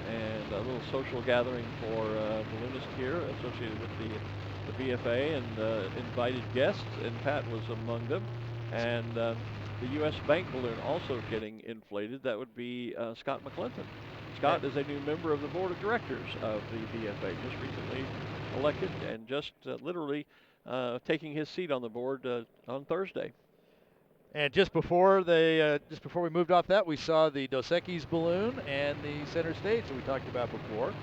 and a little social gathering for balloonists here associated with the BFA and invited guests, and Pat was among them. And the U.S. Bank balloon also getting inflated. That would be Scott McClinton. Scott is a new member of the board of directors of the VFA, just recently elected and just literally taking his seat on the board on Thursday. And just before we moved off that, we saw the Dos Equis balloon and the center stage that we talked about before.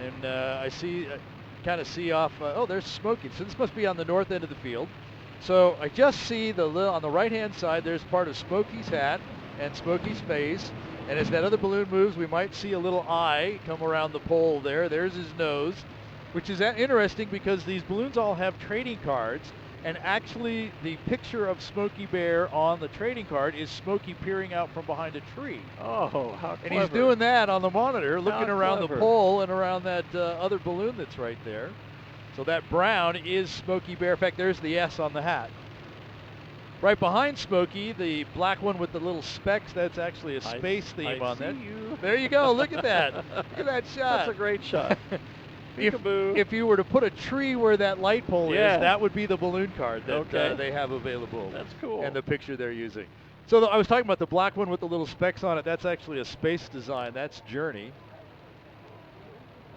And I kind of see off. There's Smokey. So this must be on the north end of the field. So I just see on the right-hand side. There's part of Smokey's hat and Smokey's face. And as that other balloon moves, we might see a little eye come around the pole there. There's his nose, which is interesting because these balloons all have trading cards. And actually, the picture of Smokey Bear on the trading card is Smokey peering out from behind a tree. Oh, how clever. And he's doing that on the monitor, looking around the pole and around that other balloon that's right there. So that brown is Smokey Bear. In fact, there's the S on the hat. Right behind Smokey, the black one with the little specks, that's actually a space theme on that. There you go. Look at that. Look at that shot. That's a great shot. If you were to put a tree where that light pole is, that would be the balloon card that they have available. That's cool. And the picture they're using. So I was talking about the black one with the little specks on it. That's actually a space design. That's Journey.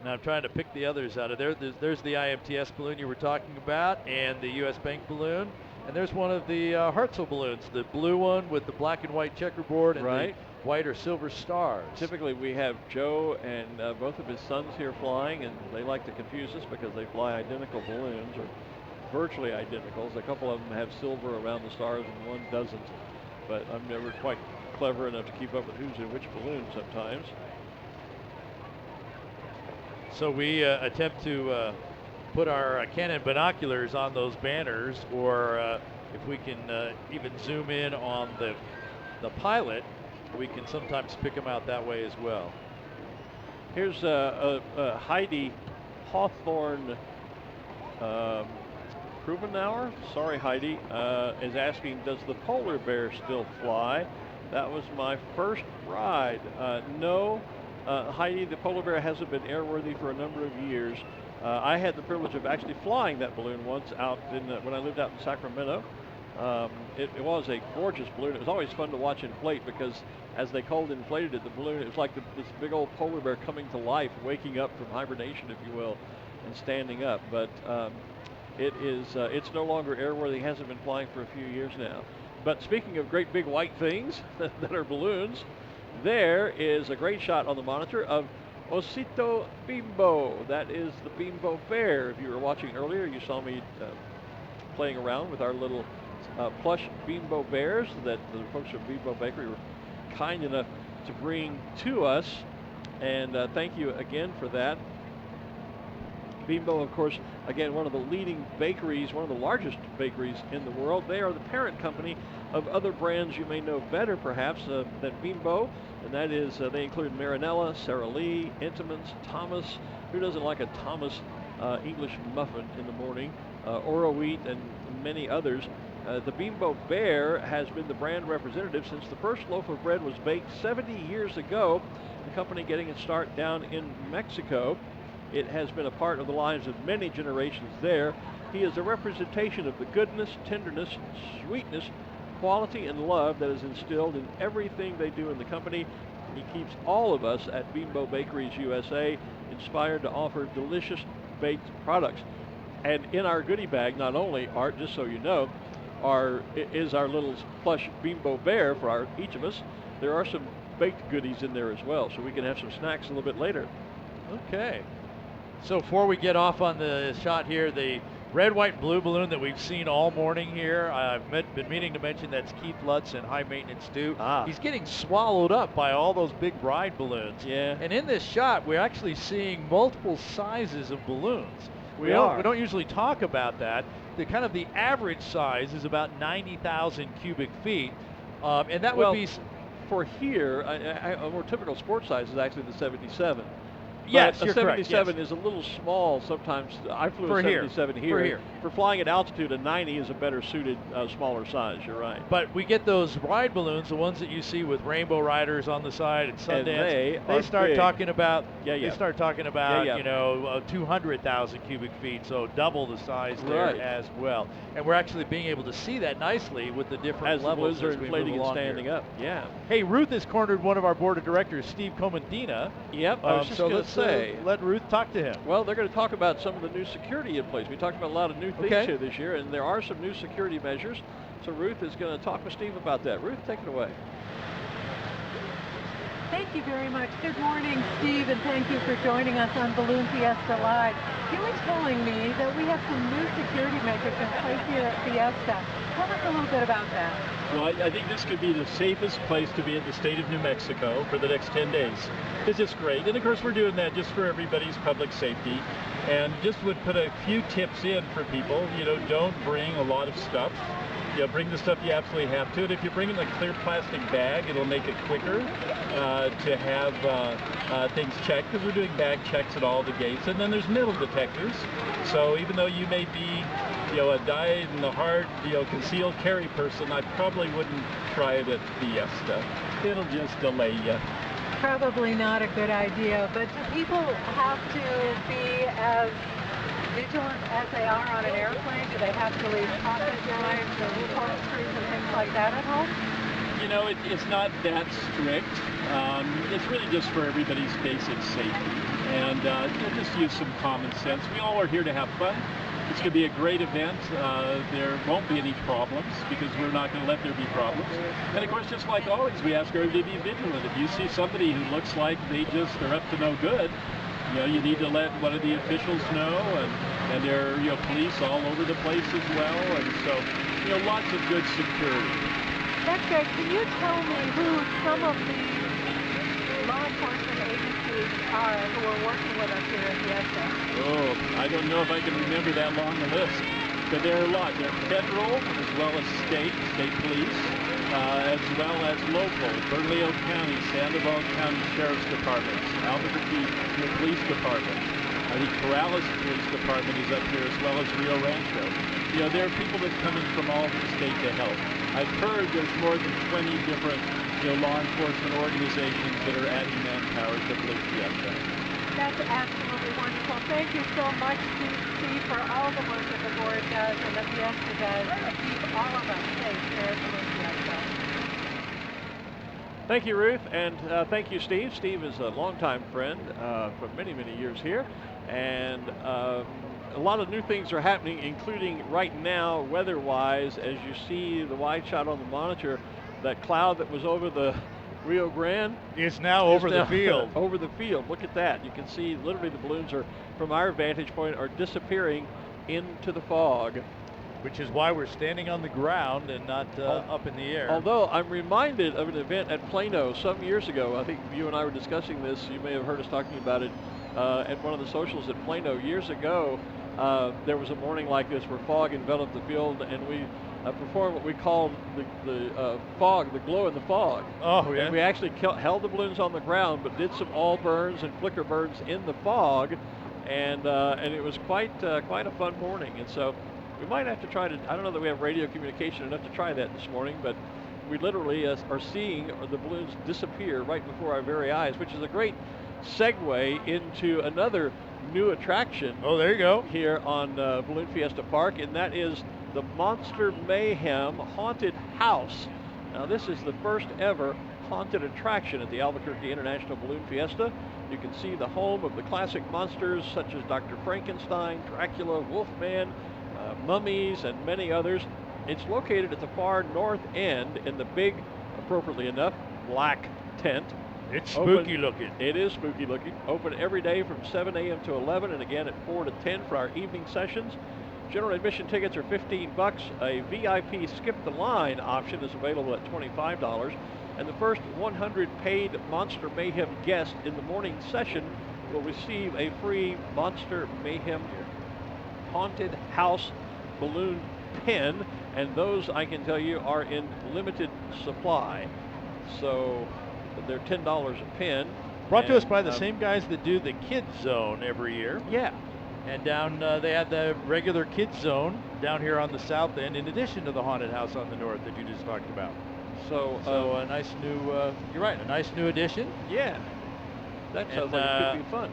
And I'm trying to pick the others out of there. There's the IMTS balloon you were talking about and the U.S. Bank balloon. And there's one of the Hartzell balloons, the blue one with the black and white checkerboard and the white or silver stars. Typically we have Joe and both of his sons here flying, and they like to confuse us because they fly identical balloons, or virtually identicals. A couple of them have silver around the stars and one doesn't, but I'm never quite clever enough to keep up with who's in which balloon sometimes. So we attempt to put our Canon binoculars on those banners, or if we can even zoom in on the pilot, we can sometimes pick them out that way as well. Here's Heidi Hawthorne Krubenauer, sorry Heidi, is asking, does the polar bear still fly? That was my first ride. No, Heidi, the polar bear hasn't been airworthy for a number of years. I had the privilege of actually flying that balloon once out when I lived out in Sacramento. It was a gorgeous balloon. It was always fun to watch inflate because as they cold inflated it, the balloon, it was like this big old polar bear coming to life, waking up from hibernation, if you will, and standing up. But it's no longer airworthy. It hasn't been flying for a few years now. But speaking of great big white things that are balloons, there is a great shot on the monitor of Osito Bimbo. That is the Bimbo bear. If you were watching earlier, you saw me playing around with our little plush Bimbo bears that the folks from Bimbo Bakery were kind enough to bring to us. And thank you again for that. Bimbo, of course, again, one of the leading bakeries, one of the largest bakeries in the world. They are the parent company of other brands you may know better, perhaps, than Bimbo. And that is, they include Marinella, Sara Lee, Intimans, Thomas. Who doesn't like a Thomas English muffin in the morning? Oro Wheat and many others. The Bimbo Bear has been the brand representative since the first loaf of bread was baked 70 years ago. The company getting its start down in Mexico. It has been a part of the lives of many generations there. He is a representation of the goodness, tenderness, sweetness, quality, and love that is instilled in everything they do in the company. He keeps all of us at Bimbo Bakeries USA inspired to offer delicious baked products. And in our goodie bag, not only, Art, just so you know, is our little plush Bimbo bear for each of us. There are some baked goodies in there as well, so we can have some snacks a little bit later. Okay. So before we get off on the shot here, the red, white, and blue balloon that we've seen all morning here, I've been meaning to mention that's Keith Lutz in high maintenance too. He's getting swallowed up by all those big bride balloons. Yeah. And in this shot, we're actually seeing multiple sizes of balloons. We don't usually talk about that. The average size is about 90,000 cubic feet, and that would be for here. A more typical sport size is actually the 77. Yes, a you're correct. 77 Yes. is a little small sometimes. I flew For a here. 77 For here. here. For flying at altitude, a 90 is a better suited, smaller size. You're right. But we get those ride balloons, the ones that you see with rainbow riders on the side and Sundance. And they are start big. talking about. Yeah. They start talking about Yeah. 200,000 cubic feet, so double the size there Right. as well. And we're actually being able to see that nicely with the different As the levels balloons are as we inflating move and along standing here. up. Yeah. Hey, Ruth has cornered one of our board of directors, Steve Comandina. Yep. I was just so going to let's say. let Ruth talk to him. Well, they're going to talk about some of the new security in place. We talked about a lot of new things here this year, and there are some new security measures. So Ruth is going to talk with Steve about that. Ruth, take it away. Thank you very much. Good morning, Steve, and thank you for joining us on Balloon Fiesta Live. You were telling me that we have some new security measures in place here at Fiesta. Tell us a little bit about that. Well, I think this could be the safest place to be in the state of New Mexico for the next 10 days. It's just great. And of course, we're doing that just for everybody's public safety. And just would put a few tips in for people. Don't bring a lot of stuff. Bring the stuff you absolutely have to. And if you bring in a clear plastic bag, it'll make it quicker to have things checked, because we're doing bag checks at all the gates. And then there's metal detectors. So even though you may be a dyed-in-the-heart, concealed carry person, I probably wouldn't try it at Fiesta. It'll just delay you. Probably not a good idea, but do people have to be as vigilant as they are on an airplane? Do they have to leave pocket knives and upholsteries and things like that at home? It's not that strict. It's really just for everybody's basic safety. And just use some common sense. We all are here to have fun. It's going to be a great event. There won't be any problems, because we're not going to let there be problems. And of course, just like always, we ask everybody to be vigilant. If you see somebody who looks like they just are up to no good, you need to let one of the officials know, and there are police all over the place as well, and so lots of good security. That's great. Can you tell me who some of the law enforcement agencies are who are working with us here at Fiesta? Oh, I don't know if I can remember that long a list, but there are a lot. They're federal as well as state police, as well as local, Bernalillo County, Sandoval County Sheriff's Departments, Albuquerque Police Department. I think Corrales Police Department is up here, as well as Rio Rancho. There are people that come in from all over the state to help. I've heard there's more than 20 different law enforcement organizations that are adding manpower to Balloon Fiesta. That's absolutely wonderful. Thank you so much, Steve, for all the work that the board does and the Fiesta does to keep all of us safe here at Balloon Fiesta. Thank you, Ruth, and thank you, Steve. Steve is a longtime friend for many, many years here, and a lot of new things are happening, including right now, weather-wise, as you see the wide shot on the monitor, that cloud that was over the Rio Grande is now over the field. Over the field. Look at that. You can see literally the balloons are, from our vantage point, are disappearing into the fog. Which is why we're standing on the ground and not up in the air. Although I'm reminded of an event at Plano some years ago. I think you and I were discussing this. You may have heard us talking about it at one of the socials at Plano years ago. There was a morning like this where fog enveloped the field, and we performed what we called the fog, the glow in the fog. Oh, yeah. And we actually held the balloons on the ground, but did some all burns and flicker burns in the fog, and it was quite a fun morning. And so we might have to try to, I don't know that we have radio communication enough to try that this morning, but we literally are seeing the balloons disappear right before our very eyes, which is a great segue into another new attraction. Oh, there you go. Here on Balloon Fiesta Park, and that is the Monster Mayhem Haunted House. Now, this is the first ever haunted attraction at the Albuquerque International Balloon Fiesta. You can see the home of the classic monsters such as Dr. Frankenstein, Dracula, Wolfman, mummies, and many others. It's located at the far north end in the big, appropriately enough, black tent. It's spooky looking. It is spooky looking. Open every day from 7 a.m. to 11, and again at 4 to 10 for our evening sessions. General admission tickets are $15. A VIP skip the line option is available at $25. And the first 100 paid Monster Mayhem guests in the morning session will receive a free Monster Mayhem Haunted House balloon pin, and those, I can tell you, are in limited supply. So they're $10 a pin, Brought to us by the same guys that do the kids zone every year. Yeah. And down, they had the regular kids zone down here on the south end, in addition to the haunted house on the north that you just talked about. So a nice new, you're right, a nice new addition. Yeah. That sounds like it could be fun.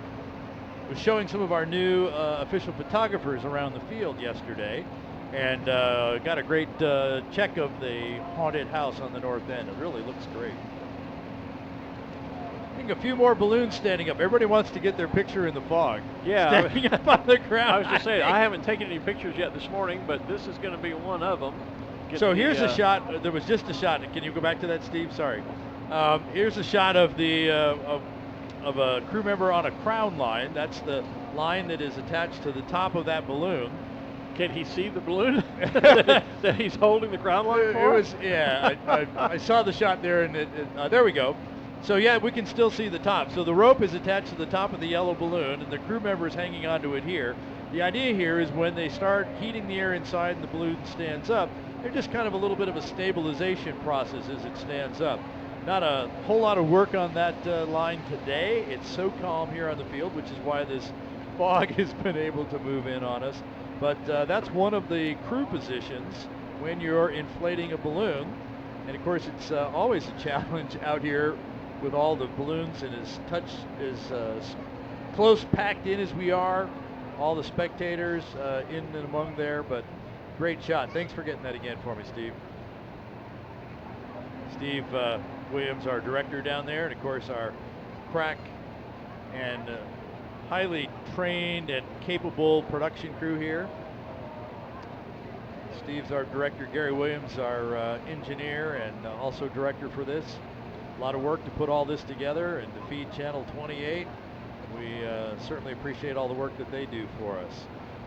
Was showing some of our new official photographers around the field yesterday, and got a great check of the haunted house on the north end. It really looks great. I think a few more balloons standing up. Everybody wants to get their picture in the fog. Yeah. Standing up on the ground. I was just saying, I haven't taken any pictures yet this morning, but this is going to be one of them. So here's a shot. There was just a shot. Can you go back to that, Steve? Sorry. Here's a shot of the of a crew member on a crown line. That's the line that is attached to the top of that balloon. Can he see the balloon that he's holding the crown line for? It was, yeah. I saw the shot there, and there we go. So yeah, we can still see the top. So the rope is attached to the top of the yellow balloon, and the crew member is hanging onto it here. The idea here is when they start heating the air inside and the balloon stands up, they're just kind of a little bit of a stabilization process as it stands up. Not a whole lot of work on that line today. It's so calm here on the field, which is why this fog has been able to move in on us. But that's one of the crew positions when you're inflating a balloon. And of course, it's always a challenge out here with all the balloons and as close packed in as we are, all the spectators in and among there, but great shot. Thanks for getting that again for me, Steve. Steve Williams, our director down there, and of course our crack and highly trained and capable production crew here. Steve's our director, Gary Williams, our engineer and also director for this. A lot of work to put all this together and to feed Channel 28. We certainly appreciate all the work that they do for us.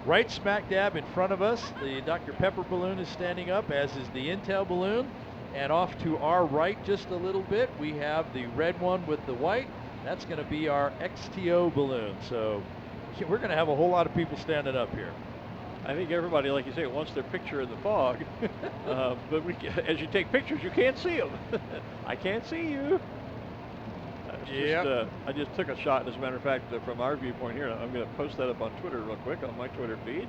Right smack dab in front of us, the Dr. Pepper balloon is standing up, as is the Intel balloon. And off to our right just a little bit, we have the red one with the white. That's going to be our XTO balloon. So we're going to have a whole lot of people standing up here. I think everybody, like you say, wants their picture in the fog. But as you take pictures, you can't see them. I can't see you. I just took a shot, as a matter of fact, from our viewpoint here. I'm going to post that up on Twitter real quick, on my Twitter feed.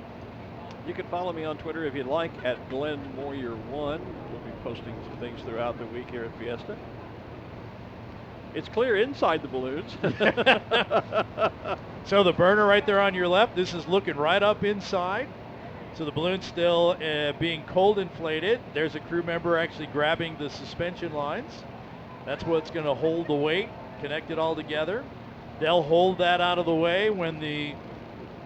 You can follow me on Twitter if you'd like, at Glen Moyer 1. We'll be posting some things throughout the week here at Fiesta. It's clear inside the balloons. So the burner right there on your left, this is looking right up inside. So the balloon's still being cold inflated. There's a crew member actually grabbing the suspension lines. That's what's going to hold the weight, connect it all together. They'll hold that out of the way when the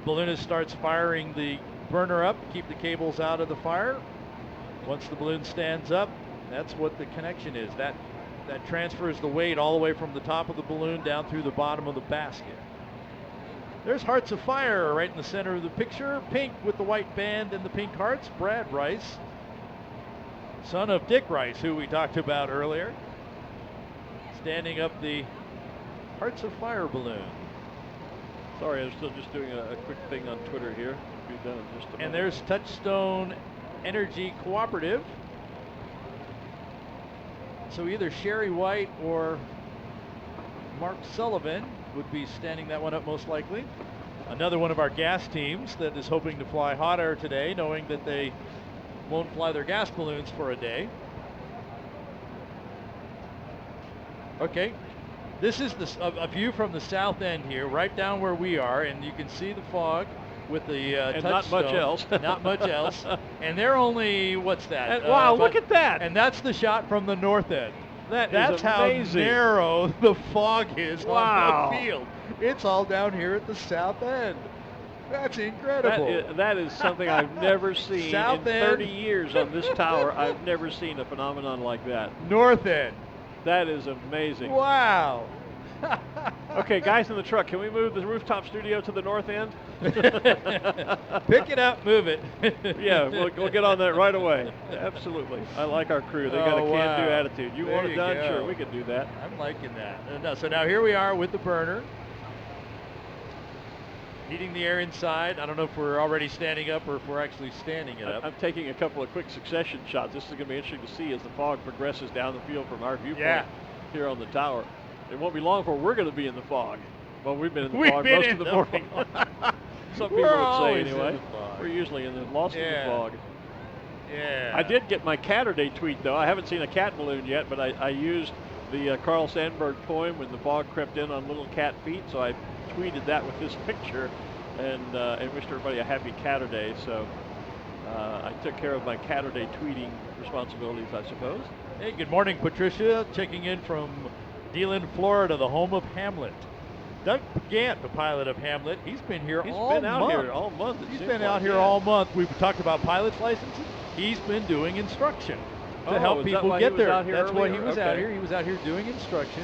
balloonist starts firing the burner up, keep the cables out of the fire. Once the balloon stands up, that's what the connection is. That transfers the weight all the way from the top of the balloon down through the bottom of the basket. There's Hearts of Fire right in the center of the picture. Pink with the white band and the pink hearts. Brad Rice, son of Dick Rice, who we talked about earlier, standing up the Hearts of Fire balloon. Sorry, I'm still just doing a quick thing on Twitter here. Be done in just a moment. And there's Touchstone Energy Cooperative. So either Sherry White or Mark Sullivan would be standing that one up most likely. Another one of our gas teams that is hoping to fly hot air today, knowing that they won't fly their gas balloons for a day. Okay, this is a view from the south end here, right down where we are, and you can see the fog with the and Touchstone. not much else. Not much else. And they're only, what's that? And, wow, look at that. And that's the shot from the north end. That's how narrow the fog is on the field. It's all down here at the south end. That's incredible. That is something I've never seen South in end. 30 years on this tower. I've never seen a phenomenon like that. North end. That is amazing. Wow. Okay, guys in the truck, can we move the rooftop studio to the north end? Pick it up, move it. Yeah, we'll get on that right away. Absolutely. I like our crew. They got a can-do attitude. You want it done? Sure, we can do that. I'm liking that. So now here we are with the burner. Heating the air inside. I don't know if we're already standing up or if we're actually standing it up. I'm taking a couple of quick succession shots. This is going to be interesting to see as the fog progresses down the field from our viewpoint here on the tower. It won't be long before we're going to be in the fog. Well, we've been in the fog most of the morning. Some people would say anyway. We're usually lost in the fog. Yeah. I did get my Catterday tweet, though. I haven't seen a cat balloon yet, but I used the Carl Sandburg poem when the fog crept in on little cat feet, so I tweeted that with this picture and wished everybody a happy Catterday. So I took care of my Catterday tweeting responsibilities, I suppose. Hey, good morning, Patricia. Checking in from DeLand, Florida, the home of Hamlet. Doug Gant, the pilot of Hamlet, he's been here all month. He's been out here all month. He's been out here all month. We've talked about pilot's licenses. He's been doing instruction to help people get there. That's why he was out here. He was out here doing instruction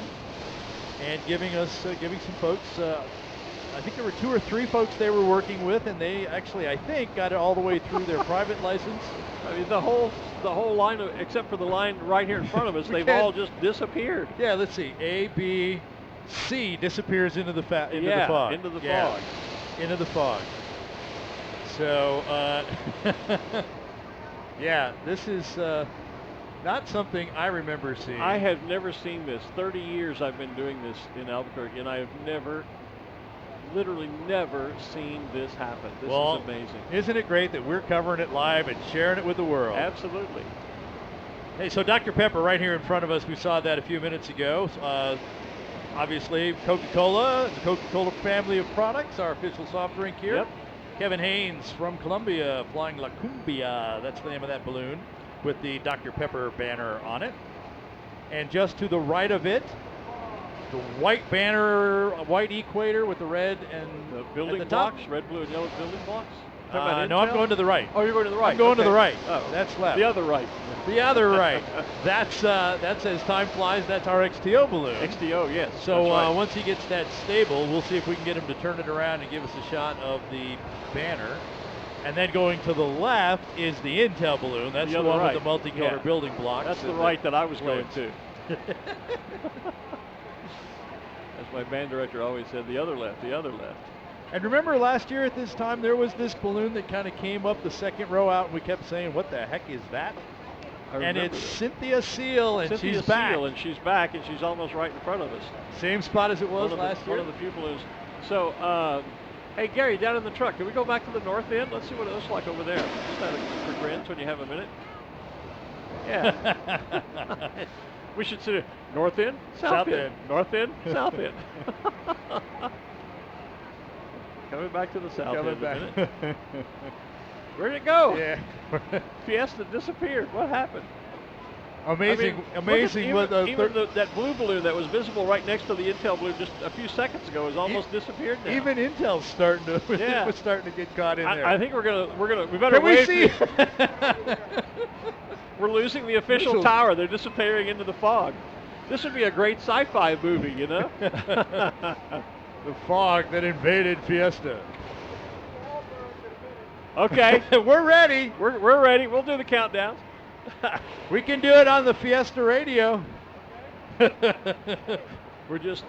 and giving some folks. I think there were 2 or 3 folks they were working with, and they actually, I think, got it all the way through their private license. I mean, the whole line, except for the line right here in front of us, they've all just disappeared. Yeah, let's see. A, B, C disappears into the fog. Into the fog. Into the fog. So, yeah, this is not something I remember seeing. I have never seen this. 30 years I've been doing this in Albuquerque, and I have literally never seen this happen. This is amazing. Isn't it great that we're covering it live and sharing it with the world? Absolutely. Hey, so Dr. Pepper right here in front of us, we saw that a few minutes ago. Obviously, Coca-Cola, the Coca-Cola family of products, our official soft drink here. Yep. Kevin Haynes from Colombia flying La Cumbia. That's the name of that balloon with the Dr. Pepper banner on it. And just to the right of it, the white banner, white equator with the red and the building blocks, red, blue, and yellow building blocks. No, I'm going to the right. Oh, you're going to the right. I'm going to the right. Oh, that's left. The other right. The other right. That's as time flies. That's our XTO balloon. XTO, yes. So once he gets that stable, we'll see if we can get him to turn it around and give us a shot of the banner. And then going to the left is the Intel balloon. That's the one with the multicolored building blocks. That's the right that I was going to. As my band director always said, the other left, the other left. And remember last year at this time, there was this balloon that kind of came up the second row out, and we kept saying, what the heck is that? And it's Cynthia Seal, and she's back. And she's back, and she's almost right in front of us. Same spot as it was last year. One of the few balloons. So, hey, Gary, down in the truck, can we go back to the north end? Let's see what it looks like over there. Just out for grins when you have a minute. Yeah. We should sit north end, south end, north end, south end. Coming back to the south end in a minute. Where'd it go? Yeah. Fiesta disappeared. What happened? Amazing, amazing. That blue balloon that was visible right next to the Intel balloon just a few seconds ago has almost disappeared now. Even Intel's starting to was starting to get caught in there. I think we better Can we see? We're losing the official tower. They're disappearing into the fog. This would be a great sci-fi movie, you know? The fog that invaded Fiesta. Okay. We're ready. We're ready. We'll do the countdowns. We can do it on the Fiesta radio. We're just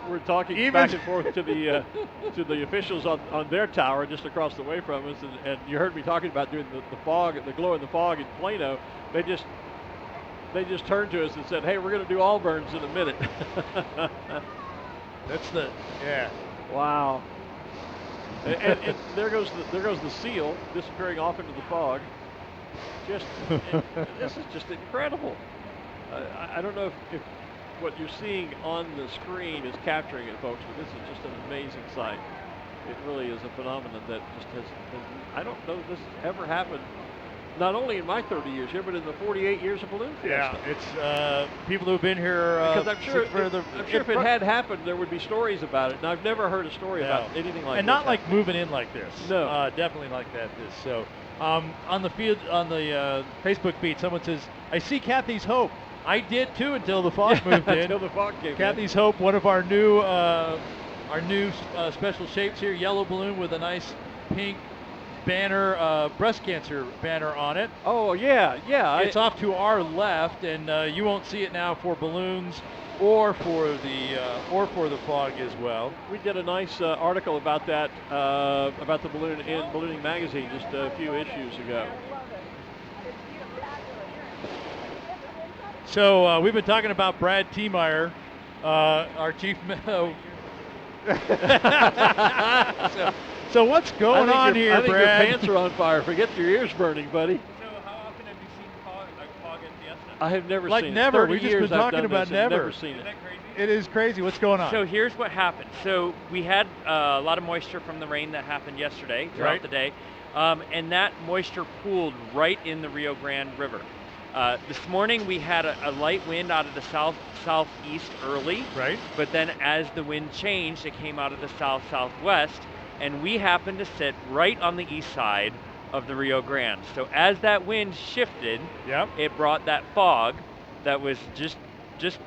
we're talking back and forth to the officials on their tower just across the way from us, and you heard me talking about doing the fog, the glow in the fog in Plano. They just turned to us and said, "Hey, we're going to do Allburns in a minute." Wow. And there goes the seal disappearing off into the fog. This is just incredible. I don't know if what you're seeing on the screen is capturing it, folks, but this is just an amazing sight. It really is a phenomenon that just has I don't know if this has ever happened, not only in my 30 years here, but in the 48 years of Balloon Fiesta. Yeah, it's people who've been here. Because I'm sure if it had happened, there would be stories about it. And I've never heard a story about anything like this. And not like moving in like this. No. Definitely like that. So on the field, on the Facebook feed, someone says, I see Kathy's Hope. I did too until the fog moved in. Until the fog came Kathy's Hope, one of our new special shapes here, yellow balloon with a nice pink banner, breast cancer banner on it. Oh yeah. It's off to our left, and you won't see it now for balloons or for the fog as well. We did a nice article about that, about the balloon in Ballooning Magazine just a few issues ago. So we've been talking about Brad T. Moyer, our chief. So what's going on here, I think Brad? your pants are on fire. Forget your ears burning, buddy. So how often have you seen fog at Fiesta? I have never Like seen never. it. 30 We've just years been I've talking done about this and never. never seen Is it. that crazy? It is crazy. What's going on? So here's what happened. So we had a lot of moisture from the rain that happened yesterday throughout the day, and that moisture pooled right in the Rio Grande River. This morning we had a light wind out of the southeast early, Right. but then as the wind changed, it came out of the southwest, and we happened to sit right on the east side of the Rio Grande. So as that wind shifted, it brought that fog that was just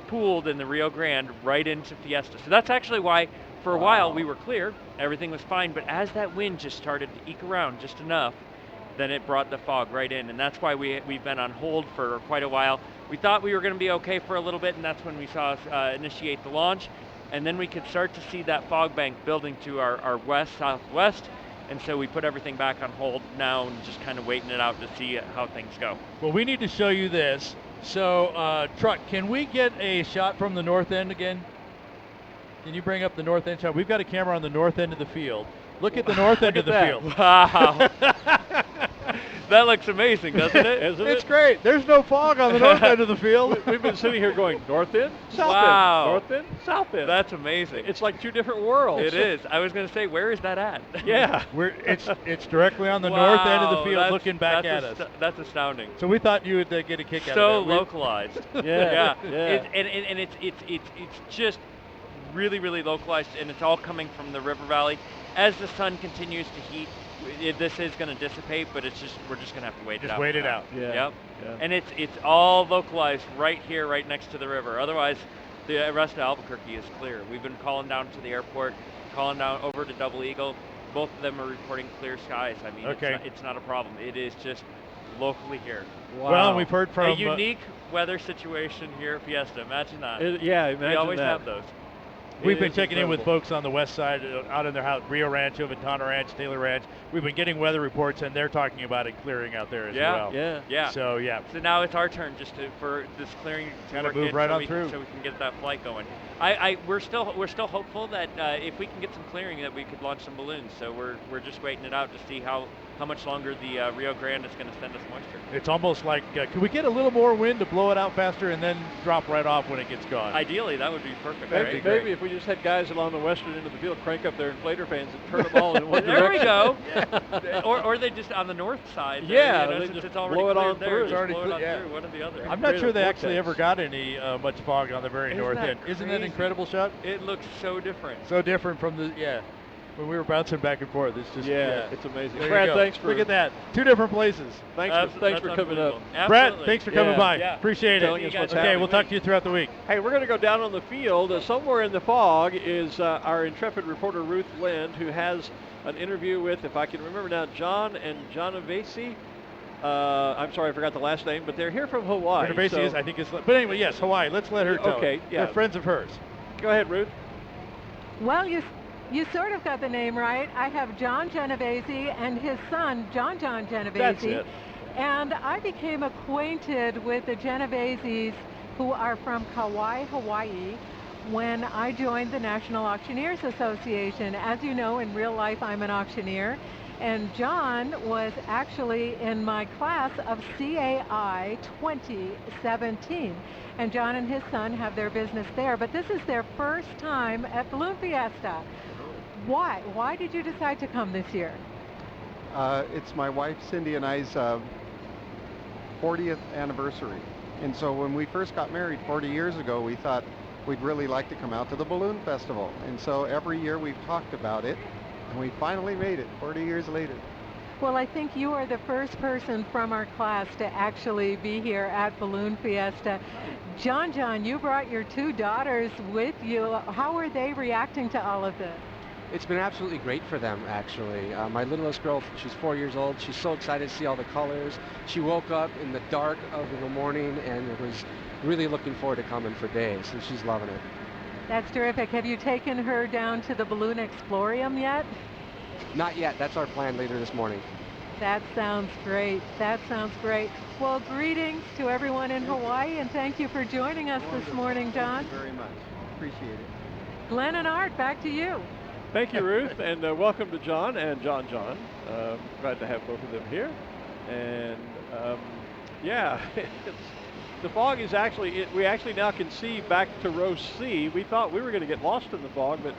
pooled in the Rio Grande right into Fiesta. So that's actually why for a while we were clear, everything was fine, but as that wind just started to eke around just enough, then it brought the fog right in, and that's why we've been on hold for quite a while. We thought we were going to be okay for a little bit, and that's when we saw us initiate the launch, and then we could start to see that fog bank building to our southwest, and so we put everything back on hold now and just kind of waiting it out to see how things go. Well, we need to show you this. So, Truck, can we get a shot from the north end again? Can you bring up the north end shot? We've got a camera on the north end of the field. Look at the north end of the field. Wow. That looks amazing, doesn't it? It's great. There's no fog on the north end of the field. We've been sitting here going north end, south Wow. end, north end, south end. That's amazing. It's like two different worlds. It is. I was going to say, where is that at? Yeah. It's directly on the north end of the field, That's- looking back at us. That's astounding. So we thought you would get a kick out So of that. localized. Yeah. And it's just really, really localized, and it's all coming from the river valley. As the sun continues to heat, this is going to dissipate, but we're just going to have to wait it out. Just wait it out. Yeah. Yep. Yeah. And it's all localized right here, right next to the river. Otherwise, the rest of Albuquerque is clear. We've been calling down to the airport, calling down over to Double Eagle. Both of them are reporting clear skies. I mean, it's not a problem. It is just locally here. Wow. Well, we've heard from a unique weather situation here at Fiesta. Imagine that. Imagine we always that. have those. We've been checking in with folks on the west side, out in their house, Rio Rancho, Ventana Ranch, Taylor Ranch. We've been getting weather reports, and they're talking about it clearing out there as well. Yeah. So, yeah. So now it's our turn for this clearing to Gotta work move in right so on we, through. so we can get that flight going. We're still hopeful that if we can get some clearing, that we could launch some balloons. So we're just waiting it out to see how much longer the Rio Grande is going to send us moisture. It's almost like, could we get a little more wind to blow it out faster and then drop right off when it gets gone? Ideally, that would be perfect. Maybe if we just had guys along the western end of the field crank up their inflator fans and turn them all in one There we direction. go. Or they just on the north side. Yeah, there, they since just it's already blow it on cleared there, through. just It's already blow it on yeah. through, one or the other. I'm not sure they Vortex. actually ever got any much fog on the very Isn't north that end. Isn't that an crazy? incredible shot? It looks so different. So different from when we were bouncing back and forth. It's just it's amazing. There Brad, you go. thanks for Look at that. Two different places. Thanks for That's coming up. unbelievable. Brad, Absolutely. thanks for coming by. Yeah. Appreciate Telling it. us what's Okay, happening. we'll talk to you throughout the week. Hey, we're going to go down on the field. Somewhere in the fog is our intrepid reporter Ruth Lind, who has an interview with, if I can remember now, John and Genovese. I'm sorry, I forgot the last name, but they're here from Hawaii. Genovese is, I think it's, but anyway, yes, Hawaii. Let's let her tell it. yeah. They're friends of hers. Go ahead, Ruth. Well, you sort of got the name right. I have John Genovese and his son, John Genovese. That's it. And I became acquainted with the Genoveses who are from Kauai, Hawaii, when I joined the National Auctioneers Association. As you know, in real life, I'm an auctioneer. And John was actually in my class of CAI 2017. And John and his son have their business there. But this is their first time at Balloon Fiesta. Why? Why did you decide to come this year? It's my wife Cindy and I's 40th anniversary. And so when we first got married 40 years ago, we thought we'd really like to come out to the Balloon Festival. And so every year we've talked about it, and we finally made it 40 years later. Well, I think you are the first person from our class to actually be here at Balloon Fiesta. John, you brought your two daughters with you. How are they reacting to all of this? It's been absolutely great for them, actually. My littlest girl, she's 4 years old. She's so excited to see all the colors. She woke up in the dark of the morning and was really looking forward to coming for days, and she's loving it. That's terrific. Have you taken her down to the Balloon Explorium yet? Not yet. That's our plan later this morning. That sounds great. That sounds great. Well, greetings to everyone in Hawaii, and thank you for joining us this morning, John. Thank you very much. Appreciate it. Glenn and Art, back to you. Thank you, Ruth, and welcome to John and John. Glad to have both of them here. And yeah, the fog is actually, we actually now can see back to row C. We thought we were going to get lost in the fog, but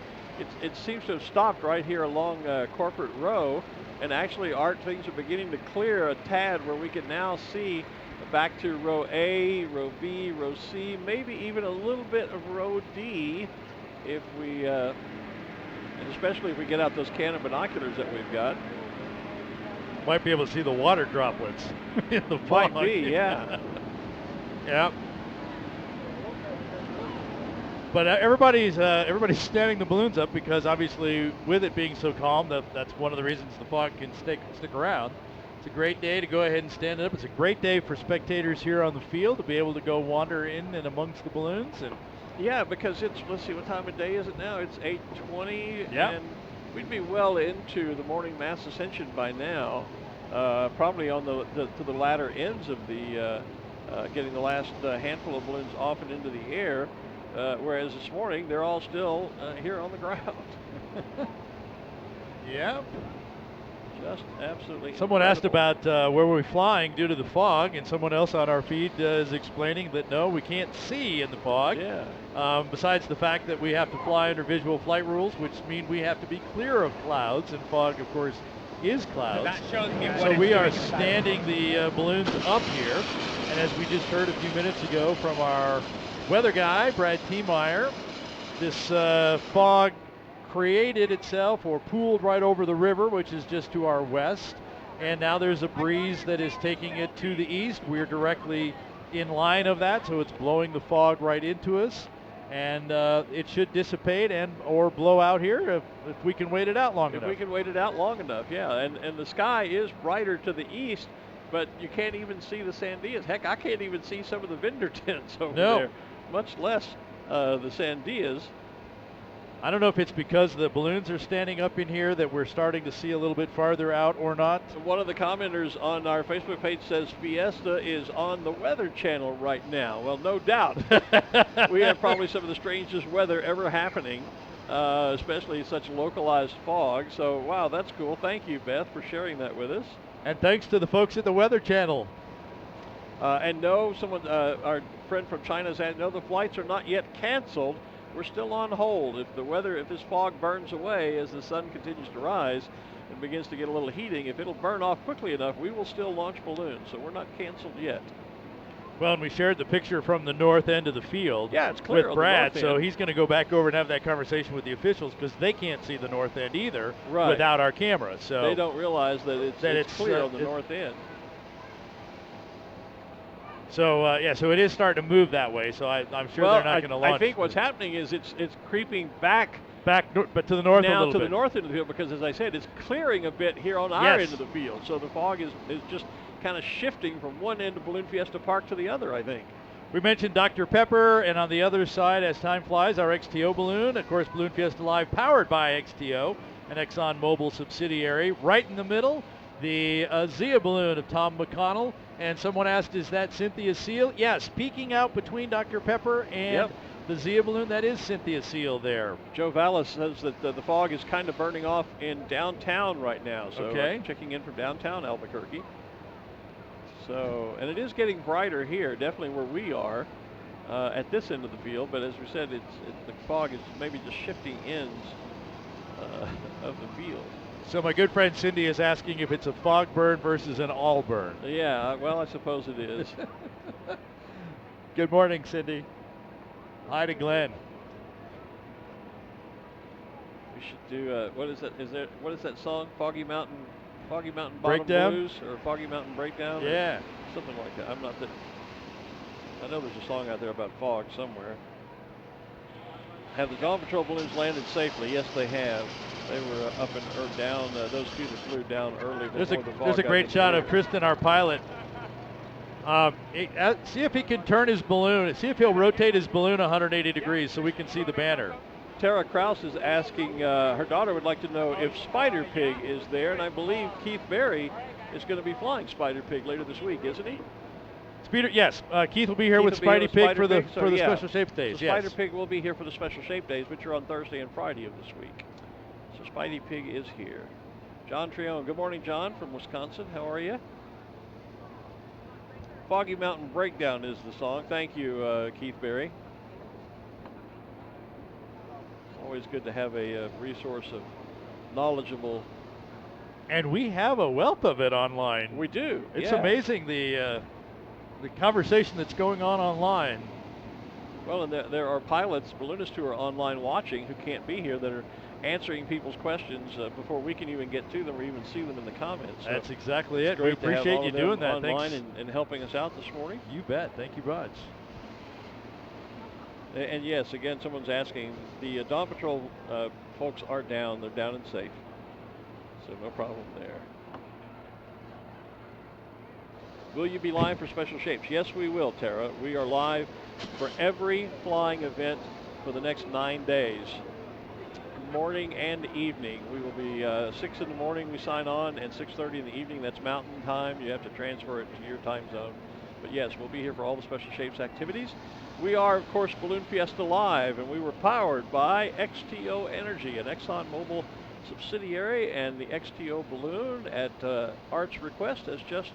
it seems to have stopped right here along Corporate Row. And actually, Art, things are beginning to clear a tad where we can now see back to row A, row B, row C, maybe even a little bit of row D if we, and especially if we get out those Canon binoculars that we've got. Might be able to see the water droplets in the fog. Might be, yeah. Yep. But everybody's standing the balloons up because obviously with it being so calm, that's one of the reasons the fog can stick around. It's a great day to go ahead and stand it up. It's a great day for spectators here on the field to be able to go wander in and amongst the balloons. And yeah, because it's, let's see, what time of day is it now? It's 8:20, yeah. And we'd be well into the morning mass ascension by now, probably on to the latter ends of the getting the last handful of balloons off and into the air. Whereas this morning, they're all still here on the ground. Yeah. Just absolutely Someone incredible. asked about where we're flying due to the fog, and someone else on our feed is explaining that no, we can't see in the fog. Yeah. Besides the fact that we have to fly under visual flight rules, which mean we have to be clear of clouds, and fog, of course, is clouds. That shows me what so it's we are doing inside. standing the balloons up here, and as we just heard a few minutes ago from our weather guy, Brad T. Moyer, this fog created itself or pooled right over the river, which is just to our west, and now there's a breeze that is taking it to the east. We're directly in line of that, so it's blowing the fog right into us, and it should dissipate and or blow out here if we can wait it out long enough. If we can wait it out long enough, yeah. And the sky is brighter to the east, but you can't even see the Sandias. Heck, I can't even see some of the vendor tents over there, much less the Sandias. I don't know if it's because the balloons are standing up in here that we're starting to see a little bit farther out or not. One of the commenters on our Facebook page says Fiesta is on the Weather Channel right now. Well, no doubt. We have probably some of the strangest weather ever happening, especially such localized fog. So, wow, that's cool. Thank you, Beth, for sharing that with us. And thanks to the folks at the Weather Channel. And no, our friend from China said, no, the flights are not yet canceled. We're still on hold. If this fog burns away as the sun continues to rise and begins to get a little heating, if it'll burn off quickly enough, we will still launch balloons. So we're not canceled yet. Well, and we shared the picture from the north end of the field. Yeah, it's clear with on Brad, the north so end. he's going to go back over and have that conversation with the officials because they can't see the north end either without our camera. So they don't realize that it's clear on the north end. So so it is starting to move that way. So I'm sure they're not going to launch. I think what's happening is it's creeping back, but to the north now a little to bit. the north end of the field because, as I said, it's clearing a bit here on our end of the field. So the fog is just kind of shifting from one end of Balloon Fiesta Park to the other, I think. We mentioned Dr. Pepper, and on the other side, as time flies, our XTO balloon. Of course, Balloon Fiesta Live, powered by XTO, an ExxonMobil subsidiary. Right in the middle, the Zia balloon of Tom McConnell. And someone asked, is that Cynthia Seal? Yes, peeking out between Dr. Pepper and the Zia balloon, that is Cynthia Seal there. Joe Vallis says that the fog is kind of burning off in downtown right now. So checking in from downtown Albuquerque. So, and it is getting brighter here, definitely where we are at this end of the field. But as we said, the fog is maybe just shifting ends of the field. So my good friend Cindy is asking if it's a fog burn versus an all burn. Yeah, well, I suppose it is. Good morning, Cindy. Hi to Glen. We should do what is that song? Foggy Mountain Bottom Breakdown? Blues or Foggy Mountain Breakdown? Yeah, something like that. I know there's a song out there about fog somewhere. Have the Dawn Patrol balloons landed safely? Yes, they have. They were up and down. Those two that flew down early. There's a great shot of Tristan, our pilot. See if he can turn his balloon. See if he'll rotate his balloon 180 degrees so we can see the banner. Tara Kraus is asking, her daughter would like to know if Spider Pig is there, and I believe Keith Berry is going to be flying Spider Pig later this week, isn't he? Yes, Keith will be here with Spidey Pig for the Special Shape Days. So yes. Spider Pig will be here for the Special Shape Days, which are on Thursday and Friday of this week. So Spidey Pig is here. John Trione. Good morning, John, from Wisconsin. How are you? Foggy Mountain Breakdown is the song. Thank you, Keith Berry. Always good to have a resource of knowledgeable. And we have a wealth of it online. We do. It's amazing the conversation that's going on online. Well, and there are pilots, balloonists who are online watching who can't be here that are answering people's questions before we can even get to them or even see them in the comments. So that's exactly it. We great to have appreciate all you of them doing that. online Thanks. and helping us out this morning. You bet. Thank you much. And yes, again, someone's asking, the Dawn Patrol folks are down. They're down and safe. So no problem there. Will you be live for Special Shapes? Yes, we will, Tara. We are live for every flying event for the next 9 days. Morning and evening. We will be 6 in the morning we sign on, and 6:30 in the evening. That's Mountain Time. You have to transfer it to your time zone. But yes, we'll be here for all the Special Shapes activities. We are, of course, Balloon Fiesta Live, and we were powered by XTO Energy, an ExxonMobil subsidiary, and the XTO balloon at Art's request has just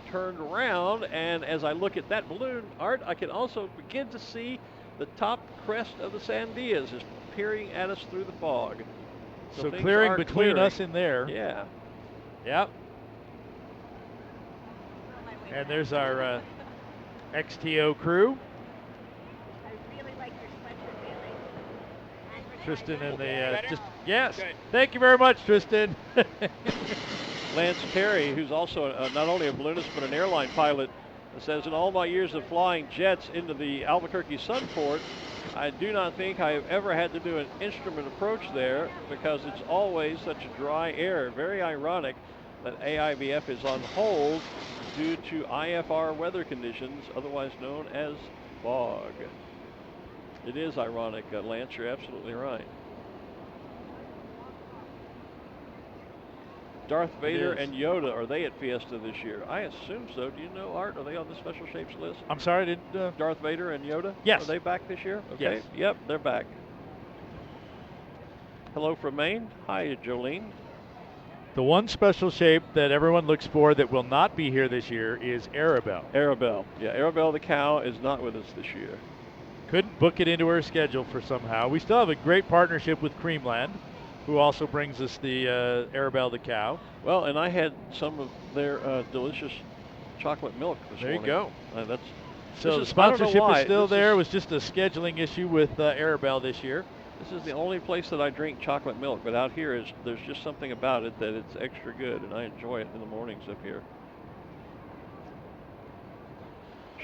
turned around, and as I look at that balloon, Art, I can also begin to see the top crest of the Sandias is peering at us through the fog. So clearing between us and there. Yeah. Yep. And there's our XTO crew. Tristan and the yes. Good. Thank you very much, Tristan. Lance Terry, who's also not only a balloonist but an airline pilot, says, in all my years of flying jets into the Albuquerque Sunport, I do not think I have ever had to do an instrument approach there because it's always such a dry air. Very ironic that AIBF is on hold due to IFR weather conditions, otherwise known as fog. It is ironic, Lance, you're absolutely right. Darth Vader and Yoda, are they at Fiesta this year? I assume so. Do you know, Art? Are they on the Special Shapes list? I'm sorry, didn't... Darth Vader and Yoda? Yes. Are they back this year? Okay. Yes. Yep, they're back. Hello from Maine. Hi, Jolene. The one special shape that everyone looks for that will not be here this year is Arabelle. Arabelle. Yeah, Arabelle the cow is not with us this year. Couldn't book it into her schedule for somehow. We still have a great partnership with Creamland, who also brings us the Arabelle the cow. Well, and I had some of their delicious chocolate milk this morning. There you go. That's so the sponsorship is still there. It was just a scheduling issue with Arabelle this year. This is the only place that I drink chocolate milk, but out here there's just something about it that it's extra good, and I enjoy it in the mornings up here.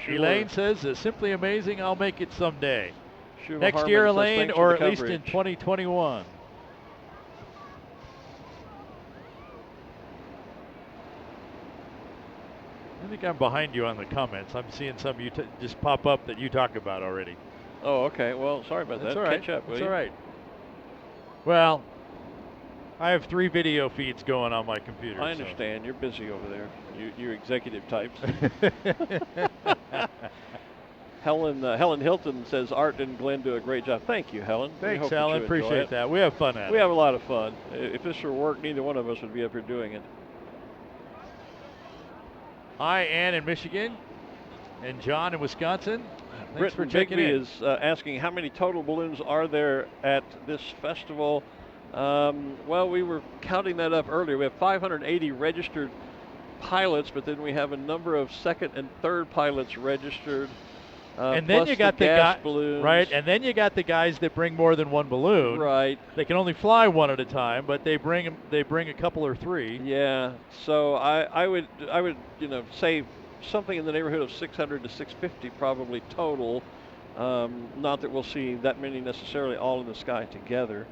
Elaine says, simply amazing, I'll make it someday. Schumer Next Harmon year, says, Elaine, or at least in 2021. I think I'm behind you on the comments. I'm seeing some you just pop up that you talk about already. Oh, okay. Well, sorry about That's that. All right. Catch up, will That's you? all right. Well, I have 3 video feeds going on my computer. I understand. You're busy over there. You executive types. Helen Hilton says Art and Glenn do a great job. Thank you, Helen. Thanks, Helen. Appreciate that. We have fun at it. We have a lot of fun. If this were work, neither one of us would be up here doing it. Hi, Ann in Michigan, and John in Wisconsin. Thanks for checking in. is asking how many total balloons are there at this festival. Well, we were counting that up earlier. We have 580 registered pilots, but then we have a number of second and third pilots registered. And then you got the guys, right? And then you got the guys that bring more than one balloon. Right. They can only fly one at a time, but they bring a couple or 3. Yeah. So I would say something in the neighborhood of 600 to 650 probably total. Not that we'll see that many necessarily all in the sky together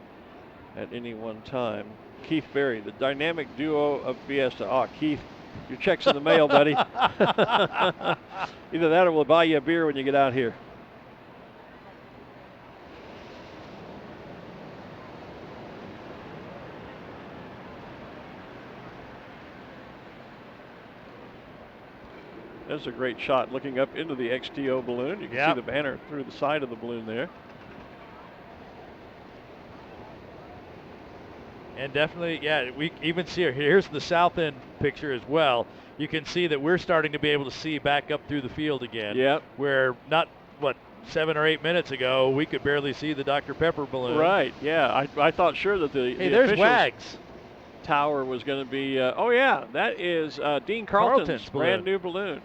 at any one time. Keith Berry, the dynamic duo of Fiesta. Ah, Keith, your check's in the mail, buddy. Either that or we'll buy you a beer when you get out here. There's a great shot looking up into the XTO balloon. You can see the banner through the side of the balloon there. And definitely, yeah, we even see here's the south end picture as well. You can see that we're starting to be able to see back up through the field again. Yep. Where 7 or 8 minutes ago, we could barely see the Dr. Pepper balloon. Right, yeah. I thought sure that the there's Wags tower was going to be, that is Dean Carlton's brand new balloon.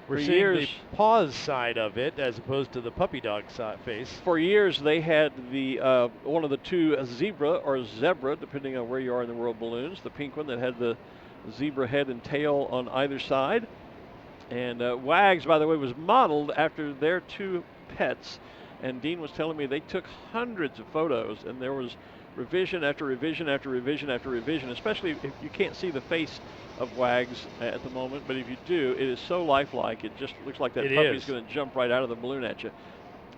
We're seeing the paws side of it as opposed to the puppy dog face. For years, they had the one of the two zebra or zebra, depending on where you are in the world, balloons. The pink one that had the zebra head and tail on either side. And Wags, by the way, was modeled after their two pets. And Dean was telling me they took hundreds of photos, and there was revision after revision after revision after revision, especially if you can't see the face of Wags at the moment. But if you do, it is so lifelike. It just looks like that puppy's going to jump right out of the balloon at you.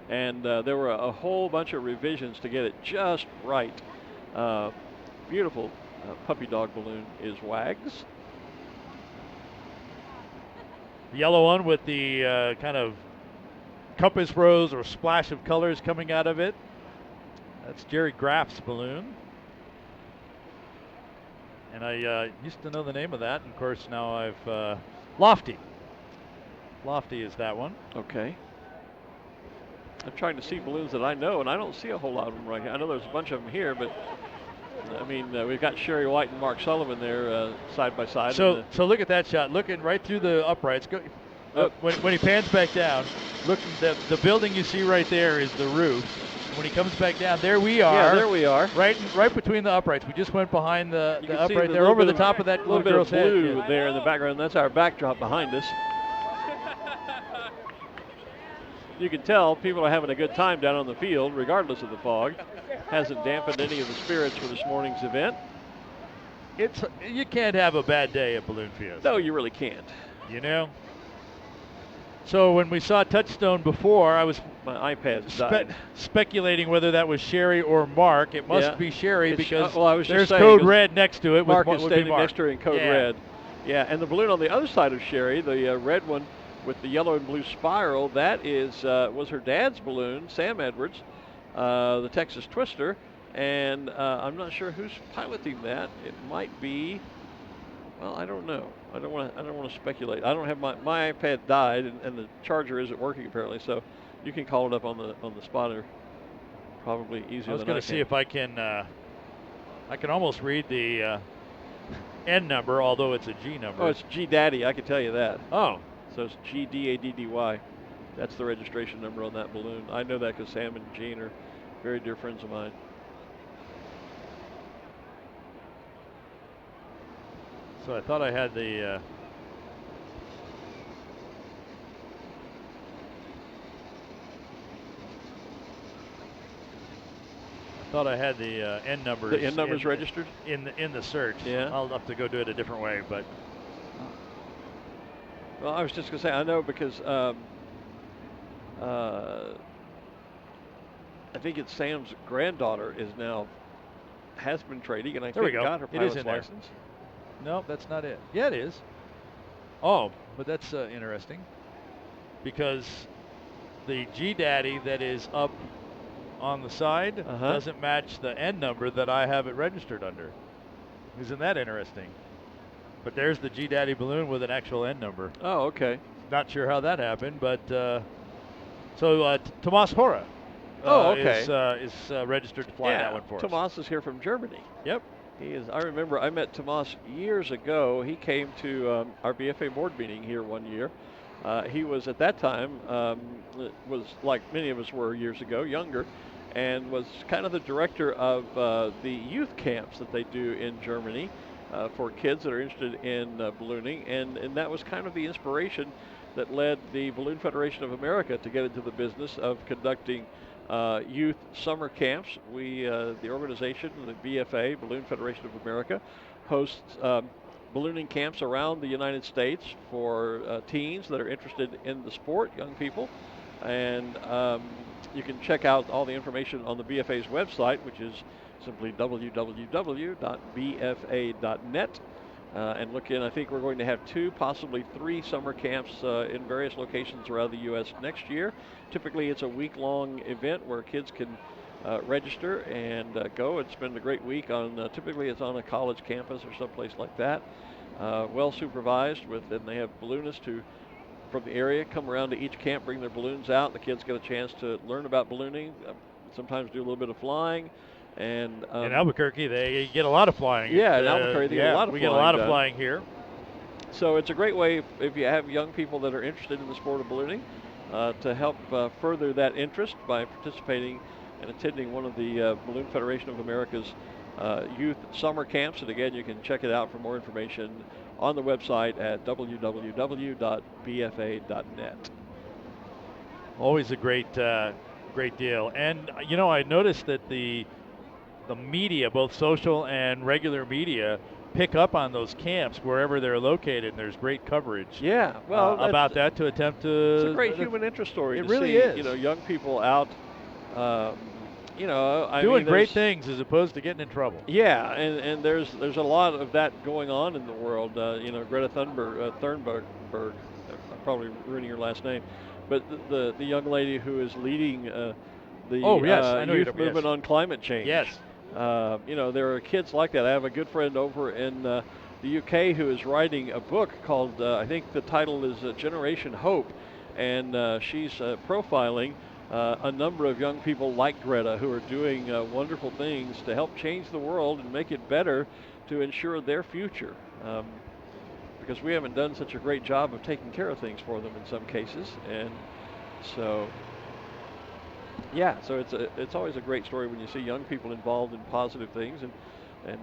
And there were a whole bunch of revisions to get it just right. Beautiful puppy dog balloon is Wags. The yellow one with the kind of compass rose or splash of colors coming out of it. That's Jerry Graff's balloon. And I used to know the name of that. And of course, now I've Lofty. Lofty is that one. Okay. I'm trying to see balloons that I know, and I don't see a whole lot of them right here. I know there's a bunch of them here, but I mean, we've got Sherry White and Mark Sullivan there side by side. So look at that shot, looking right through the uprights. When he pans back down, look, the building you see right there is the roof. When he comes back down, there we are. Yeah, there we are. Right between the uprights. We just went behind the upright there, over the top of that little girl's head. A little bit of blue there in the background. That's our backdrop behind us. You can tell people are having a good time down on the field, regardless of the fog. Hasn't dampened any of the spirits for this morning's event. You can't have a bad day at Balloon Fiesta. No, you really can't. You know? So when we saw Touchstone before, I was my iPad died. Speculating whether that was Sherry or Mark. It must be Sherry because I was there's just saying, code red next to it. Mark is standing next to her in code red. Yeah, and the balloon on the other side of Sherry, the red one with the yellow and blue spiral, that was her dad's balloon, Sam Edwards, the Texas Twister, and I'm not sure who's piloting that. It might be, well, I don't know. I don't want to speculate. I don't have my iPad died, and the charger isn't working apparently. So you can call it up on the spotter. Probably easier than I can. I was going to see if I can. I can almost read the N number, although it's a G number. Oh, it's G Daddy. I can tell you that. Oh, so it's GDADDY. That's the registration number on that balloon. I know that because Sam and Gene are very dear friends of mine. So I thought I had the N numbers. The N numbers registered in the search. Yeah. I'll have to go do it a different way, but. Well, I was just going to say I know because I think it's Sam's granddaughter has been trading, and I think got her pilot's license. No, that's not it. Yeah, it is. Oh, but that's interesting because the G Daddy that is up on the side doesn't match the N number that I have it registered under. Isn't that interesting? But there's the G Daddy balloon with an actual N number. Oh, okay. Not sure how that happened, but so Tomas Hora is registered to fly that one for us. Tomas is here from Germany. Yep. He is. I remember I met Tomas years ago. He came to our BFA board meeting here one year. He was at that time was like many of us were years ago, younger, and was kind of the director of the youth camps that they do in Germany for kids that are interested in ballooning, and that was kind of the inspiration that led the Balloon Federation of America to get into the business of conducting youth summer camps. We, the organization, the BFA, Balloon Federation of America, hosts ballooning camps around the United States for teens that are interested in the sport, young people. And you can check out all the information on the BFA's website, which is simply www.bfa.net. and look in. I think we're going to have 2, possibly 3 summer camps in various locations around the U.S. next year. Typically, it's a week-long event where kids can register and go and spend a great week on. Typically, it's on a college campus or someplace like that. Well supervised and they have balloonists who from the area come around to each camp, bring their balloons out. The kids get a chance to learn about ballooning, sometimes do a little bit of flying. And in Albuquerque, they get a lot of flying. Yeah, in Albuquerque, they get a lot of we flying. get a lot of flying here. So it's a great way if you have young people that are interested in the sport of ballooning to help further that interest by participating and attending one of the Balloon Federation of America's youth summer camps. And again, you can check it out for more information on the website at www.bfa.net. Always a great deal. And I noticed that the media, both social and regular media, pick up on those camps wherever they're located, and there's great coverage. Yeah, well, about that to attempt to. It's a great human interest story. It to really see, is. Young people out. Doing great things as opposed to getting in trouble. Yeah, and there's a lot of that going on in the world. Greta Thunberg, I'm probably ruining your last name, but the young lady who is leading the youth movement on climate change. Yes. There are kids like that. I have a good friend over in the UK who is writing a book called, I think the title is Generation Hope, and she's profiling a number of young people like Greta who are doing wonderful things to help change the world and make it better to ensure their future. Because we haven't done such a great job of taking care of things for them in some cases. And so, yeah, so it's always a great story when you see young people involved in positive things, and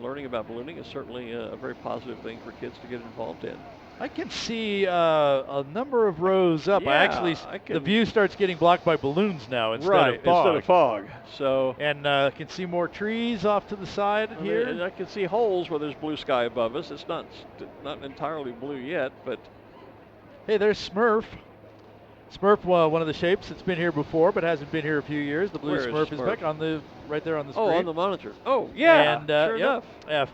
learning about ballooning is certainly a very positive thing for kids to get involved in. I can see a number of rows up. Yeah, The view starts getting blocked by balloons now instead of fog. So, and I can see more trees off to the side here. And I can see holes where there's blue sky above us. It's not entirely blue yet, but hey, there's Smurf. Smurf, one of the shapes that's been here before, but hasn't been here a few years. The blue Smurf is back right there on the screen. Oh, on the monitor. Oh, yeah. And sure enough.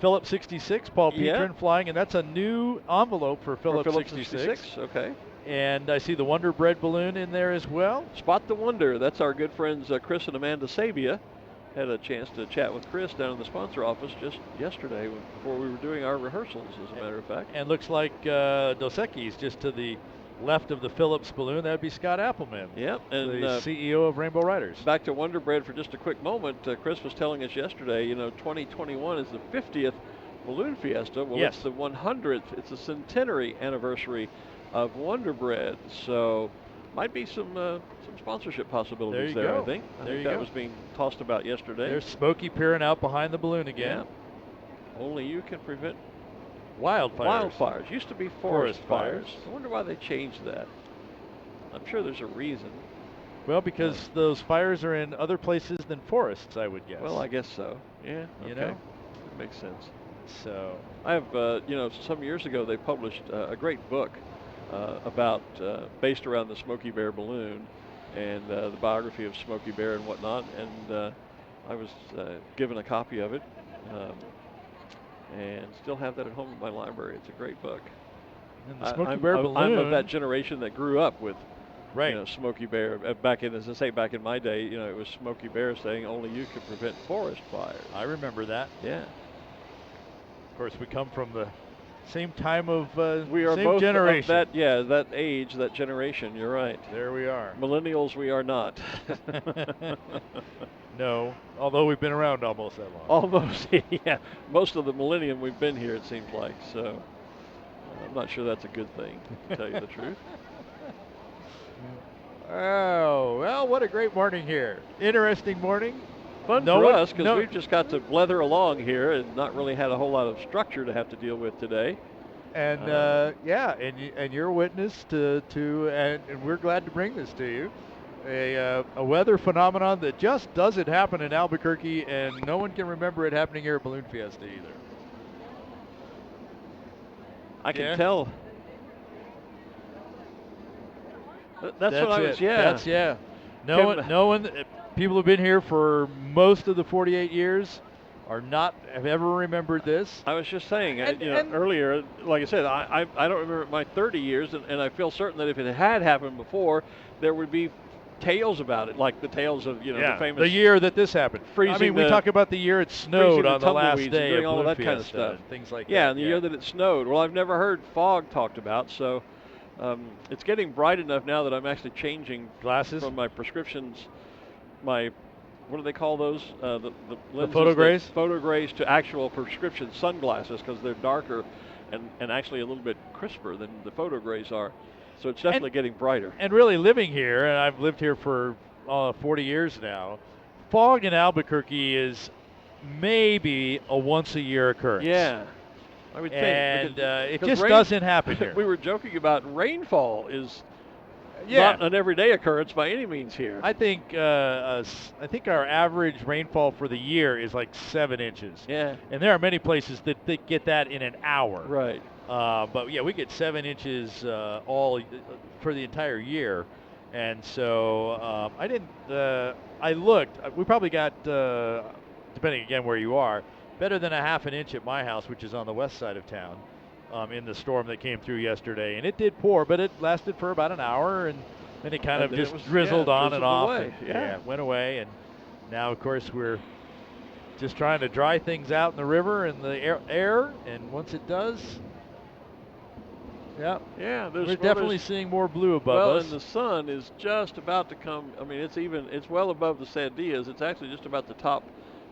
Philip 66, Paul Petrin flying, and that's a new envelope for Philip 66. Okay. And I see the Wonder Bread balloon in there as well. Spot the Wonder. That's our good friends Chris and Amanda Sabia. Had a chance to chat with Chris down in the sponsor office just yesterday before we were doing our rehearsals, as a matter of fact. And looks like Dos Equis just to the left of the Phillips balloon. That would be Scott Appleman, and the CEO of Rainbow Riders. Back to Wonder Bread for just a quick moment. Chris was telling us yesterday, 2021 is the 50th Balloon Fiesta. Well, yes. It's the 100th. It's a centenary anniversary of Wonder Bread. So might be some sponsorship possibilities there, I think. I think that was being tossed about yesterday. There's Smokey peering out behind the balloon again. Yeah. Only you can prevent wildfires. Wildfires. Used to be forest fires. I wonder why they changed that. I'm sure there's a reason. Well, because those fires are in other places than forests, I would guess. Well, I guess so. Yeah. Okay. That makes sense. So I have, some years ago they published a great book about based around the Smokey Bear balloon and the biography of Smokey Bear and whatnot. And I was given a copy of it. And still have that at home in my library. It's a great book. And the Smokey Bear balloon. I'm of that generation that grew up with, right. Smokey Bear. Back in my day, it was Smokey Bear saying only you could prevent forest fires. I remember that. Yeah. Of course, we come from the same time of we are same both generation. Of that age, that generation. You're right. There we are. Millennials, we are not. No, although we've been around almost that long. Almost, yeah. Most of the millennium we've been here, it seems like. So I'm not sure that's a good thing, to tell you the truth. Oh, well, what a great morning here. Interesting morning. Fun for us, because we've just got to blether along here and not really had a whole lot of structure to have to deal with today. And and you're a witness to and we're glad to bring this to you. A weather phenomenon that just doesn't happen in Albuquerque, and no one can remember it happening here at Balloon Fiesta either. I can tell. That's what I was. No one. People who've been here for most of the 48 years have ever remembered this. I was just saying, earlier, like I said, I don't remember my 30 years, and I feel certain that if it had happened before, there would be tales about it, like the tales of the famous the year that this happened. Freezing. We talk about the year it snowed on the last day, doing all of that Balloon kind of Fiesta stuff, and things like that. Yeah, and the year that it snowed. Well, I've never heard fog talked about, so it's getting bright enough now that I'm actually changing glasses from my prescriptions. What do they call those? The photograys? Photograys to actual prescription sunglasses, because they're darker and actually a little bit crisper than the photograys are. So it's definitely getting brighter. And really living here, and I've lived here for 40 years now, fog in Albuquerque is maybe a once-a-year occurrence. Yeah, I would think. And it just doesn't happen here. We were joking about rainfall is not an everyday occurrence by any means here. I think our average rainfall for the year is like 7 inches. Yeah. And there are many places that get that in an hour. Right. But yeah, we get 7 inches all for the entire year. And so I looked. We probably got, depending again where you are, better than a half an inch at my house, which is on the west side of town. In the storm that came through yesterday, and it did pour, but it lasted for about an hour, and then it kind of just drizzled on and off. Away. It went away, and now, of course, we're just trying to dry things out in the river and the air, and once it does, we're definitely seeing more blue above us. And the sun is just about to come. I mean, it's well above the Sandias. It's actually just about to top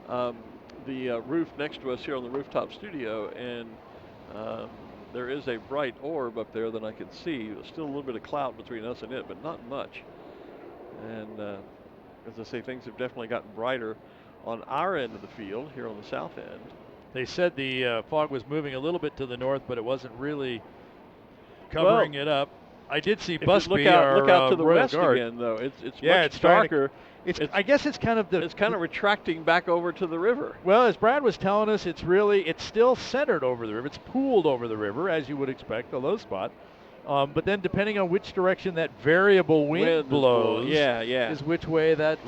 the roof next to us here on the rooftop studio, and there is a bright orb up there that I can see. There's still a little bit of cloud between us and it, but not much. And as I say, things have definitely gotten brighter on our end of the field here on the south end. They said the fog was moving a little bit to the north, but it wasn't really covering it up. I did see Busby, look out to the Royal west Guard. again, though. It's much darker. I guess it's kind of it's kind of retracting back over to the river. Well, as Brad was telling us, it's still centered over the river. It's pooled over the river, as you would expect, a low spot. But then, depending on which direction that variable wind blows, is which way that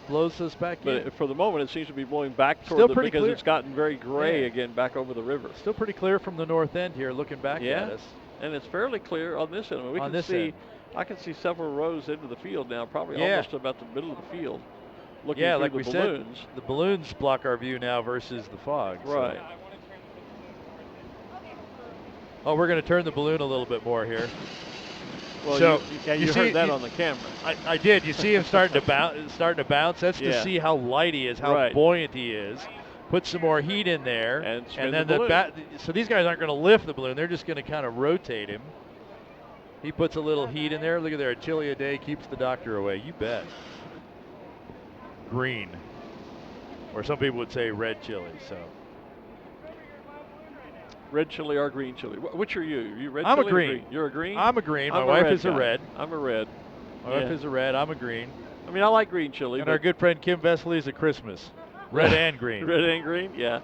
blows us back in. But for the moment, it seems to be blowing back toward because clear. It's gotten very gray again back over the river. Still pretty clear from the north end here, looking back at us. And it's fairly clear on this end. I mean, I can see several rows into the field now, probably almost about the middle of the field. Looking through like the we balloons. said, the balloons block our view now versus the fog. Right. So. Oh, we're going to turn the balloon a little bit more here. Well, you heard that on the camera. I did. You see him starting to bounce. That's to see how light he is, how buoyant he is. Put some more heat in there, and then the so these guys aren't going to lift the balloon. They're just going to kind of rotate him. He puts a little heat in there. Look at there. A chili a day keeps the doctor away. You bet. Green, or some people would say red chili. So. Red chili or green chili? Which are you? Are you red I'm chili a green. Or green? You're a green? I'm a green. My wife is a red. I'm a red. My wife is a red. I'm a green. I mean, I like green chili. And our good friend Kim Vesely is a Christmas. Red and green. Red and green? Yeah.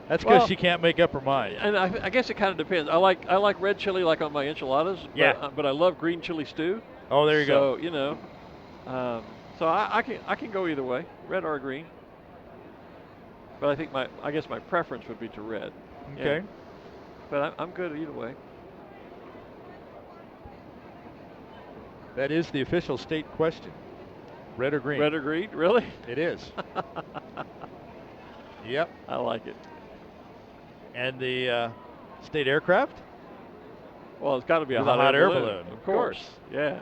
That's because she can't make up her mind. And I guess it kind of depends. I like red chili like on my enchiladas. But I love green chili stew. Oh, there you go. So, so I can go either way, red or green. But I think I guess my preference would be to red. Okay. Yeah. But I'm good either way. That is the official state question. Red or green? Red or green? Really? It is. Yep. I like it. And the state aircraft? Well, it's got to be a hot air balloon. Of course. Yeah.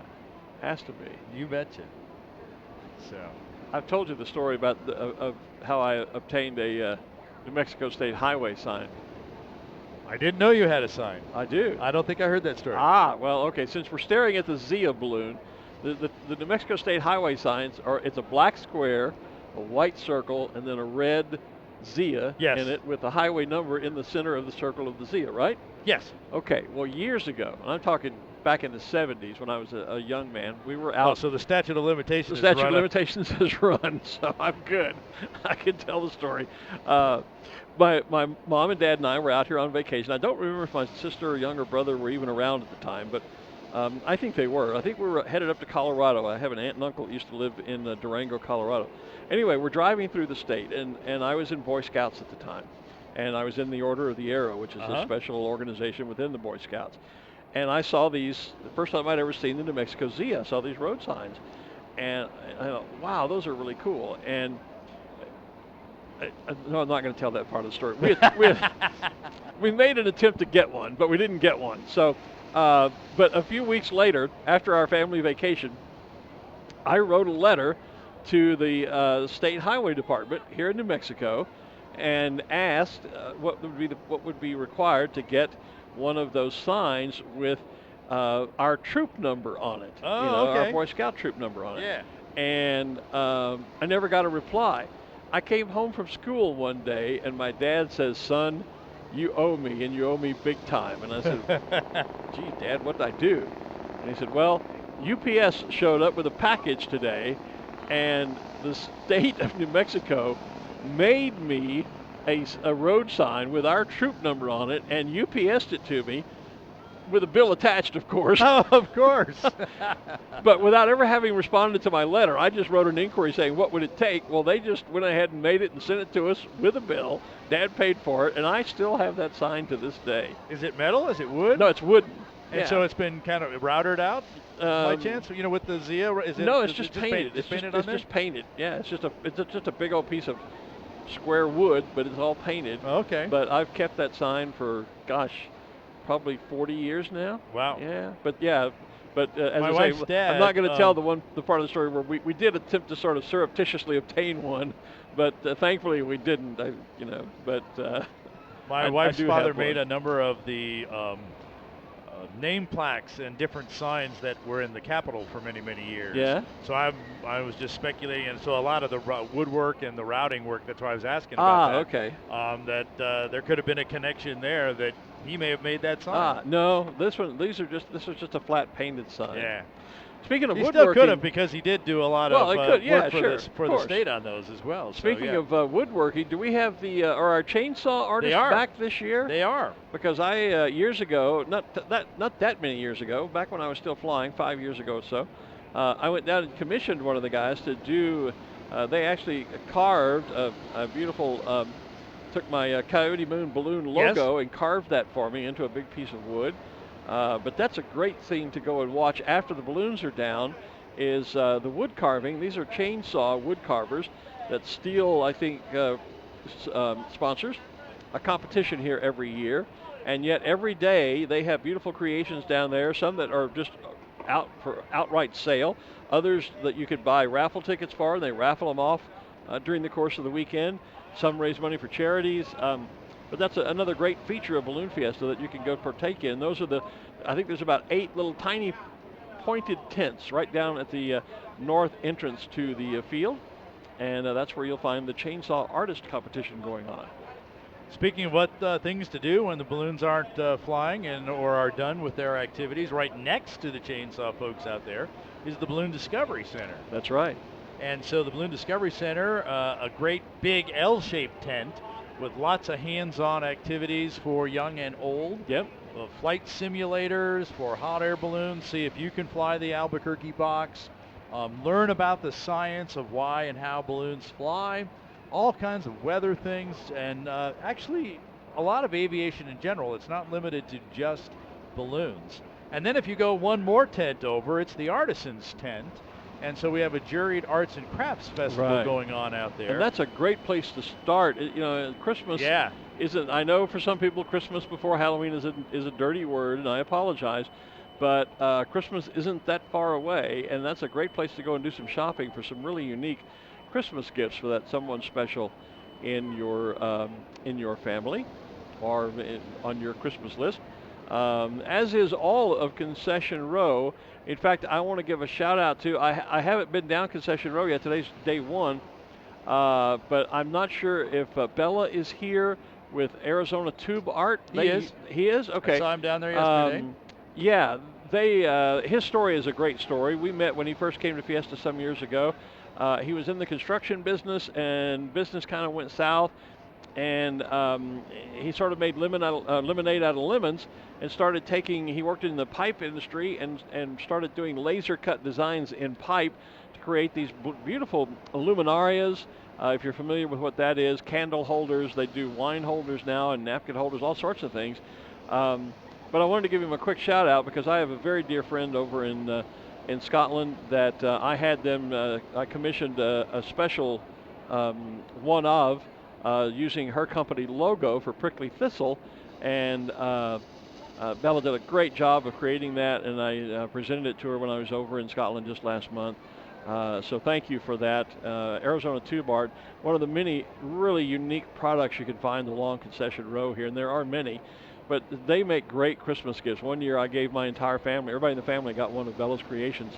Has to be. You betcha. So I've told you the story about of how I obtained a New Mexico State highway sign. I didn't know you had a sign. I do. I don't think I heard that story. Well, okay. Since we're staring at the Zia balloon, the New Mexico State highway signs it's a black square, a white circle, and then a red Zia in it with the highway number in the center of the circle of the Zia, right? Yes. Okay. Well, years ago, and I'm talking back in the 70s when I was a young man, we were out. Oh, so the statute of limitations has run, so I'm good. I can tell the story. My mom and dad and I were out here on vacation. I don't remember if my sister or younger brother were even around at the time, but I think they were. I think we were headed up to Colorado. I have an aunt and uncle that used to live in Durango, Colorado. Anyway, we're driving through the state, and I was in Boy Scouts at the time. And I was in the Order of the Arrow, which is a special organization within the Boy Scouts. And I saw these, the first time I'd ever seen the New Mexico Z, I saw these road signs. And I thought, wow, those are really cool. And no, I'm not going to tell that part of the story. We made an attempt to get one, but we didn't get one. So, but a few weeks later, after our family vacation, I wrote a letter to the State Highway Department here in New Mexico, and asked what would be required to get one of those signs with our troop number on it. Our Boy Scout troop number on it. Yeah. And I never got a reply. I came home from school one day, and my dad says, "Son, you owe me, and you owe me big time." And I said, "Gee, Dad, what did I do?" And he said, "Well, UPS showed up with a package today, and the state of New Mexico made me a road sign with our troop number on it, and UPS'd it to me with a bill attached, of course." Oh, of course. But without ever having responded to my letter, I just wrote an inquiry saying, what would it take? Well, they just went ahead and made it and sent it to us with a bill. Dad paid for it, and I still have that sign to this day. Is it metal? Is it wood? No, it's wooden. And so it's been kind of routed out by chance? With the Zia? No, it's just painted. It's just painted. Yeah, it's just a big old piece of square wood, but it's all painted. Okay. But I've kept that sign for, gosh, probably 40 years now. Wow. Yeah. But as My I wife's say, dad, I'm not going to tell the part of the story where we did attempt to sort of surreptitiously obtain one, but thankfully we didn't. My wife's father made a number of the name plaques and different signs that were in the Capitol for many, many years. Yeah. So I was just speculating, and so a lot of the woodwork and the routing work, that's why I was asking about that. Okay. That there could have been a connection there that he may have made that sign. No, this was just a flat painted sign. Yeah. Speaking of he woodworking, still could have, because he did do a lot of work for the state on those as well. Speaking of woodworking, do we have are our chainsaw artists back this year? They are. Because I years ago, not that many years ago, back when I was still flying, 5 years ago or so, I went down and commissioned one of the guys to do. They actually carved a beautiful. Took my Coyote Moon balloon logo and carved that for me into a big piece of wood. But that's a great thing to go and watch after the balloons are down, is the wood carving. These are chainsaw wood carvers that Steel, I think, sponsors a competition here every year. And yet every day they have beautiful creations down there, some that are just out for outright sale, others that you could buy raffle tickets for, and they raffle them off during the course of the weekend. Some raise money for charities. But that's another great feature of Balloon Fiesta that you can go partake in. Those are I think there's about 8 little tiny pointed tents right down at the north entrance to the field. And that's where you'll find the chainsaw artist competition going on. Speaking of what things to do when the balloons aren't flying or are done with their activities, right next to the chainsaw folks out there is the Balloon Discovery Center. That's right. And so the Balloon Discovery Center, a great big L-shaped tent with lots of hands-on activities for young and old. Yep. Flight simulators for hot air balloons. See if you can fly the Albuquerque box. Learn about the science of why and how balloons fly. All kinds of weather things, and actually a lot of aviation in general. It's not limited to just balloons. And then if you go one more tent over, it's the Artisans tent. And so we have a juried arts and crafts festival going on out there. And that's a great place to start. Christmas isn't, I know for some people Christmas before Halloween is a dirty word, and I apologize, but Christmas isn't that far away, and that's a great place to go and do some shopping for some really unique Christmas gifts for that someone special in your family or on your Christmas list. As is all of Concession Row. In fact, I want to give a shout out to, I haven't been down Concession Row yet. Today's day one, but I'm not sure if Bella is here with Arizona Tube Art. He is. He is? Okay. I saw him down there yesterday. Yeah, his story is a great story. We met when he first came to Fiesta some years ago. He was in the construction business, and business kind of went south. and he sort of made lemonade out of lemons, and started taking. He worked in the pipe industry and started doing laser cut designs in pipe to create these beautiful luminarias. If you're familiar with what that is, candle holders. They do wine holders now and napkin holders, all sorts of things. But I wanted to give him a quick shout out because I have a very dear friend over in Scotland that I had them. I commissioned a special one of using her company logo for prickly thistle, and Bella did a great job of creating that, and I presented it to her when I was over in Scotland just last month. So thank you for that. Arizona Tube Art, one of the many really unique products you can find along Concession Row here, and there are many, but they make great Christmas gifts. One year I gave my entire family, everybody in the family got one of Bella's creations.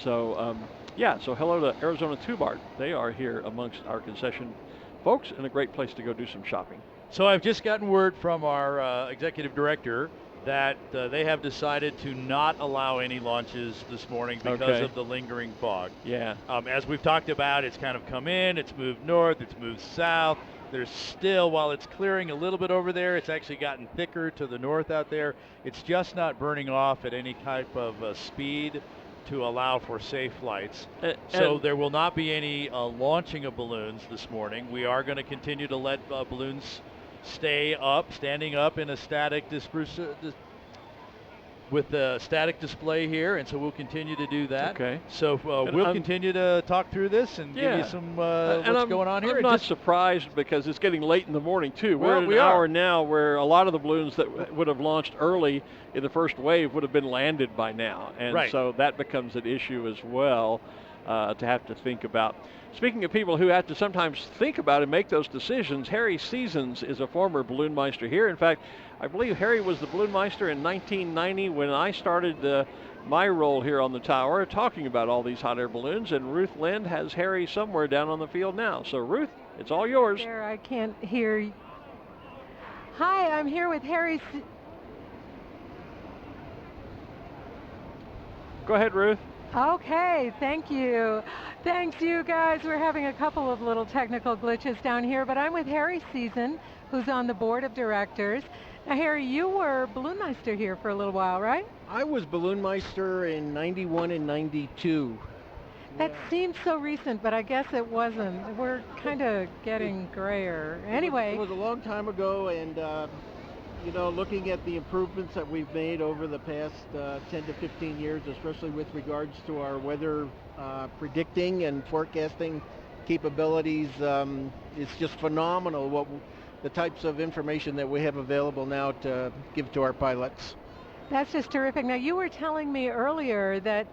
So yeah, so hello to Arizona Tube Art. They are here amongst our concession folks, and a great place to go do some shopping. So I've just gotten word from our executive director that they have decided to not allow any launches this morning because of the lingering fog. Yeah. As we've talked about, it's kind of come in, it's moved north, it's moved south. There's still, while it's clearing a little bit over there, it's actually gotten thicker to the north out there. It's just not burning off at any type of speed to allow for safe flights. So there will not be any launching of balloons this morning. We are going to continue to let balloons standing up in a static with the static display here, and so we'll continue to do that. Okay. So we'll continue to talk through this and give you some what's going on here. I'm not surprised because it's getting late in the morning too. We're at an hour now where a lot of the balloons that would have launched early in the first wave would have been landed by now, and so that becomes an issue as well to have to think about. Speaking of people who have to sometimes think about and make those decisions, Harry Seasons is a former balloon meister here. In fact, I believe Harry was the balloon meister in 1990 when I started my role here on the tower talking about all these hot air balloons, and Ruth Lind has Harry somewhere down on the field now. So Ruth, it's all yours. There, I can't hear you. Hi, I'm here with Harry. Go ahead, Ruth. Okay, thank you. Thanks, you guys. We're having a couple of little technical glitches down here, but I'm with Harry Season, who's on the board of directors. Now, Harry, you were balloon meister here for a little while, right? I was balloon meister in 91 and 92. That seems so recent, but I guess it wasn't. We're kind of getting grayer. Anyway. It was a long time ago, and you know, looking at the improvements that we've made over the past 10 to 15 years, especially with regards to our weather predicting and forecasting capabilities, it's just phenomenal what the types of information that we have available now to give to our pilots. That's just terrific. Now, you were telling me earlier that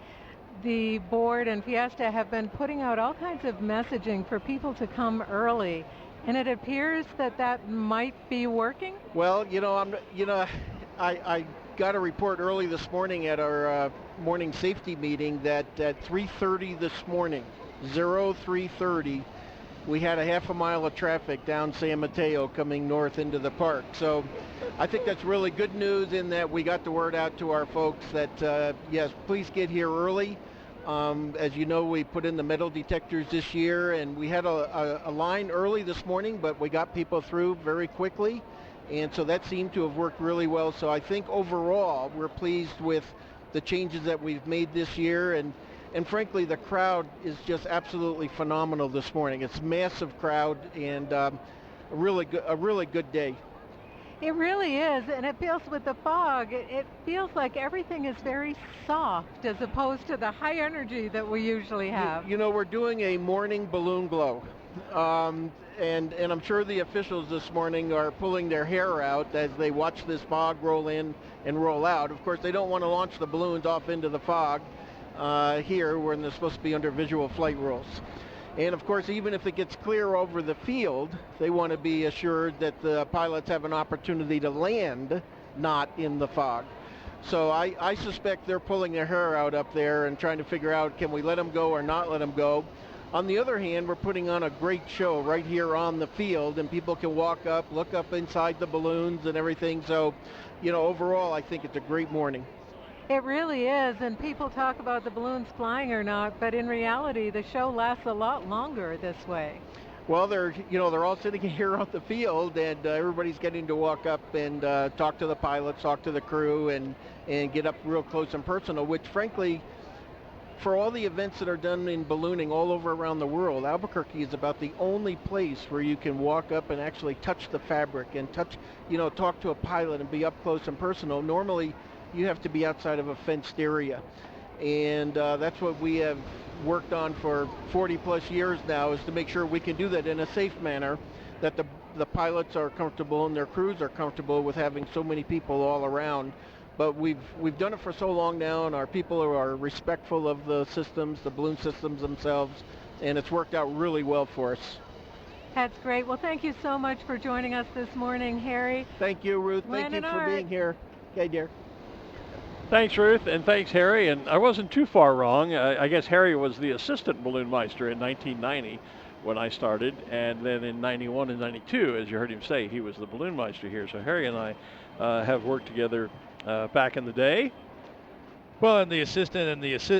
the board and Fiesta have been putting out all kinds of messaging for people to come early. And it appears that that might be working? Well, I got a report early this morning at our morning safety meeting that at 3:30 this morning, 03:30, we had a half a mile of traffic down San Mateo coming north into the park. So I think that's really good news in that we got the word out to our folks that, yes, please get here early. As you know, we put in the metal detectors this year, and we had a line early this morning, but we got people through very quickly, and so that seemed to have worked really well. So I think overall, we're pleased with the changes that we've made this year, and frankly, the crowd is just absolutely phenomenal this morning. It's a massive crowd, and a really good day. It really is, and it feels with the fog, it feels like everything is very soft as opposed to the high energy that we usually have. You know, we're doing a morning balloon glow, and I'm sure the officials this morning are pulling their hair out as they watch this fog roll in and roll out. Of course, they don't want to launch the balloons off into the fog here when they're supposed to be under visual flight rules. And of course, even if it gets clear over the field, they want to be assured that the pilots have an opportunity to land not in the fog. So I suspect they're pulling their hair out up there and trying to figure out, can we let them go or not let them go? On the other hand, we're putting on a great show right here on the field, and people can walk up, look up inside the balloons and everything. So, you know, overall, I think it's a great morning. It really is, and people talk about the balloons flying or not, but in reality, the show lasts a lot longer this way. Well, they're all sitting here on the field, and everybody's getting to walk up and talk to the pilots, talk to the crew, and get up real close and personal, which frankly, for all the events that are done in ballooning all over around the world, Albuquerque is about the only place where you can walk up and actually touch the fabric and talk to a pilot and be up close and personal. Normally, you have to be outside of a fenced area. And that's what we have worked on for 40 plus years now, is to make sure we can do that in a safe manner, that the pilots are comfortable and their crews are comfortable with having so many people all around. But we've done it for so long now, and our people are respectful of the systems, the balloon systems themselves, and it's worked out really well for us. That's great. Well, thank you so much for joining us this morning, Harry. Thank you, Ruth. Glen Thank you and for Art. being here. Okay, dear. Thanks, Ruth, and thanks, Harry. And I wasn't too far wrong. I guess Harry was the assistant balloon meister in 1990 when I started, and then in 91 and 92, as you heard him say, he was the balloon meister here. So Harry and I have worked together back in the day. Well, and the assistant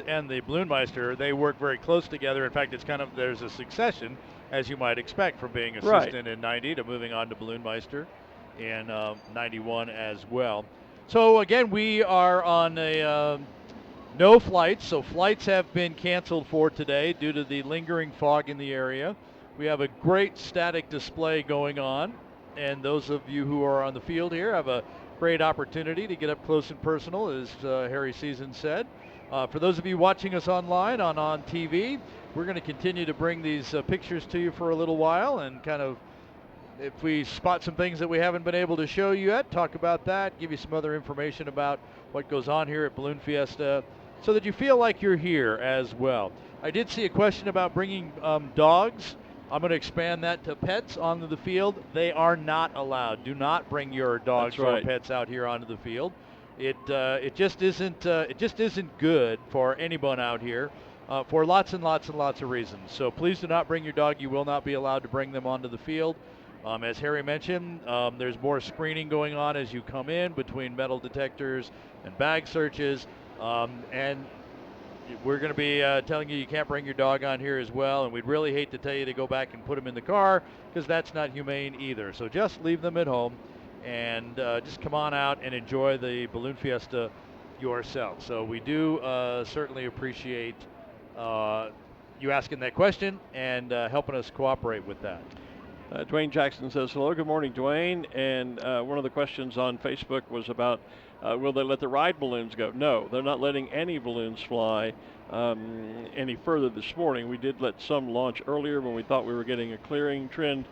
and the balloon meister, they work very close together. In fact, there's a succession, as you might expect, from being assistant in 90 to moving on to balloon meister in 91 as well. So again, we are on no flights. So flights have been canceled for today due to the lingering fog in the area. We have a great static display going on, and those of you who are on the field here have a great opportunity to get up close and personal, as Harry Season said. For those of you watching us online on TV, we're going to continue to bring these pictures to you for a little while, and kind of, if we spot some things that we haven't been able to show you yet, talk about that, give you some other information about what goes on here at Balloon Fiesta, so that you feel like you're here as well. I did see a question about bringing dogs. I'm going to expand that to pets onto the field. They are not allowed. Do not bring your dogs or pets out here onto the field. It just isn't good for anyone out here for lots and lots and lots of reasons. So please do not bring your dog. You will not be allowed to bring them onto the field. As Harry mentioned, there's more screening going on as you come in between metal detectors and bag searches, and we're going to be telling you can't bring your dog on here as well, and we'd really hate to tell you to go back and put them in the car, because that's not humane either. So just leave them at home and just come on out and enjoy the Balloon Fiesta yourself. So we do certainly appreciate you asking that question and helping us cooperate with that. Dwayne Jackson says, hello, good morning, Dwayne. And one of the questions on Facebook was about, will they let the ride balloons go? No, they're not letting any balloons fly any further this morning. We did let some launch earlier when we thought we were getting a clearing trend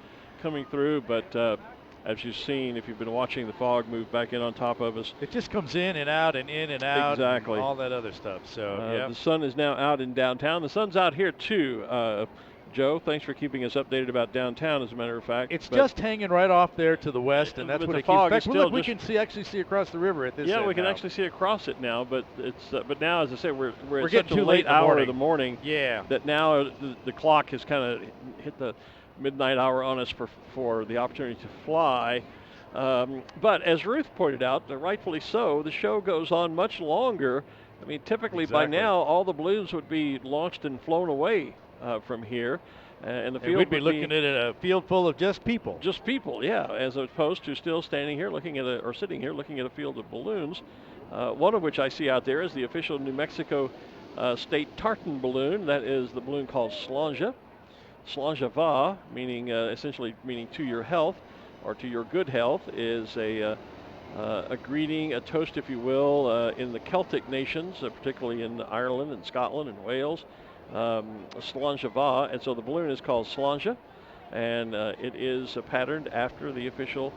coming through, but as you've seen, if you've been watching the fog move back in on top of us. It just comes in and out and in and out. Exactly. And all that other stuff. So the sun is now out in downtown. The sun's out here too. Joe, thanks for keeping us updated about downtown, as a matter of fact. It's just hanging right off there to the west, and that's what it keeps. Look, we can actually see across the river at this. Yeah, we can actually see across it now, but it's but now, as I say, we're at such a late hour of the morning. Yeah. That now the clock has kind of hit the midnight hour on us for the opportunity to fly. But as Ruth pointed out, rightfully so, the show goes on much longer. I mean, typically by now all the balloons would be launched and flown away from here, and the field we'd be looking at a field full of just people. Just people, yeah, as opposed to still standing here looking at or sitting here looking at a field of balloons. One of which I see out there is the official New Mexico state tartan balloon. That is the balloon called Slanja. Slanja va, meaning essentially meaning to your health or to your good health, is a greeting, a toast, if you will, in the Celtic nations, particularly in Ireland and Scotland and Wales. Slanja va, and so the balloon is called Slanja, and it is patterned after the official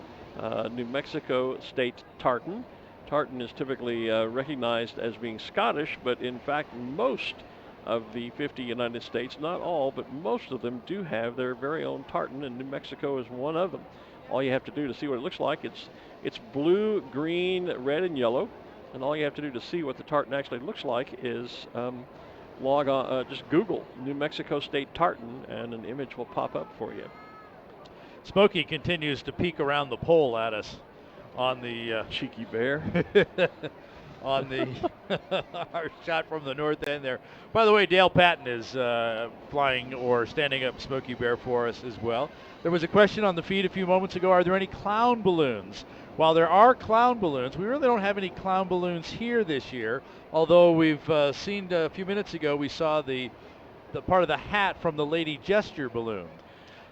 New Mexico state tartan. Tartan is typically recognized as being Scottish, but in fact most of the 50 United States, not all, but most of them do have their very own tartan, and New Mexico is one of them. All you have to do to see what it looks like, it's blue, green, red, and yellow, and all you have to do to see what the tartan actually looks like is log on, just Google New Mexico State tartan, and an image will pop up for you. Smokey continues to peek around the pole at us on the cheeky bear. on the our shot from the north end there. By the way, Dale Patton is flying or standing up Smokey Bear for us as well. There was a question on the feed a few moments ago, are there any clown balloons? While there are clown balloons, we really don't have any clown balloons here this year, although we've seen a few minutes ago, we saw the part of the hat from the Lady Gesture balloon.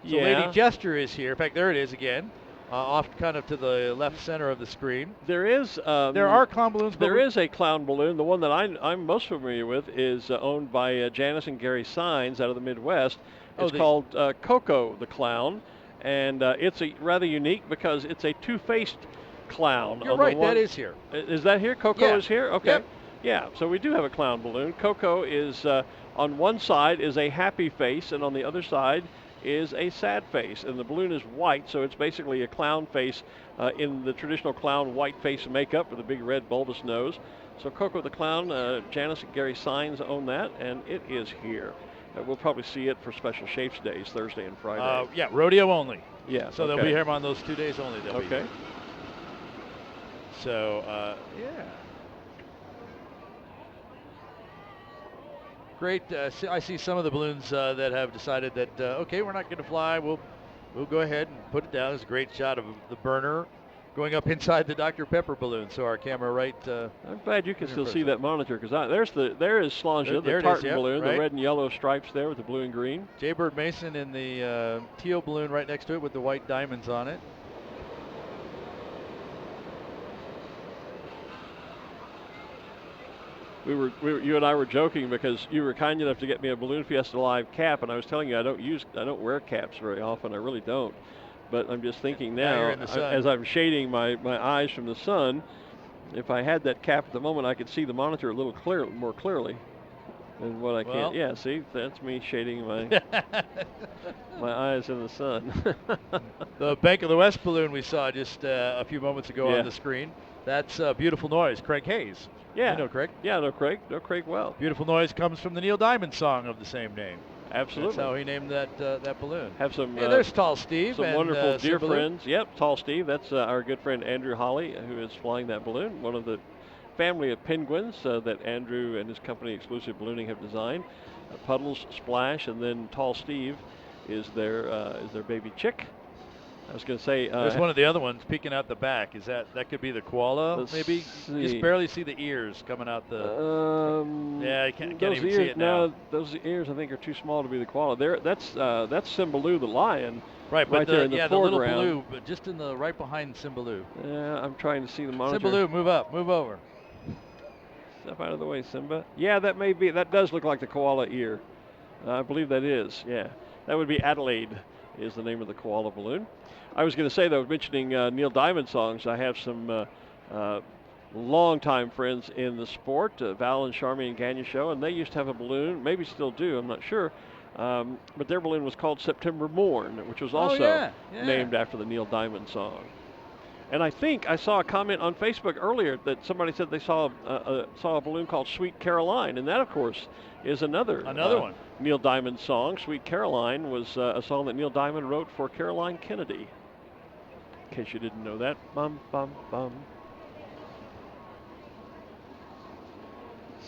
So Lady Gesture is here. In fact, there it is again. Off kind of to the left center of the screen. There is. There are clown balloons. There is a clown balloon. The one that I'm most familiar with is owned by Janice and Gary Sines out of the Midwest. It's called Coco the Clown, and it's a rather unique because it's a two-faced clown. You're right. That is here. Is that here? Coco is here. Okay. Yep. Yeah. So we do have a clown balloon. Coco is on one side is a happy face, and on the other side is a sad face, and the balloon is white, so it's basically a clown face in the traditional clown white face makeup with a big red bulbous nose. So Coco the Clown, Janice and Gary Sines own that, and it is here. We'll probably see it for Special Shapes Days, Thursday and Friday. Yeah, rodeo only. Yeah. So they'll be here on those 2 days only. Okay. So, yeah. Great. I see some of the balloons that have decided that, okay, we're not going to fly. We'll go ahead and put it down. It's a great shot of the burner going up inside the Dr. Pepper balloon. So our camera right. I'm glad you can still see that monitor because there is Slanja, the there tartan it is, balloon, right. the red and yellow stripes there with the blue and green. Jaybird Mason in the teal balloon right next to it with the white diamonds on it. You and I were joking because you were kind enough to get me a Balloon Fiesta Live cap, and I was telling you I don't wear caps very often. I really don't. But I'm just thinking now, as I'm shading my eyes from the sun, if I had that cap at the moment, I could see the monitor a little more clearly than what I can. Well. Yeah, see, that's me shading my my eyes in the sun. The Bank of the West balloon we saw just a few moments ago on the screen. That's Beautiful Noise, Craig Hayes. Yeah. You know Craig? Yeah, know Craig well. Beautiful Noise comes from the Neil Diamond song of the same name. Absolutely. That's how he named that balloon. Have some. Yeah, there's Tall Steve. Some and, wonderful dear balloon. friends. Yep, Tall Steve. That's our good friend Andrew Holly, who is flying that balloon. One of the family of penguins that Andrew and his company Exclusive Ballooning have designed. Puddles, Splash, and then Tall Steve is their baby chick. I was going to say. There's one of the other ones peeking out the back. Is that could be the koala? Maybe you just barely see the ears coming out the. Yeah, you can't even see it now. No, those ears I think are too small to be the koala. That's Cymbaloo the lion. Right, but there in the little foreground. Baloo, but just in the right behind Cymbaloo. Yeah, I'm trying to see the monitor. Cymbaloo, move up, move over. Step out of the way, Simba. Yeah, that may be. That does look like the koala ear. I believe that is. Yeah, that would be Adelaide. Is the name of the koala balloon. I was going to say, though, mentioning Neil Diamond songs, I have some longtime friends in the sport, Val and Charmian Gagne Show, and they used to have a balloon, maybe still do, I'm not sure, but their balloon was called September Morn, which was also named after the Neil Diamond song. And I think I saw a comment on Facebook earlier that somebody said they saw a balloon called Sweet Caroline, and that, of course, is another one. Neil Diamond song. Sweet Caroline was a song that Neil Diamond wrote for Caroline Kennedy. In case you didn't know that. Bum, bum, bum.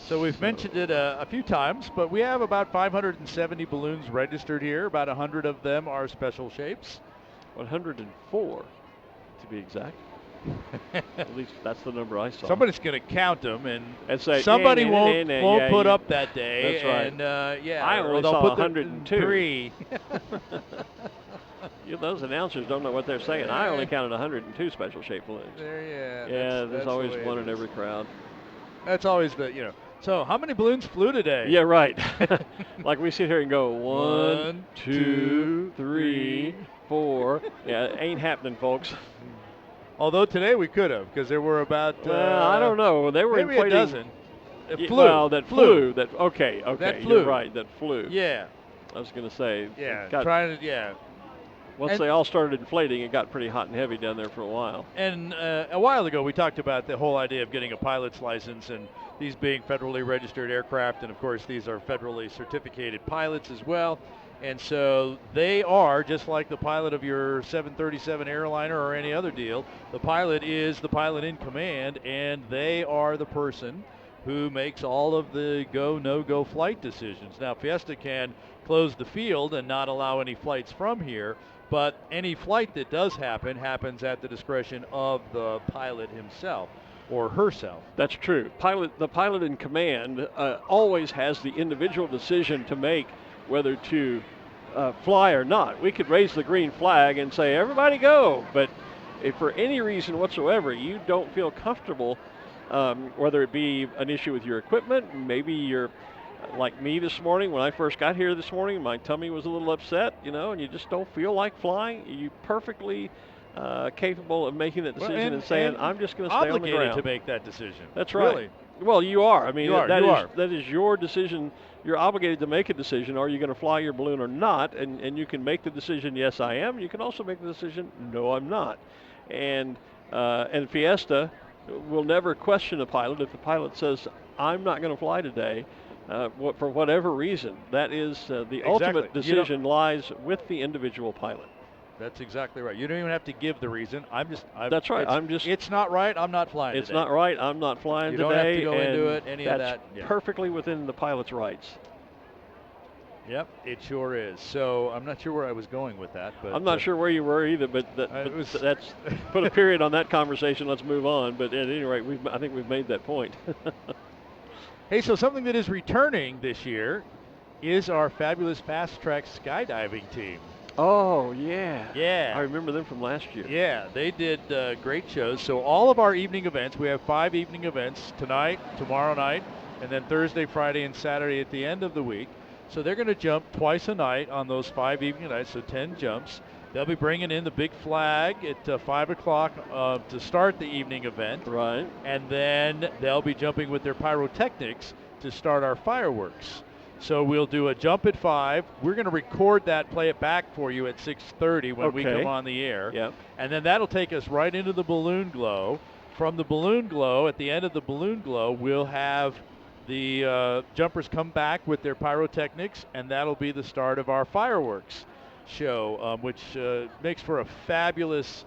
So we've mentioned it a few times, but we have about 570 balloons registered here. About 100 of them are special shapes. 104, to be exact. At least that's the number I saw. Somebody's going to count them and say somebody won't put up that day. That's right. And I only saw 102. Those announcers don't know what they're saying. I only counted 102 special shape balloons. Yeah, there's always one in every crowd. That's always the So how many balloons flew today? Yeah, right. Like we sit here and go 1, 2, 3, 4. Yeah, it ain't happening, folks. Although today we could have, because there were about. I don't know. They were maybe inflating. A dozen. It flew. Well, that flew. Okay. That flew. You're right. That flew. Yeah. I was going to say. Yeah. Once they all started inflating, it got pretty hot and heavy down there for a while. And a while ago, we talked about the whole idea of getting a pilot's license, and these being federally registered aircraft, and of course, these are federally certificated pilots as well. And so they are, just like the pilot of your 737 airliner or any other deal, the pilot is the pilot in command, and they are the person who makes all of the go, no-go flight decisions. Now, Fiesta can close the field and not allow any flights from here, but any flight that does happen happens at the discretion of the pilot himself or herself. That's true. The pilot in command always has the individual decision to make whether to fly or not. We could raise the green flag and say, everybody go, but if for any reason whatsoever you don't feel comfortable, whether it be an issue with your equipment, maybe you're like me this morning. When I first got here this morning, my tummy was a little upset, and you just don't feel like flying. You perfectly capable of making that decision and saying, I'm just going to stay on the ground. Obligated to make that decision. That's right. Really? Well, you are. I mean, that is your decision. You're obligated to make a decision. Are you going to fly your balloon or not? And you can make the decision, yes, I am. You can also make the decision, no, I'm not. And Fiesta will never question a pilot if the pilot says, I'm not going to fly today. For whatever reason, that is the ultimate decision lies with the individual pilot. That's exactly right. You don't even have to give the reason. That's right. It's not right. I'm not flying It's today. not right. I'm not flying you today. You don't have to go into it. Any of that. That's perfectly within the pilot's rights. Yep, it sure is. So I'm not sure where I was going with that. But I'm not sure where you were either. But that's put a period on that conversation. Let's move on. But at any rate, I think we've made that point. Hey, so something that is returning this year is our fabulous fast track skydiving team. Oh, yeah. Yeah. I remember them from last year. Yeah, they did great shows. So all of our evening events, we have 5 evening events tonight, tomorrow night, and then Thursday, Friday, and Saturday at the end of the week. So they're going to jump twice a night on those 5 evening nights, so 10 jumps. They'll be bringing in the big flag at 5 o'clock to start the evening event. Right. And then they'll be jumping with their pyrotechnics to start our fireworks. So we'll do a jump at 5. We're going to record that, play it back for you at 6:30 when we come on the air. Yep. And then that'll take us right into the balloon glow. From the balloon glow, at the end of the balloon glow, we'll have the jumpers come back with their pyrotechnics, and that'll be the start of our fireworks show, which makes for a fabulous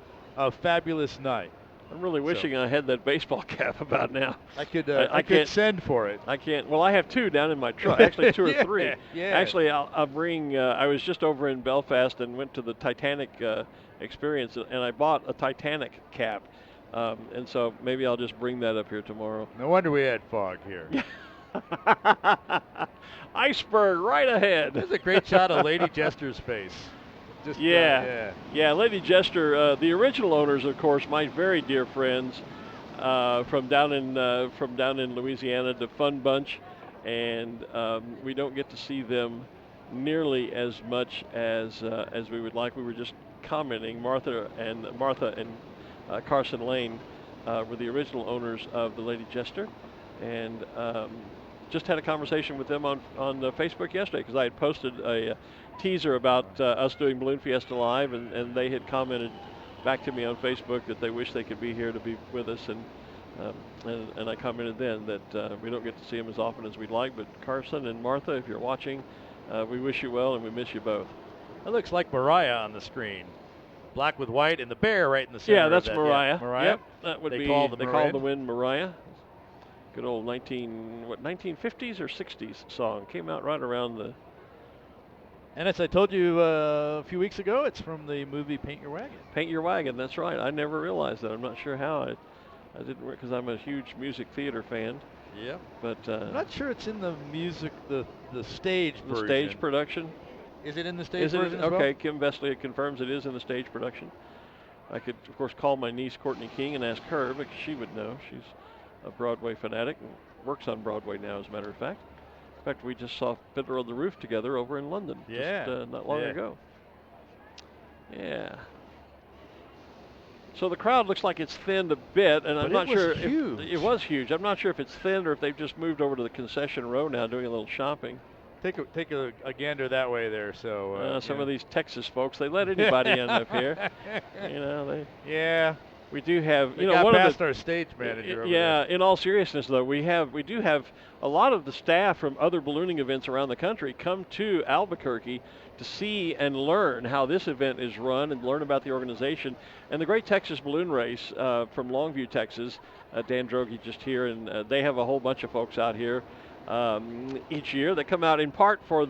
night. I'm really wishing I had that baseball cap about now. I could send for it. I can't. Well, I have 2 down in my truck. Actually, 2 or 3. Yeah. Actually, I'll bring. I was just over in Belfast and went to the Titanic experience, and I bought a Titanic cap. And so maybe I'll just bring that up here tomorrow. No wonder we had fog here. Iceberg right ahead. There's a great shot of Lady Jester's face. Just, yeah, Lady Jester, the original owners, of course, my very dear friends from down in Louisiana, the Fun Bunch, and we don't get to see them nearly as much as we would like. We were just commenting. Martha and Carson Lane were the original owners of the Lady Jester, and just had a conversation with them on Facebook yesterday because I had posted a teaser about us doing Balloon Fiesta Live, and they had commented back to me on Facebook that they wish they could be here to be with us, and I commented then that we don't get to see them as often as we'd like, but Carson and Martha, if you're watching, we wish you well and we miss you both. That looks like Mariah on the screen. Black with white and the bear right in the center. Yeah, that's of that. Mariah. Yeah, Mariah. Yep, that would they be. Call they call the wind Mariah. Good old 1950s or 60s song. Came out right around the. And as I told you a few weeks ago, it's from the movie Paint Your Wagon. Paint Your Wagon, that's right. I never realized that. I'm not sure how. I didn't, because I'm a huge music theater fan. Yeah. But I'm not sure it's in the music, the stage version. The stage production. Is it in the stage version as well? Okay, Kim Vestley confirms it is in the stage production. I could, of course, call my niece Courtney King and ask her because she would know. She's a Broadway fanatic and works on Broadway now, as a matter of fact. In fact, we just saw Fiddler on the Roof together over in London just not long ago. Yeah. So the crowd looks like it's thinned a bit, and I'm not sure if it was huge. I'm not sure if it's thinned or if they've just moved over to the concession row now doing a little shopping. Take a gander that way there. So some of these Texas folks, they let anybody in up here. You know, they. Yeah. We do have, We got past our stage manager over yeah, there. in all seriousness, though, we do have a lot of the staff from other ballooning events around the country come to Albuquerque to see and learn how this event is run and learn about the organization. And the Great Texas Balloon Race from Longview, Texas, Dan Droege just here, and they have a whole bunch of folks out here each year that come out in part for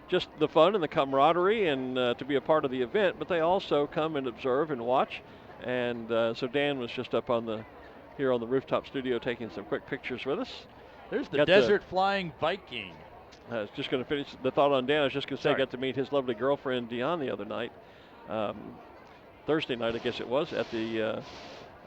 just the fun and the camaraderie and to be a part of the event, but they also come and observe and watch. And so Dan was just up here on the rooftop studio taking some quick pictures with us. There's the Desert Flying Viking. I was just going to finish the thought on Dan. I was just going to say I got to meet his lovely girlfriend, Dion, the other night. Thursday night, I guess it was, at the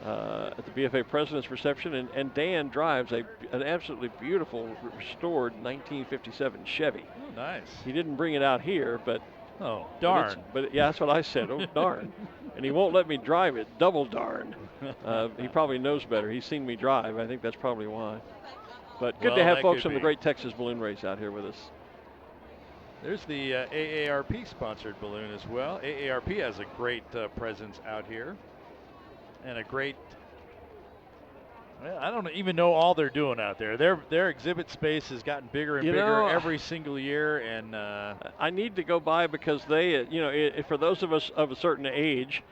BFA President's Reception. And Dan drives an absolutely beautiful, restored 1957 Chevy. Oh, nice. He didn't bring it out here, but... Oh, darn. But yeah, that's what I said. Oh, darn. And he won't let me drive it. Double darn. He probably knows better. He's seen me drive. I think that's probably why. But good to have folks from the Great Texas Balloon Race out here with us. There's the AARP-sponsored balloon as well. AARP has a great presence out here. And a great... Well, I don't even know all they're doing out there. Their exhibit space has gotten bigger and bigger every single year, and I need to go by because they, for those of us of a certain age,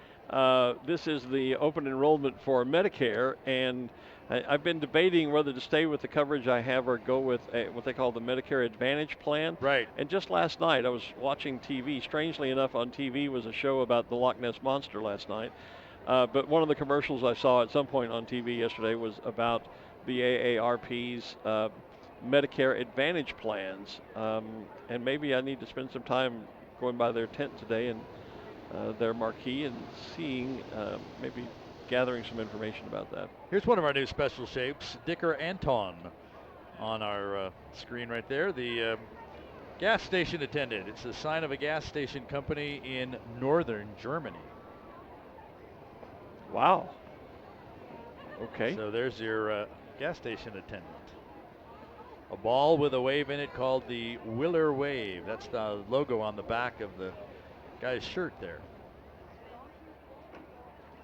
this is the open enrollment for Medicare, and I've been debating whether to stay with the coverage I have or go with what they call the Medicare Advantage plan. Right. And just last night I was watching TV. Strangely enough, on TV was a show about the Loch Ness Monster last night. But one of the commercials I saw at some point on TV yesterday was about the AARP's Medicare Advantage plans. And maybe I need to spend some time going by their tent today and their marquee and seeing, maybe gathering some information about that. Here's one of our new special shapes, Dicker Anton, on our screen right there. The gas station attendant. It's the sign of a gas station company in northern Germany. Wow. Okay. So there's your gas station attendant. A ball with a wave in it called the Willer Wave. That's the logo on the back of the guy's shirt there.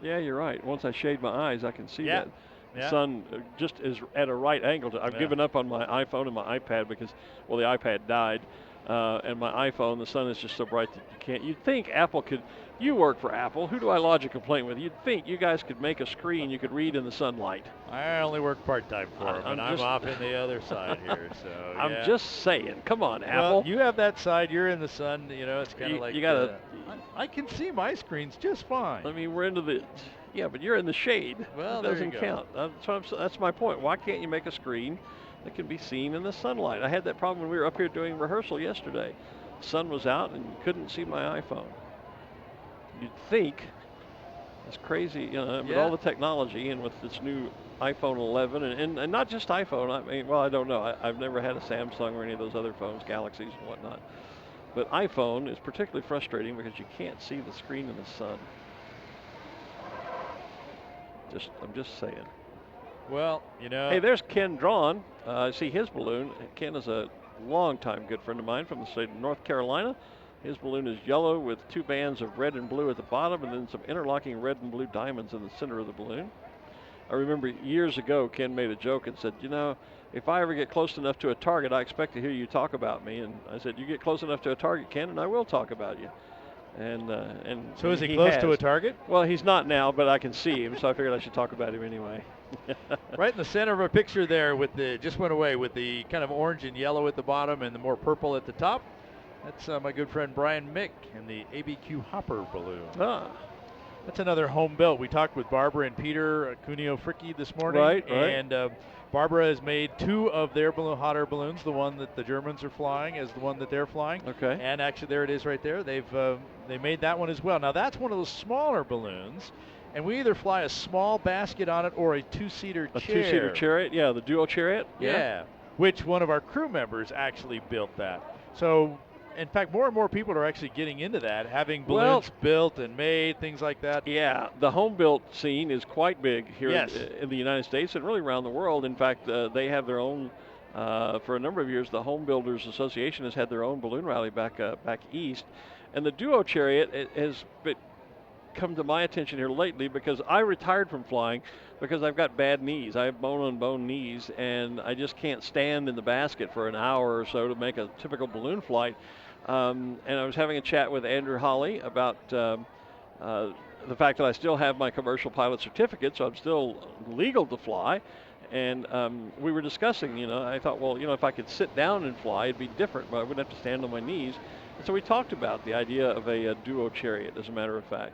Yeah, you're right. Once I shade my eyes, I can see that. The Yeah. sun just is at a right angle. I've given up on my iPhone and my iPad because, well, the iPad died. And my iPhone, the sun is just so bright that you can't. You'd think Apple could, you work for Apple. Who do I lodge a complaint with? You'd think you guys could make a screen you could read in the sunlight. I only work part-time for them, and I'm off in the other side here. So I'm just saying. Come on, Apple. Well, you have that side. You're in the sun. You know, it's kind of like you gotta. I can see my screens just fine. I mean, we're into the. Yeah, but you're in the shade. Well, it doesn't count. That's my point. Why can't you make a screen that can be seen in the sunlight? I had that problem when we were up here doing rehearsal yesterday. The sun was out and you couldn't see my iPhone. You'd think it's crazy, with all the technology and with this new iPhone 11 and not just iPhone. I mean, well, I don't know. I've never had a Samsung or any of those other phones, Galaxies and whatnot. But iPhone is particularly frustrating because you can't see the screen in the sun. I'm just saying. Well, Hey, there's Ken Drawn. I see his balloon. Ken is a longtime good friend of mine from the state of North Carolina. His balloon is yellow with two bands of red and blue at the bottom and then some interlocking red and blue diamonds in the center of the balloon. I remember years ago, Ken made a joke and said, if I ever get close enough to a target, I expect to hear you talk about me. And I said, you get close enough to a target, Ken, and I will talk about you. And so is he close to a target? Well, he's not now, but I can see him, so I figured I should talk about him anyway. Right in the center of our picture there with just went away with the kind of orange and yellow at the bottom and the more purple at the top. That's my good friend Brian Mick and the ABQ Hopper balloon. That's another home built. We talked with Barbara and Peter Cuneo Fricke this morning. Right. And Barbara has made two of their hot air balloons. The one that the Germans are flying is the one that they're flying. Okay. And actually, there it is right there. They made that one as well. Now that's one of those smaller balloons, and we either fly a small basket on it or a two-seater chair. A two-seater chariot, yeah, the duo chariot. Yeah. Which one of our crew members actually built that. So, in fact, more and more people are actually getting into that, having balloons built and made, things like that. Yeah, the home-built scene is quite big here in the United States and really around the world. In fact, they have their own, for a number of years, the Home Builders Association has had their own balloon rally back east. And the duo chariot has come to my attention here lately because I retired from flying because I've got bad knees. I have bone-on-bone knees, and I just can't stand in the basket for an hour or so to make a typical balloon flight. And I was having a chat with Andrew Holly about the fact that I still have my commercial pilot certificate, so I'm still legal to fly. And we were discussing, I thought, well, if I could sit down and fly, it'd be different, but I wouldn't have to stand on my knees. And so we talked about the idea of a duo chariot, as a matter of fact.